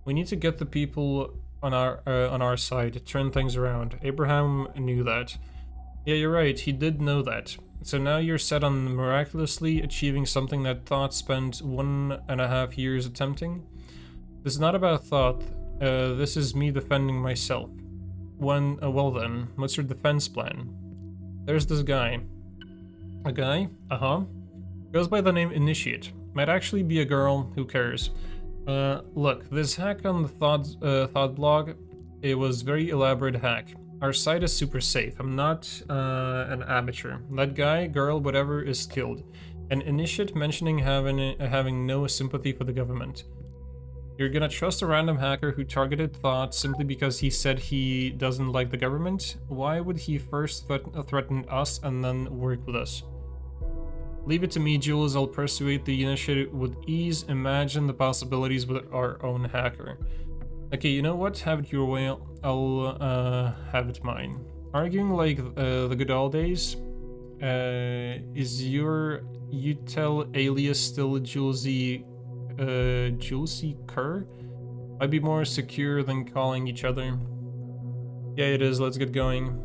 Speaker 1: We need to get the people on our side, turn things around. Abraham knew that. Yeah, you're right, he did know that. So now you're set on miraculously achieving something that Thought spent 1.5 years attempting? This is not about Thought, this is me defending myself. Well then, what's your defense plan? There's this guy. A guy? Uh-huh. Goes by the name Initiate. Might actually be a girl, who cares? Look, this hack on the Thought blog, it was very elaborate hack. Our site is super safe. I'm not an amateur. That guy, girl, whatever, is killed. An Initiate mentioning having no sympathy for the government. You're gonna trust a random hacker who targeted Thought simply because he said he doesn't like the government? Why would he first threaten us and then work with us? Leave it to me, Jules. I'll persuade the Initiate with ease. Imagine the possibilities with our own hacker. Okay, you know what? Have it your way. I'll have it mine. Arguing like the good old days. Is your util alias still Julesy Kerr? Might be more secure than calling each other. Yeah, it is. Let's get going.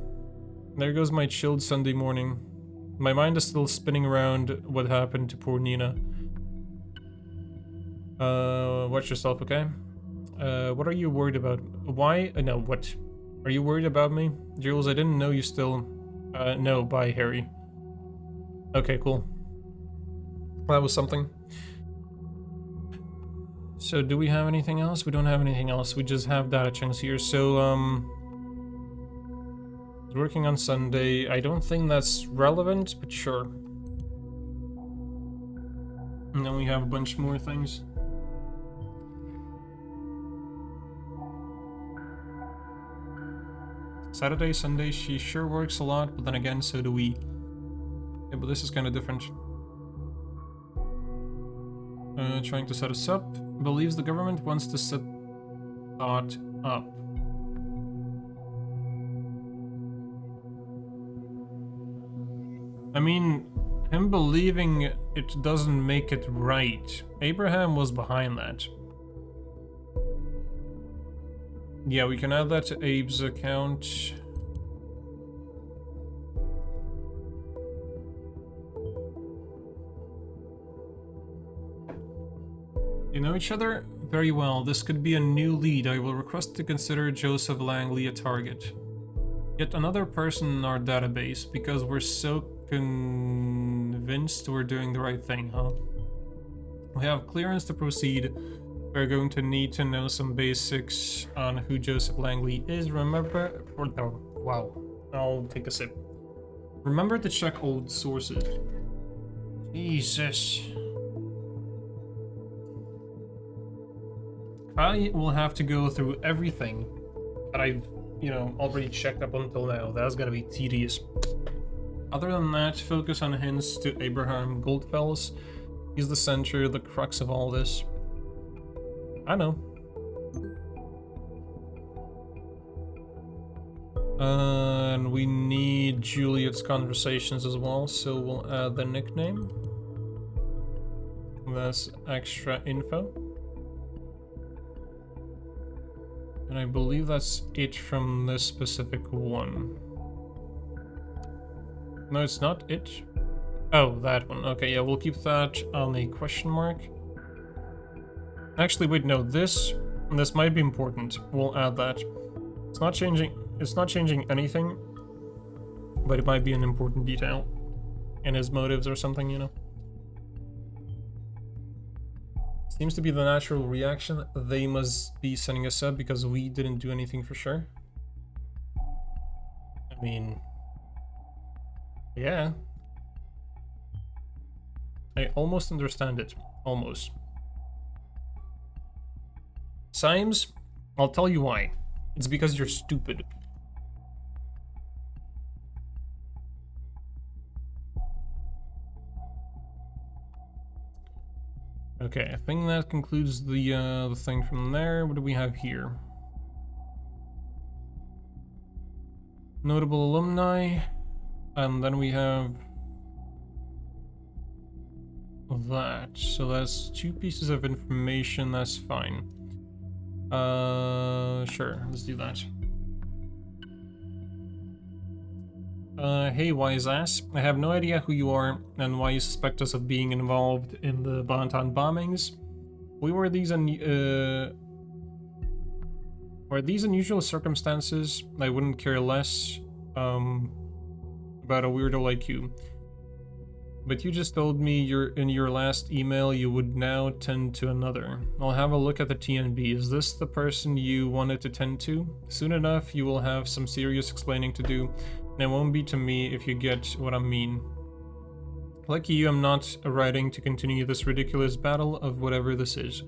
Speaker 1: There goes my chilled Sunday morning. My mind is still spinning around what happened to poor Nina. Watch yourself, okay? What are you worried about? Why? No, what? Are you worried about me? Jules, I didn't know you still... no, bye, Harry. Okay, cool. That was something. So, do we have anything else? We don't have anything else. We just have data chunks here. So, working on Sunday. I don't think that's relevant, but sure. And then we have a bunch more things. Saturday, Sunday, she sure works a lot, but then again, so do we. Yeah, but this is kind of different. Trying to set us up. Believes the government wants to set Thought up. I mean, him believing it doesn't make it right. Abraham was behind that. Yeah, we can add that to Abe's account. You know each other? Very well. This could be a new lead. I will request to consider Joseph Langley a target. Yet another person in our database, because we're so convinced we're doing the right thing, huh? We have clearance to proceed. We're going to need to know some basics on who Joseph Langley is. Remember... Oh, wow. I'll take a sip. Remember to check old sources. Jesus. I will have to go through everything that I've, already checked up until now. That's gonna be tedious. Other than that, focus on hints to Abraham Goldfellas. He's the center, the crux of all this. I know. And we need Juliet's conversations as well, so we'll add the nickname. That's extra info. And I believe that's it from this specific one. No, it's not it. Oh, that one. Okay, yeah, we'll keep that on a question mark. Actually, wait, no, this might be important. We'll add that. It's not changing anything, but it might be an important detail in his motives or something, you know? Seems to be the natural reaction. They must be sending us up because we didn't do anything for sure. I mean, yeah. I almost understand it. Almost. Symes, I'll tell you why. It's because you're stupid. Okay, I think that concludes the thing from there. What do we have here? Notable alumni, and then we have that. So that's 2 pieces of information. That's fine. Sure, let's do that. Hey, wise ass. I have no idea who you are and why you suspect us of being involved in the Bantan bombings. Were these unusual circumstances? I wouldn't care less about a weirdo like you. But you just told me in your last email you would now tend to another. I'll have a look at the TNB. Is this the person you wanted to tend to? Soon enough, you will have some serious explaining to do, and it won't be to me if you get what I mean. Lucky you, I'm not writing to continue this ridiculous battle of whatever this is.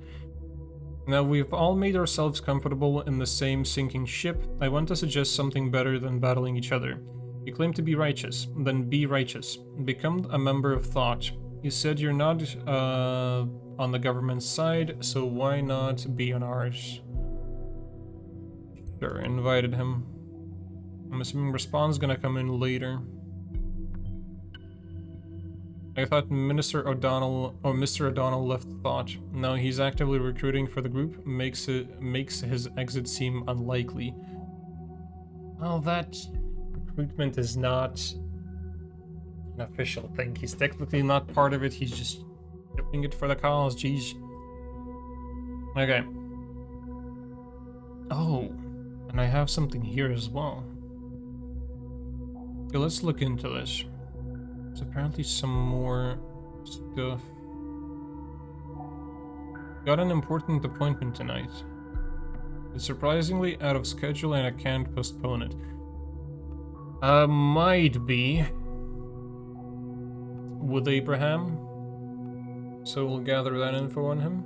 Speaker 1: Now we've all made ourselves comfortable in the same sinking ship. I want to suggest something better than battling each other. You claim to be righteous, then be righteous. Become a member of thought. You said you're not on the government's side, so why not be on ours? Sure, invited him. I'm assuming response gonna come in later. I thought Mr. O'Donnell left thought. Now he's actively recruiting for the group, makes his exit seem unlikely. Well, that recruitment is not an official thing. He's technically not part of it. He's just doing it for the cause. Jeez. Okay. Oh, and I have something here as well. Okay, let's look into this. There's apparently some more stuff. Got an important appointment tonight. It's surprisingly out of schedule and I can't postpone it. Might be with Abraham. So we'll gather that info on him.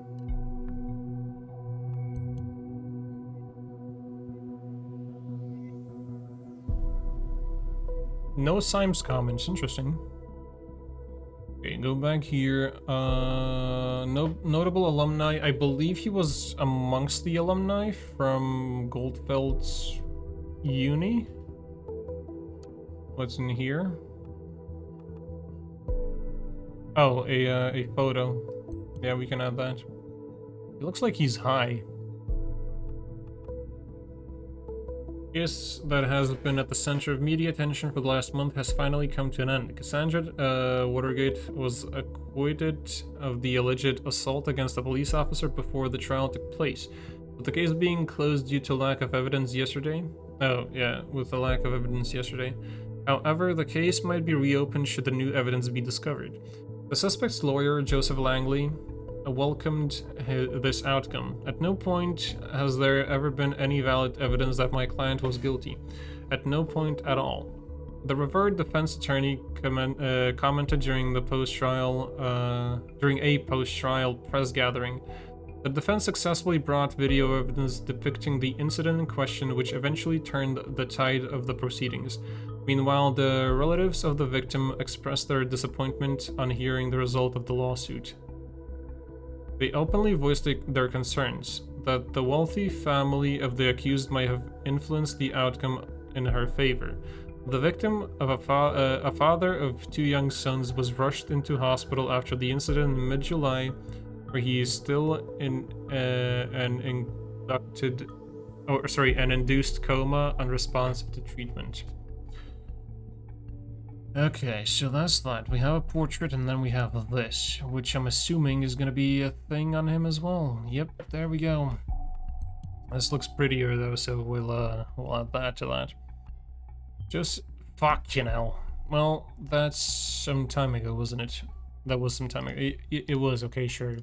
Speaker 1: No Symes comments, interesting. Okay, go back here. Notable alumni. I believe he was amongst the alumni from Goldfeld's uni. What's in here? Oh, a photo. Yeah, we can add that. It looks like he's high. Case that has been at the center of media attention for the last month has finally come to an end. Cassandra Watergate was acquitted of the alleged assault against a police officer before the trial took place. With the case being closed due to lack of evidence yesterday. Oh, yeah, with the lack of evidence yesterday. However, the case might be reopened should the new evidence be discovered. The suspect's lawyer, Joseph Langley, welcomed this outcome. At no point has there ever been any valid evidence that my client was guilty. At no point at all. The revered defense attorney commented during a post-trial press gathering. The defense successfully brought video evidence depicting the incident in question, which eventually turned the tide of the proceedings. Meanwhile, the relatives of the victim expressed their disappointment on hearing the result of the lawsuit. They openly voiced their concerns that the wealthy family of the accused might have influenced the outcome in her favor. The victim, of a father of 2 young sons, was rushed into hospital after the incident in mid-July, where he is still in an induced coma unresponsive to treatment. Okay, so that's that. We have a portrait and then we have this, which I'm assuming is gonna be a thing on him as well. Yep, there we go. This looks prettier though, so we'll add that to that. Just fucking hell. Well, that's some time ago, wasn't it? That was some time ago. It was, okay, sure.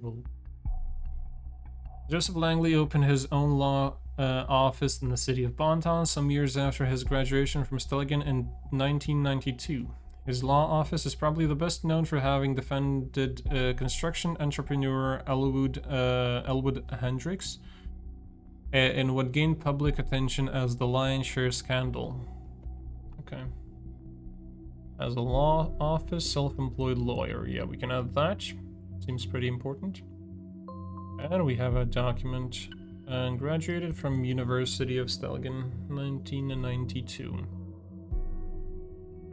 Speaker 1: Joseph Langley opened his own law office in the city of Bonton some years after his graduation from Stelligen in 1992. His law office is probably the best known for having defended construction entrepreneur Elwood Hendricks in what gained public attention as the Lion Share scandal. Okay. As a law office, self-employed lawyer. Yeah, we can add that. Seems pretty important. And we have a document. And graduated from University of Stelligen, 1992.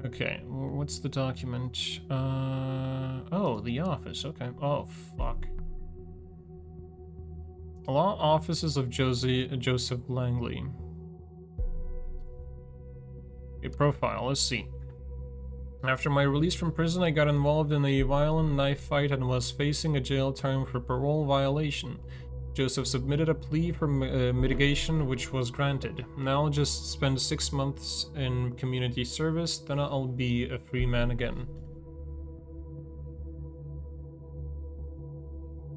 Speaker 1: Okay, what's the document? Oh, the office, okay. Oh, fuck. Law offices of Joseph Langley. A profile, let's see. After my release from prison, I got involved in a violent knife fight and was facing a jail term for parole violation. Joseph submitted a plea for mitigation, which was granted. Now I'll just spend 6 months in community service, then I'll be a free man again.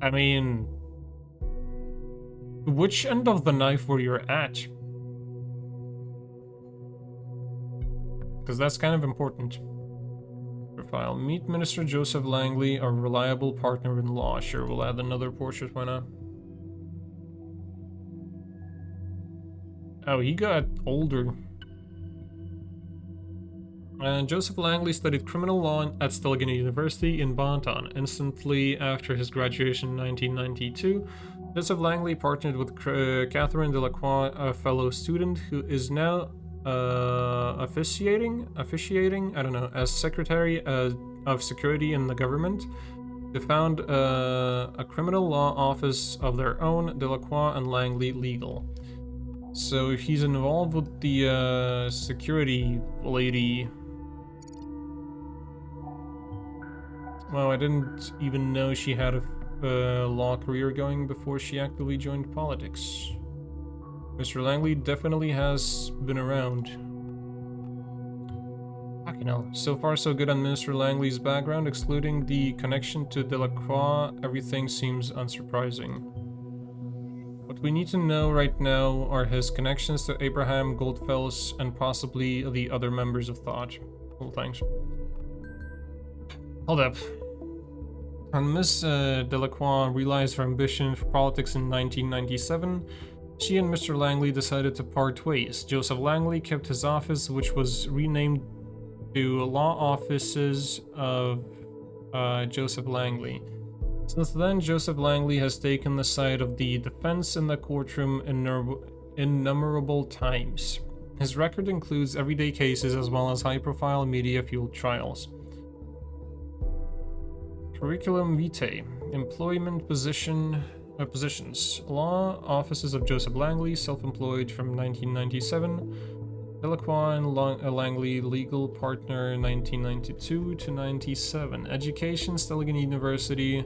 Speaker 1: I mean, which end of the knife were you at? Because that's kind of important. Profile. Meet Minister Joseph Langley, a reliable partner in law. Sure, we'll add another portrait, why not? Oh, he got older. Joseph Langley studied criminal law at Stelligen University in Bonton. Instantly after his graduation in 1992, Joseph Langley partnered with Catherine Delacroix, a fellow student who is now officiating, I don't know, as Secretary of Security in the government, to found a criminal law office of their own, Delacroix and Langley Legal. So he's involved with the security lady. Wow, I didn't even know she had a law career going before she actively joined politics. Mr. Langley definitely has been around. Fucking hell. So far so good on Mr. Langley's background, excluding the connection to Delacroix, everything seems unsurprising. What we need to know right now are his connections to Abraham Goldfels and possibly the other members of Thought. Well, thanks. Hold up. When Miss Delacroix realized her ambition for politics in 1997, she and Mr. Langley decided to part ways. Joseph Langley kept his office, which was renamed to Law Offices of Joseph Langley. Since then, Joseph Langley has taken the side of the defense in the courtroom innumerable times. His record includes everyday cases as well as high-profile media-fueled trials. Curriculum vitae. Employment positions. Law offices of Joseph Langley, self-employed from 1997. Delacroix and Langley, legal partner 1992 to 97. Education, Stelligen University,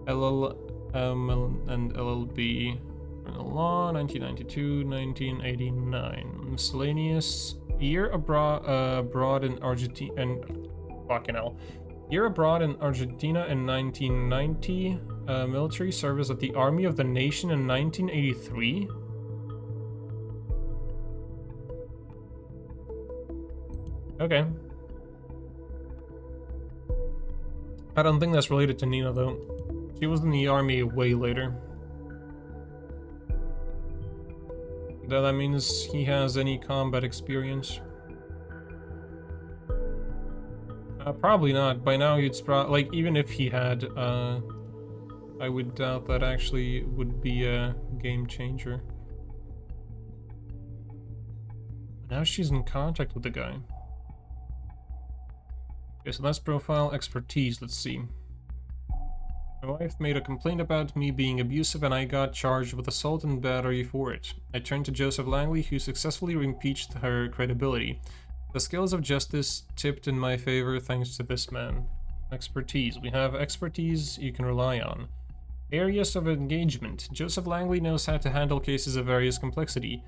Speaker 1: LLM and LLB. Criminal law, 1992, 1989. Miscellaneous. Year abroad in Argentina, and fucking hell. Year abroad in Argentina in 1990. Military service at the Army of the Nation in 1983. Okay. I don't think that's related to Nina, though. She was in the army way later. That means he has any combat experience. Probably not. By now he'd like, even if he had, I would doubt that actually would be a game changer. Now she's in contact with the guy. Okay, so that's profile expertise, let's see. My wife made a complaint about me being abusive and I got charged with assault and battery for it. I turned to Joseph Langley, who successfully impeached her credibility. The scales of justice tipped in my favor thanks to this man. Expertise. We have expertise you can rely on. Areas of engagement. Joseph Langley knows how to handle cases of various complexity.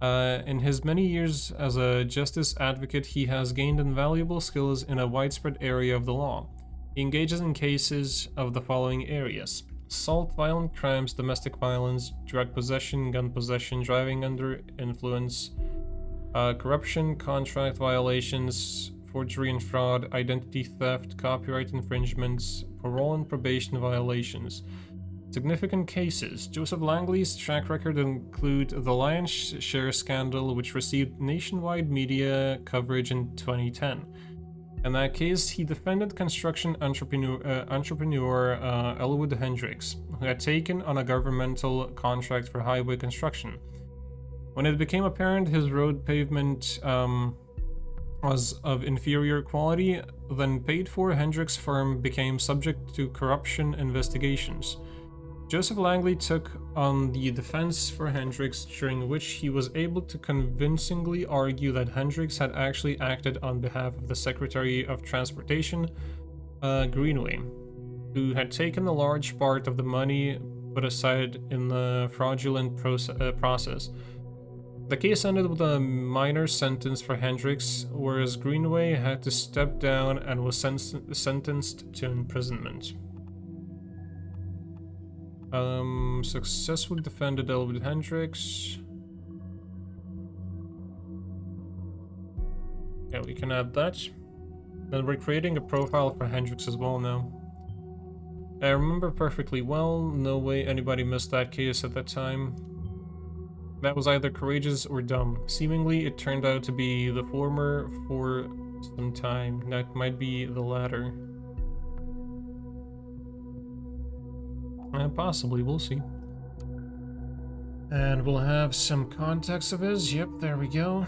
Speaker 1: In his many years as a justice advocate, he has gained invaluable skills in a widespread area of the law. He engages in cases of the following areas: assault, violent crimes, domestic violence, drug possession, gun possession, driving under influence, corruption, contract violations, forgery and fraud, identity theft, copyright infringements, parole and probation violations. Significant cases. Joseph Langley's track record include the Lion's Share scandal, which received nationwide media coverage in 2010. In that case, he defended construction entrepreneur Elwood Hendricks, who had taken on a governmental contract for highway construction. When it became apparent his road pavement was of inferior quality than paid for, Hendricks' firm became subject to corruption investigations. Joseph Langley took on the defense for Hendricks, during which he was able to convincingly argue that Hendricks had actually acted on behalf of the Secretary of Transportation, Greenway, who had taken a large part of the money put aside in the fraudulent process. The case ended with a minor sentence for Hendricks, whereas Greenway had to step down and was sentenced to imprisonment. Successfully defended Elwood Hendricks. Yeah, we can add that. Then we're creating a profile for Hendricks as well now. I remember perfectly well, no way anybody missed that case at that time. That was either courageous or dumb. Seemingly, it turned out to be the former for some time. That might be the latter. Possibly, we'll see. And we'll have some context of his. Yep, there we go.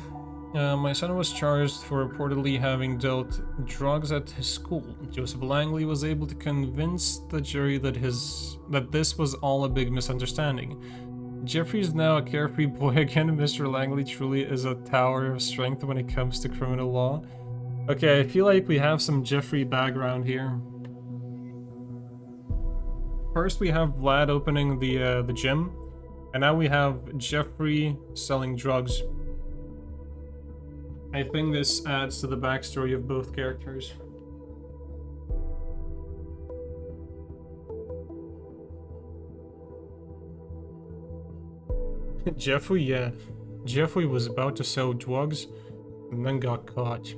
Speaker 1: My son was charged for reportedly having dealt drugs at his school. Joseph Langley was able to convince the jury that this was all a big misunderstanding. Jeffrey is now a carefree boy again. Mr. Langley truly is a tower of strength when it comes to criminal law. Okay, I feel like we have some Jeffrey background here. First, we have Vlad opening the gym, and now we have Jeffrey selling drugs. I think this adds to the backstory of both characters. Jeffrey, yeah. Jeffrey was about to sell drugs and then got caught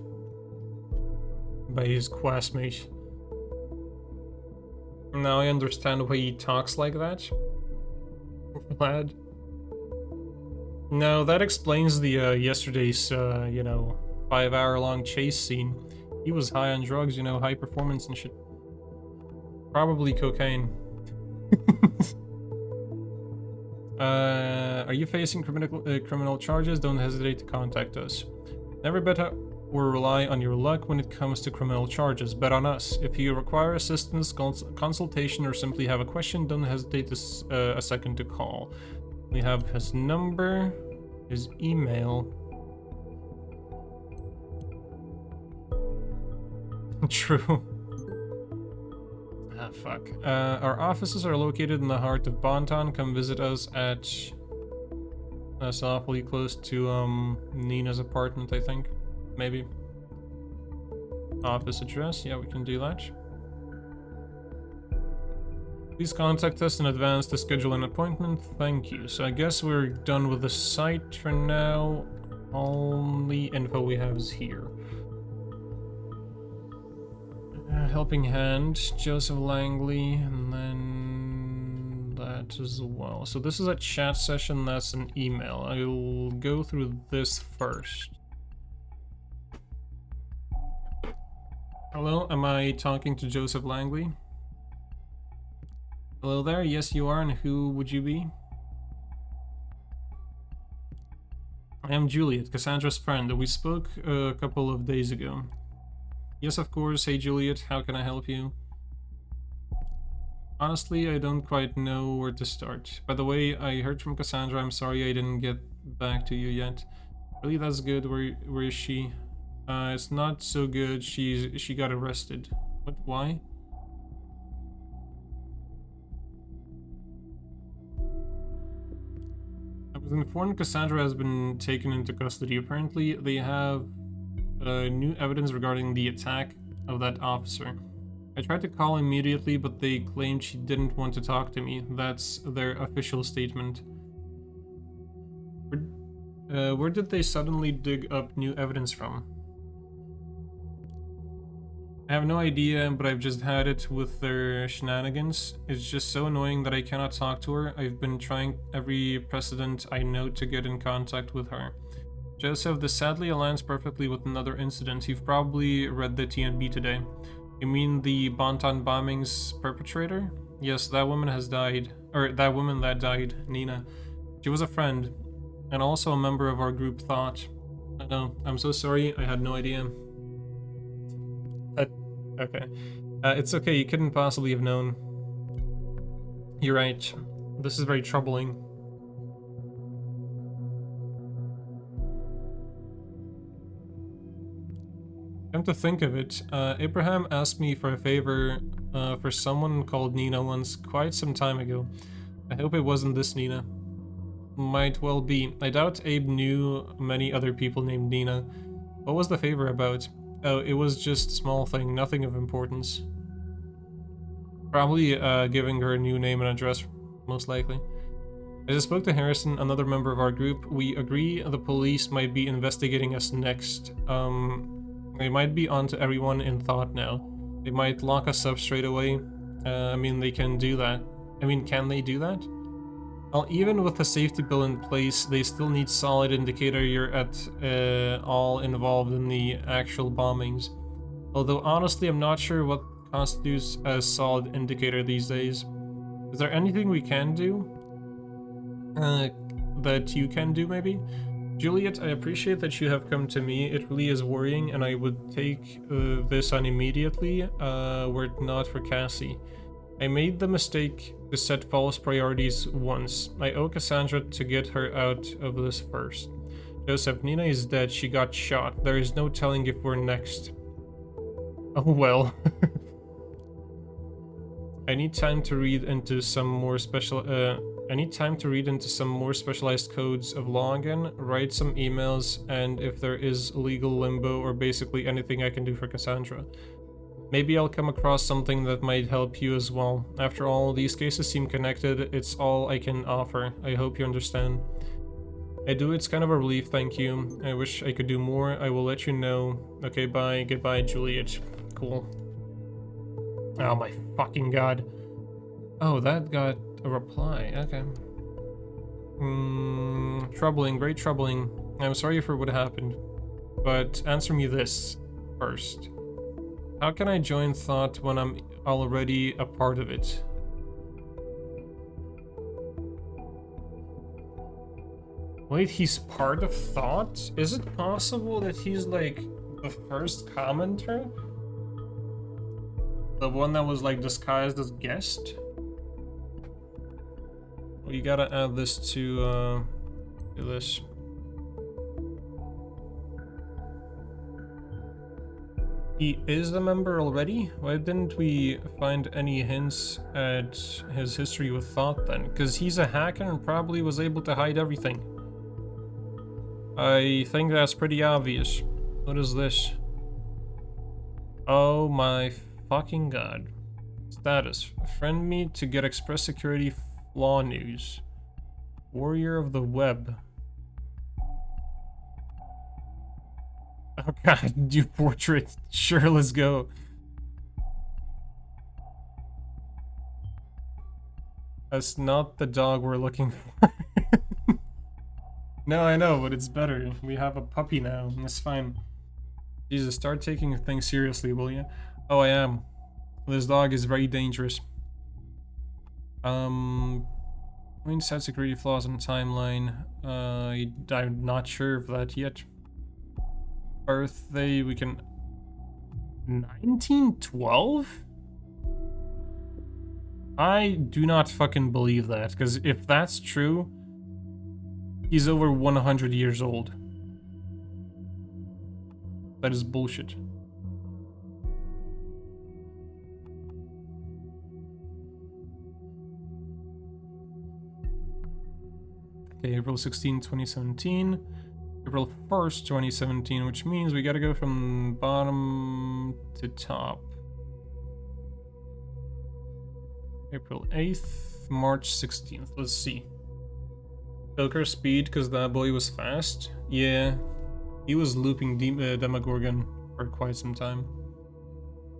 Speaker 1: by his classmates. Now I understand why he talks like that. Vlad. No, that explains the yesterday's, 5-hour-long chase scene. He was high on drugs, high performance and shit. Probably cocaine. Are you facing criminal charges? Don't hesitate to contact us. Never bet or rely on your luck when it comes to criminal charges. Bet on us. If you require assistance, consultation, or simply have a question, don't hesitate a second to call. We have his number, his email. True. Ah, fuck. Our offices are located in the heart of Bonton. Come visit us at... That's awfully close to Nina's apartment, I think. Maybe. Office address, yeah, we can do that. Please contact us in advance to schedule an appointment. Thank you. So I guess we're done with the site for now. Only info we have is here. Helping Hand, Joseph Langley, and then that as well. So this is a chat session, that's an email. I will go through this first. Hello, am I talking to Joseph Langley? Hello there, yes you are, and who would you be? I am Juliet, Cassandra's friend. We spoke a couple of days ago. Yes, of course. Hey Juliet, how can I help you? Honestly, I don't quite know where to start. By the way, I heard from Cassandra. I'm sorry I didn't get back to you yet. Really, that's good. Where is she? It's not so good. She got arrested. What? Why? I was informed Cassandra has been taken into custody. Apparently, they have new evidence regarding the attack of that officer. I tried to call immediately, but they claimed she didn't want to talk to me. That's their official statement. Where did they suddenly dig up new evidence from? I have no idea, but I've just had it with their shenanigans. It's just so annoying that I cannot talk to her. I've been trying every precedent I know to get in contact with her. Joseph, this sadly aligns perfectly with another incident. You've probably read the TNB today. You mean the Bonton bombings perpetrator? Yes, that woman has died. Or that woman that died, Nina. She was a friend, and also a member of our group Thought. I know, I'm so sorry, I had no idea. Okay. It's okay, you couldn't possibly have known. You're right. This is very troubling. Come to think of it, Abraham asked me for a favor for someone called Nina once, quite some time ago. I hope it wasn't this Nina. Might well be. I doubt Abe knew many other people named Nina. What was the favor about? Oh, it was just a small thing, nothing of importance. Probably giving her a new name and address, most likely. I just spoke to Harrison, another member of our group. We agree the police might be investigating us next. They might be onto everyone in Thought now. They might lock us up straight away. I mean, they can do that. I mean, can they do that? Well, even with a safety bill in place, they still need solid indicator you're at all involved in the actual bombings. Although honestly, I'm not sure what constitutes a solid indicator these days. Is there anything we can do? That you can do, maybe? Juliet, I appreciate that you have come to me. It really is worrying, and I would take this on immediately were it not for Cassie. I made the mistake to set false priorities once. I owe Cassandra to get her out of this first. Joseph, Nina is dead. She got shot. There is no telling if we're next. Oh well. I need time to read into some more specialized codes of law again, write some emails, and if there is legal limbo or basically anything I can do for Cassandra. Maybe I'll come across something that might help you as well. After all, these cases seem connected. It's all I can offer. I hope you understand. I do. It's kind of a relief, thank you. I wish I could do more. I will let you know. Okay, bye. Goodbye, Juliet. Cool. Oh my fucking god. Oh, that got a reply. Okay. Troubling. Very troubling. I'm sorry for what happened. But answer me this first. How can I join Thought when I'm already a part of it? Wait, he's part of Thought? Is it possible that he's like the first commenter? The one that was like disguised as guest? Well, you gotta add this to this. He is a member already? Why didn't we find any hints at his history with Thought then? Because he's a hacker and probably was able to hide everything. I think that's pretty obvious. What is this? Oh my fucking god. Status. Friend me to get Express Security Law News. Warrior of the Web. Oh god, new portrait. Sure, let's go. That's not the dog we're looking for. No, I know, but it's better. We have a puppy now. It's fine. Jesus, start taking things seriously, will you? Oh, I am. This dog is very dangerous. We set security flaws in the timeline. I'm not sure of that yet. Birthday, we can... 1912? I do not fucking believe that, because if that's true, he's over 100 years old. That is bullshit. Okay, April 16, 2017. April 1st, 2017, which means we gotta go from bottom to top. April 8th, March 16th. Let's see. Pilker speed, because that boy was fast. Yeah, he was looping Demogorgon for quite some time.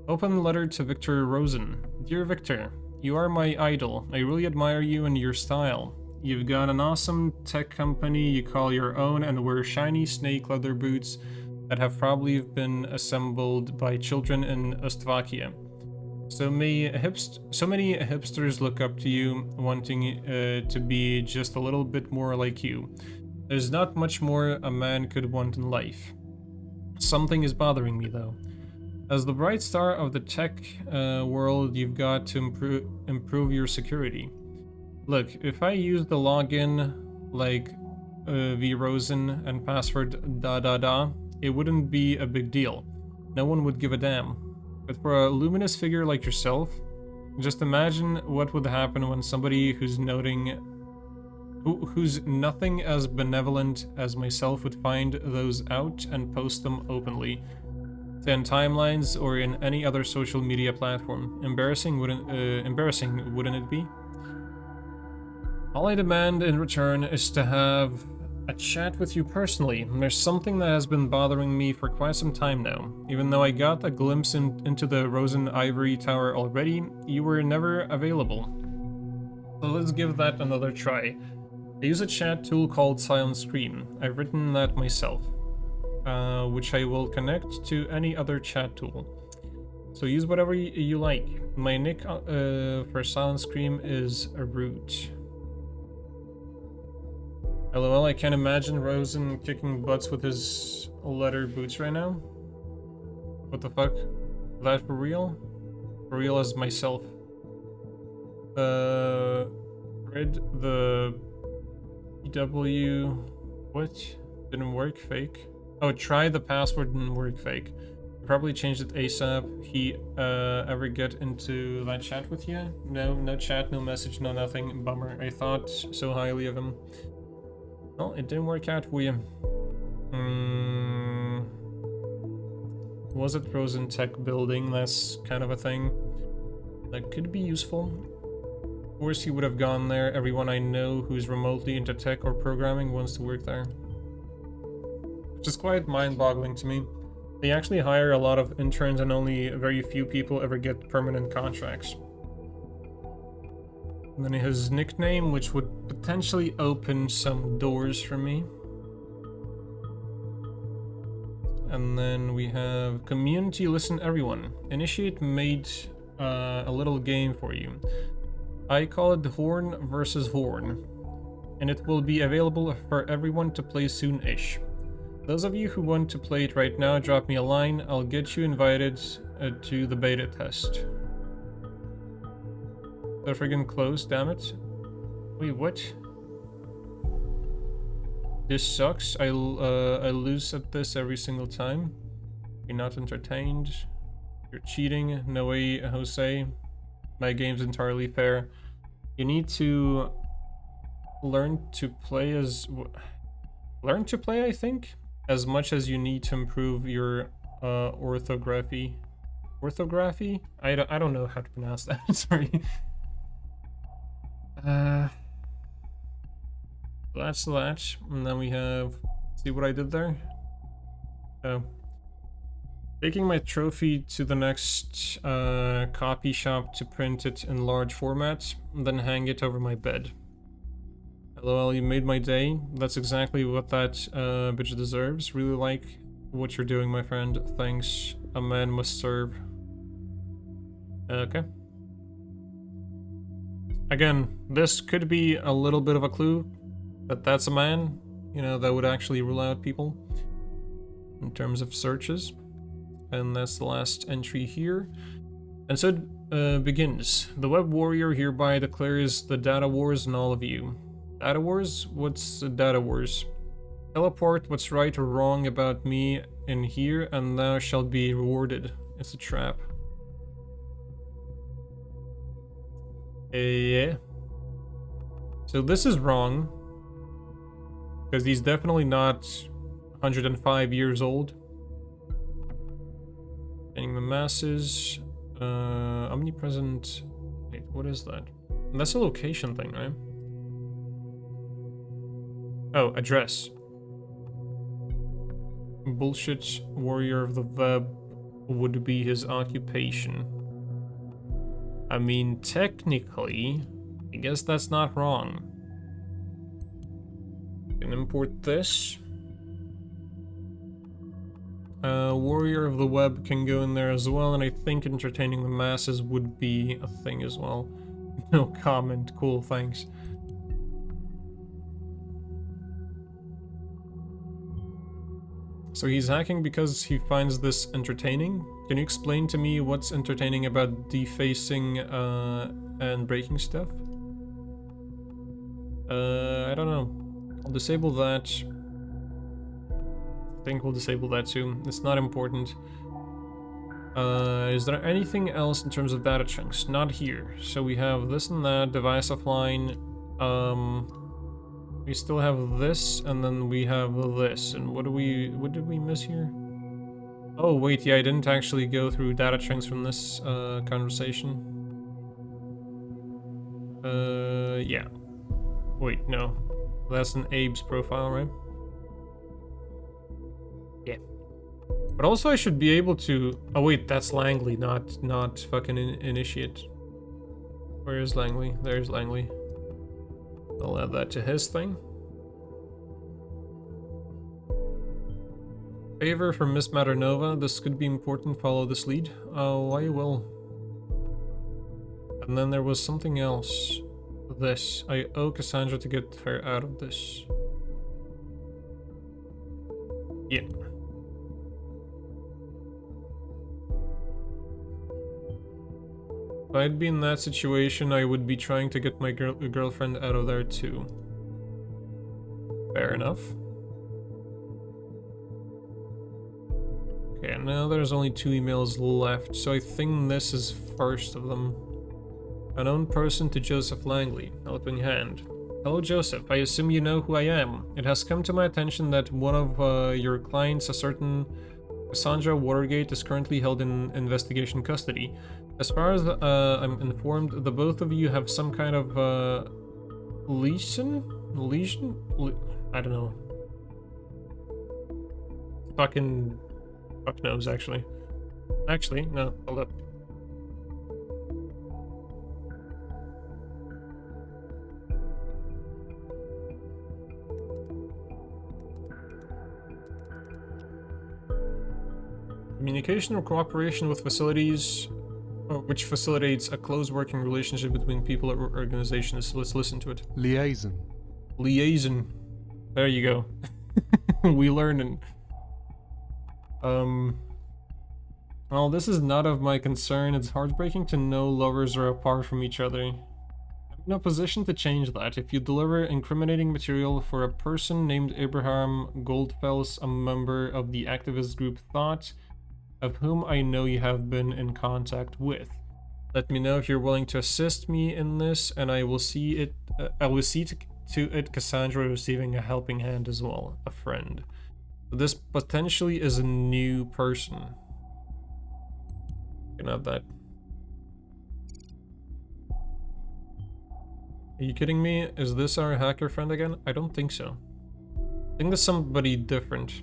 Speaker 1: Open letter to Victor Rosen. Dear Victor, you are my idol. I really admire you and your style. You've got an awesome tech company you call your own and wear shiny snake leather boots that have probably been assembled by children in Ostvakia. So many hipsters look up to you, wanting to be just a little bit more like you. There's not much more a man could want in life. Something is bothering me though. As the bright star of the tech world, you've got to improve your security. Look, if I use the login like vrosen and password da, it wouldn't be a big deal. No one would give a damn. But for a luminous figure like yourself, just imagine what would happen when somebody who's nothing as benevolent as myself would find those out and post them openly. In timelines or in any other social media platform. Embarrassing, wouldn't it be? All I demand in return is to have a chat with you personally. There's something that has been bothering me for quite some time now. Even though I got a glimpse into the Rosen Ivory Tower already, you were never available. So let's give that another try. I use a chat tool called Silent Scream. I've written that myself, which I will connect to any other chat tool. So use whatever you like. My nick for Silent Scream is a root. LOL, I can't imagine Rosen kicking butts with his leather boots right now. What the fuck? That for real? For real as myself. Read the EW... What? Didn't work? Fake? Oh, try the password didn't work. Fake. Probably changed it ASAP. He ever get into that chat with you? No chat, no message, no nothing. Bummer. I thought so highly of him. Well, it didn't work out for you. Was it Rosen Tech building? That's kind of a thing. That could be useful. Of course he would have gone there. Everyone I know who's remotely into tech or programming wants to work there. Which is quite mind-boggling to me. They actually hire a lot of interns and only very few people ever get permanent contracts. And then his nickname, which would potentially open some doors for me. And then we have community listen everyone. Initiate made a little game for you. I call it Horn versus Horn. And it will be available for everyone to play soon-ish. Those of you who want to play it right now, drop me a line. I'll get you invited to the beta test. So friggin' close, damn it. Wait, what? This sucks. I lose at this every single time. You're not entertained. You're cheating. No way, Jose. My game's entirely fair. You need to learn to play as... Learn to play, I think? As much as you need to improve your orthography. Orthography? I don't know how to pronounce that. Sorry. That's that. And then we have... See what I did there? Oh. Taking my trophy to the next copy shop to print it in large format, and then hang it over my bed. LOL, you made my day. That's exactly what that bitch deserves. Really like what you're doing, my friend. Thanks. A man must serve. Okay. Again, this could be a little bit of a clue that that's a man, you know, that would actually rule out people in terms of searches. And that's the last entry here. And so it begins. The web warrior hereby declares the data wars on all of you. Data wars? What's the data wars? Teleport what's right or wrong about me in here, and thou shalt be rewarded. It's a trap. Yeah. So this is wrong. Because he's definitely not 105 years old. Getting the masses. Omnipresent. Wait, what is that? That's a location thing, right? Oh, address. Bullshit warrior of the web would be his occupation. I mean, technically, I guess that's not wrong. Can import this. Warrior of the web can go in there as well, and I think entertaining the masses would be a thing as well. No comment. Cool, thanks. So he's hacking because he finds this entertaining? Can you explain to me what's entertaining about defacing and breaking stuff? I don't know. I'll disable that. I think we'll disable that too. It's not important. Is there anything else in terms of data chunks? Not here. So we have this and that, device offline. We still have this, and then we have this. And what did we miss here? Oh wait, yeah, I didn't actually go through data chunks from this conversation. Yeah. Wait, no. That's an Abe's profile, right? Yeah. But also I should be able to... Oh wait, that's Langley, not fucking Initiate. Where is Langley? There's Langley. I'll add that to his thing. Favor from Miss Maternova. This could be important. Follow this lead. Oh, I will. And then there was something else. This. I owe Cassandra to get her out of this. Yeah. If I'd be in that situation, I would be trying to get my girlfriend out of there too. Fair enough. Okay, now there's only 2 emails left, so I think this is first of them. Unknown person to Joseph Langley. Helping hand. Hello Joseph, I assume you know who I am. It has come to my attention that one of your clients, a certain Cassandra Watergate, is currently held in investigation custody. As far as I'm informed, the both of you have some kind of lesion? I don't know. Fuck knows, actually. Actually, no, hold up. Communication or cooperation with facilities, which facilitates a close working relationship between people or organizations. Let's listen to it.
Speaker 2: Liaison.
Speaker 1: Liaison. There you go. We learning. Well, this is not of my concern. It's heartbreaking to know lovers are apart from each other. I'm in a position to change that. If you deliver incriminating material for a person named Abraham Goldfels, a member of the activist group Thought, of whom I know you have been in contact with, let me know if you're willing to assist me in this, and I will see it. I will see to it Cassandra receiving a helping hand as well, a friend. This potentially is a new person. Can have that. Are you kidding me? Is this our hacker friend again? I don't think so. I think there's somebody different.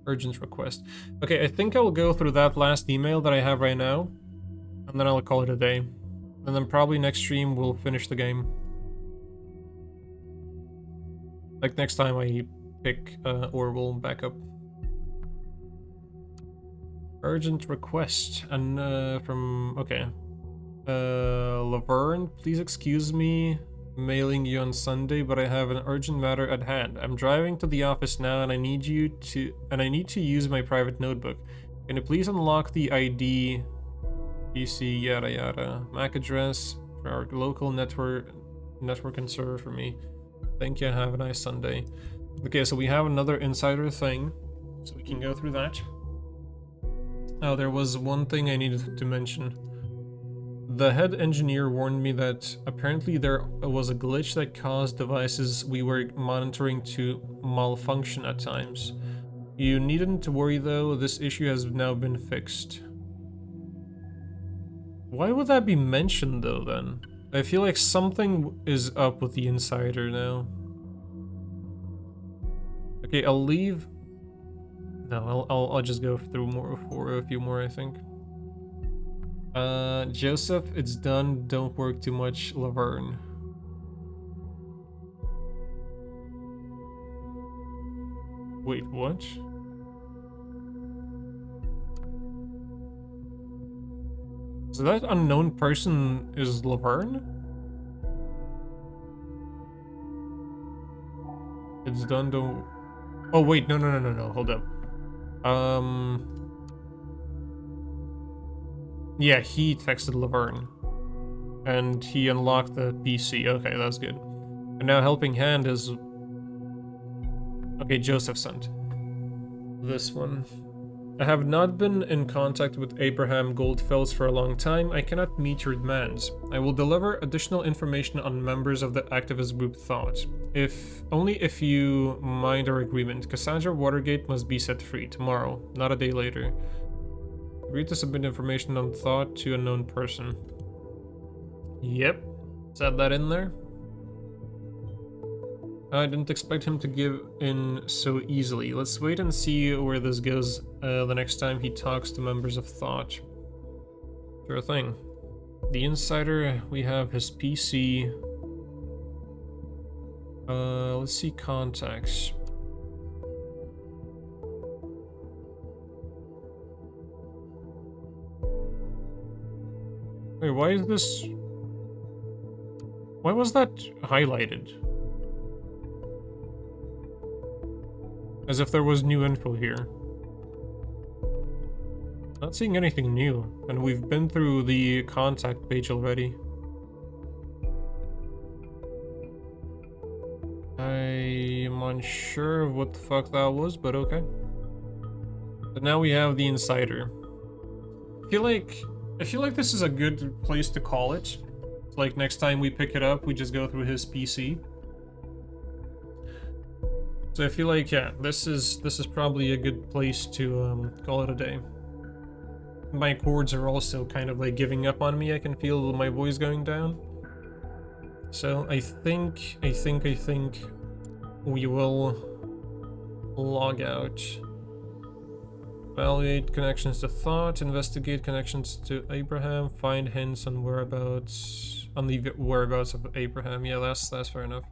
Speaker 1: Urgent request. Okay, I think I'll go through that last email that I have right now, and then I'll call it a day. And then probably next stream we'll finish the game. Like next time I pick Orwell back up. Urgent request, and from, okay. Laverne, please excuse me mailing you on Sunday, but I have an urgent matter at hand. I'm driving to the office now, and I need to use my private notebook. Can you please unlock the ID, PC, yada yada, MAC address for our local network and server for me? Thank you, have a nice Sunday. Okay, so we have another insider thing, so we can go through that. Oh, there was one thing I needed to mention. The head engineer warned me that apparently there was a glitch that caused devices we were monitoring to malfunction at times. You needn't to worry though, this issue has now been fixed. Why would that be mentioned though then? I feel like something is up with the insider now. Okay, I'll leave. No, I'll just go through more for a few more, I think. Joseph, it's done. Don't work too much, Laverne. Wait, what? So that unknown person is Laverne? It's done, don't... Oh, wait, no, hold up. Yeah, he texted Laverne. And he unlocked the PC. Okay, that's good. And now Helping Hand is... Okay, Joseph sent. This one. I have not been in contact with Abraham Goldfels for a long time. I cannot meet your demands. I will deliver additional information on members of the activist group Thought. Only if you mind our agreement. Cassandra Watergate must be set free tomorrow, not a day later. Agree to submit information on Thought to unknown person. Yep. Said that in there. I didn't expect him to give in so easily. Let's wait and see where this goes the next time he talks to members of Thought. Sure thing. The insider, we have his PC. Let's see contacts. Wait, why is this... Why was that highlighted? As if there was new info here. Not seeing anything new, and we've been through the contact page already. I am unsure of what the fuck that was, but okay. But now we have the insider. I feel like this is a good place to call it. Like next time we pick it up, we just go through his PC. So I feel like, yeah, this is probably a good place to call it a day. My chords are also kind of like giving up on me. I can feel my voice going down. So I think we will log out. Evaluate connections to Thought, investigate connections to Abraham, find hints on whereabouts, on the whereabouts of Abraham. Yeah, that's fair enough.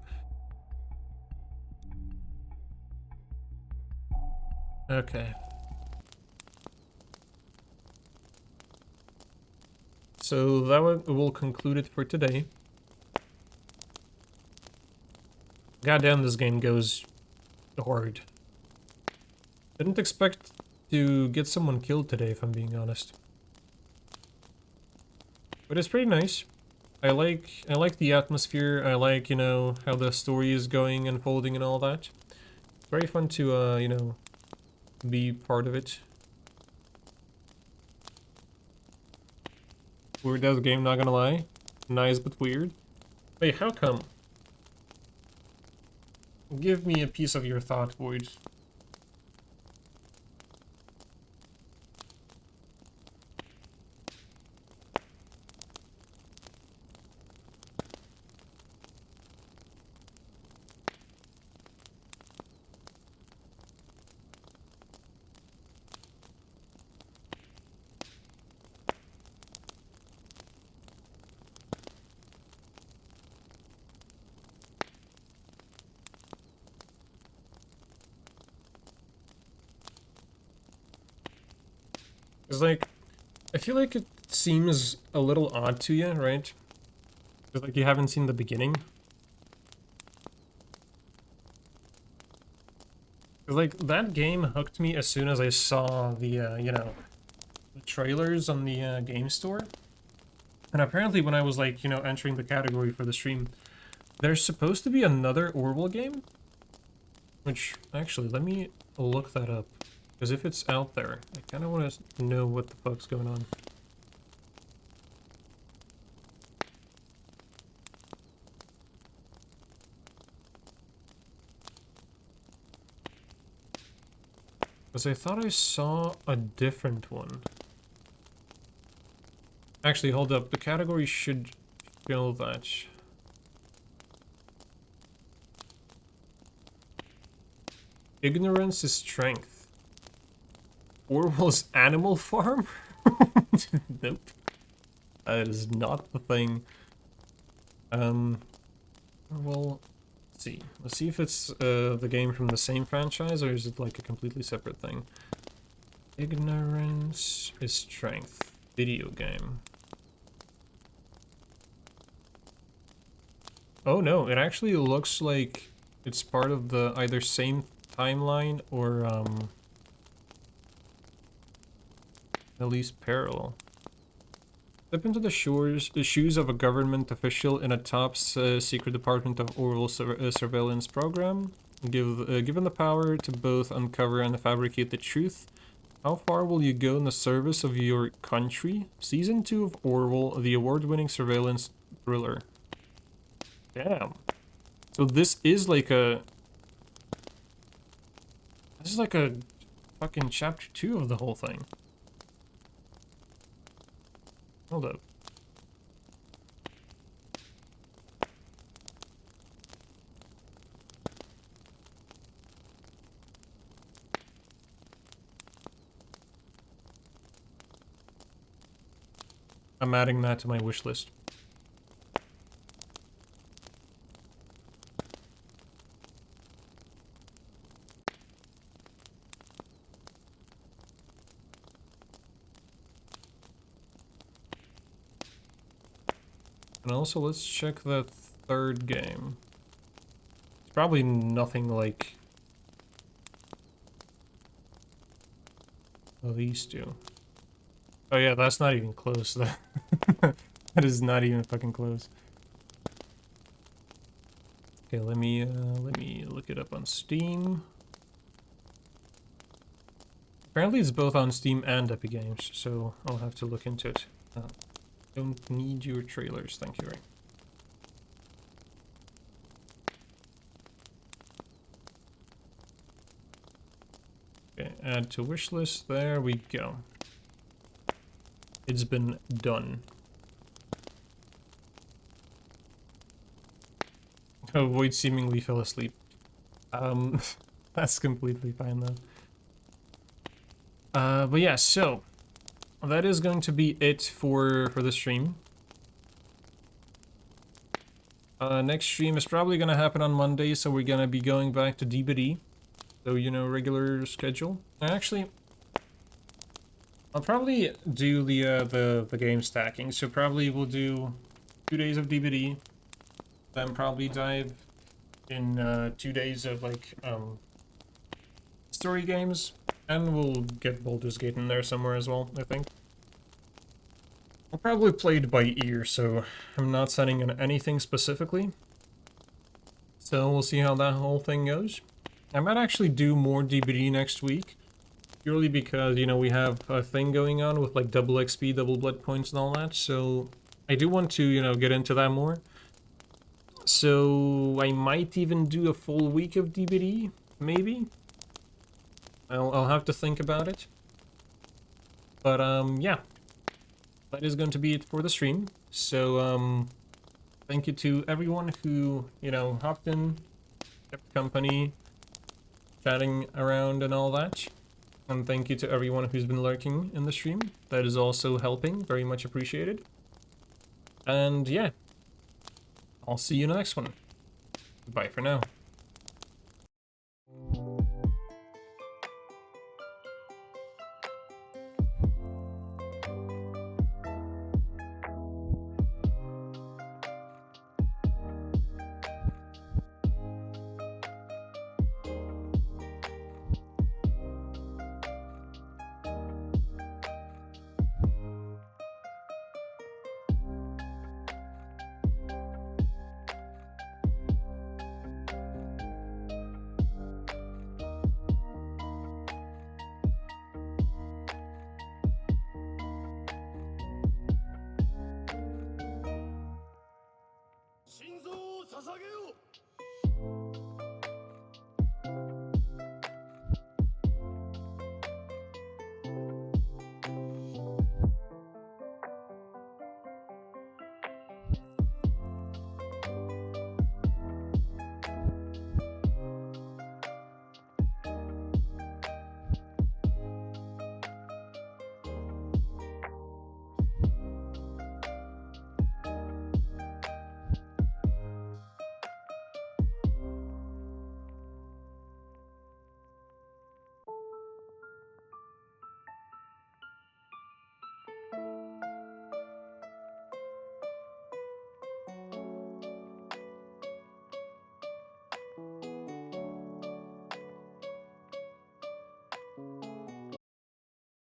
Speaker 1: Okay. So that will conclude it for today. Goddamn, this game goes hard. Didn't expect to get someone killed today, if I'm being honest. But it's pretty nice. I like the atmosphere. I like, you know, how the story is going, unfolding, and all that. It's very fun to, you know, be part of it. Weird as game, not gonna lie. Nice but weird. Wait, how come? Give me a piece of your thought, Void. It's like, I feel like it seems a little odd to you, right? It's like you haven't seen the beginning. It's like, that game hooked me as soon as I saw the, you know, the trailers on the game store. And apparently when I was like, you know, entering the category for the stream, There's supposed to be another Orwell game? Which, actually, let me look that up. Because if it's out there, I kind of want to know what the fuck's going on. Because I thought I saw a different one. Actually, hold up. The category should show that. Ignorance is strength. Orwell's Animal Farm? Nope. That is not the thing. Well, let's see. Let's see if it's the game from the same franchise, or is it like a completely separate thing? Ignorance is strength. Video game. Oh no, it actually looks like it's part of the either same timeline or at least parallel. Step into the shoes of a government official in a top secret department of Orwell surveillance program. Given the power to both uncover and fabricate the truth, how far will you go in the service of your country? Season 2 of Orwell, the award-winning surveillance thriller. Damn. So this is like a... This is like a fucking chapter 2 of the whole thing. Hold up. I'm adding that to my wish list. And also, let's check the third game. It's probably nothing like these two. Oh yeah, that's not even close. That is not even fucking close. Okay, let me look it up on Steam. Apparently, it's both on Steam and Epic Games, so I'll have to look into it. Don't need your trailers, thank you, Ray. Okay, add to wish list, there we go. It's been done. Oh, Void seemingly fell asleep. That's completely fine though. But yeah, so that is going to be it for the stream. Next stream is probably gonna happen on Monday, so we're gonna be going back to DBD. So, you know, regular schedule. Actually, I'll probably do the game stacking. So probably we'll do 2 days of DBD, then probably dive in 2 days of like story games, and we'll get Baldur's Gate in there somewhere as well, I think. I'll probably play it by ear, so I'm not setting in anything specifically. So we'll see how that whole thing goes. I might actually do more DBD next week, purely because, you know, we have a thing going on with like double XP, double blood points and all that, so I do want to, you know, get into that more. So I might even do a full week of DBD, maybe. I'll have to think about it. But yeah, that is going to be it for the stream. So thank you to everyone who, you know, hopped in, kept company, chatting around and all that. And thank you to everyone who's been lurking in the stream. That is also helping, very much appreciated. And yeah, I'll see you in the next one. Bye for now.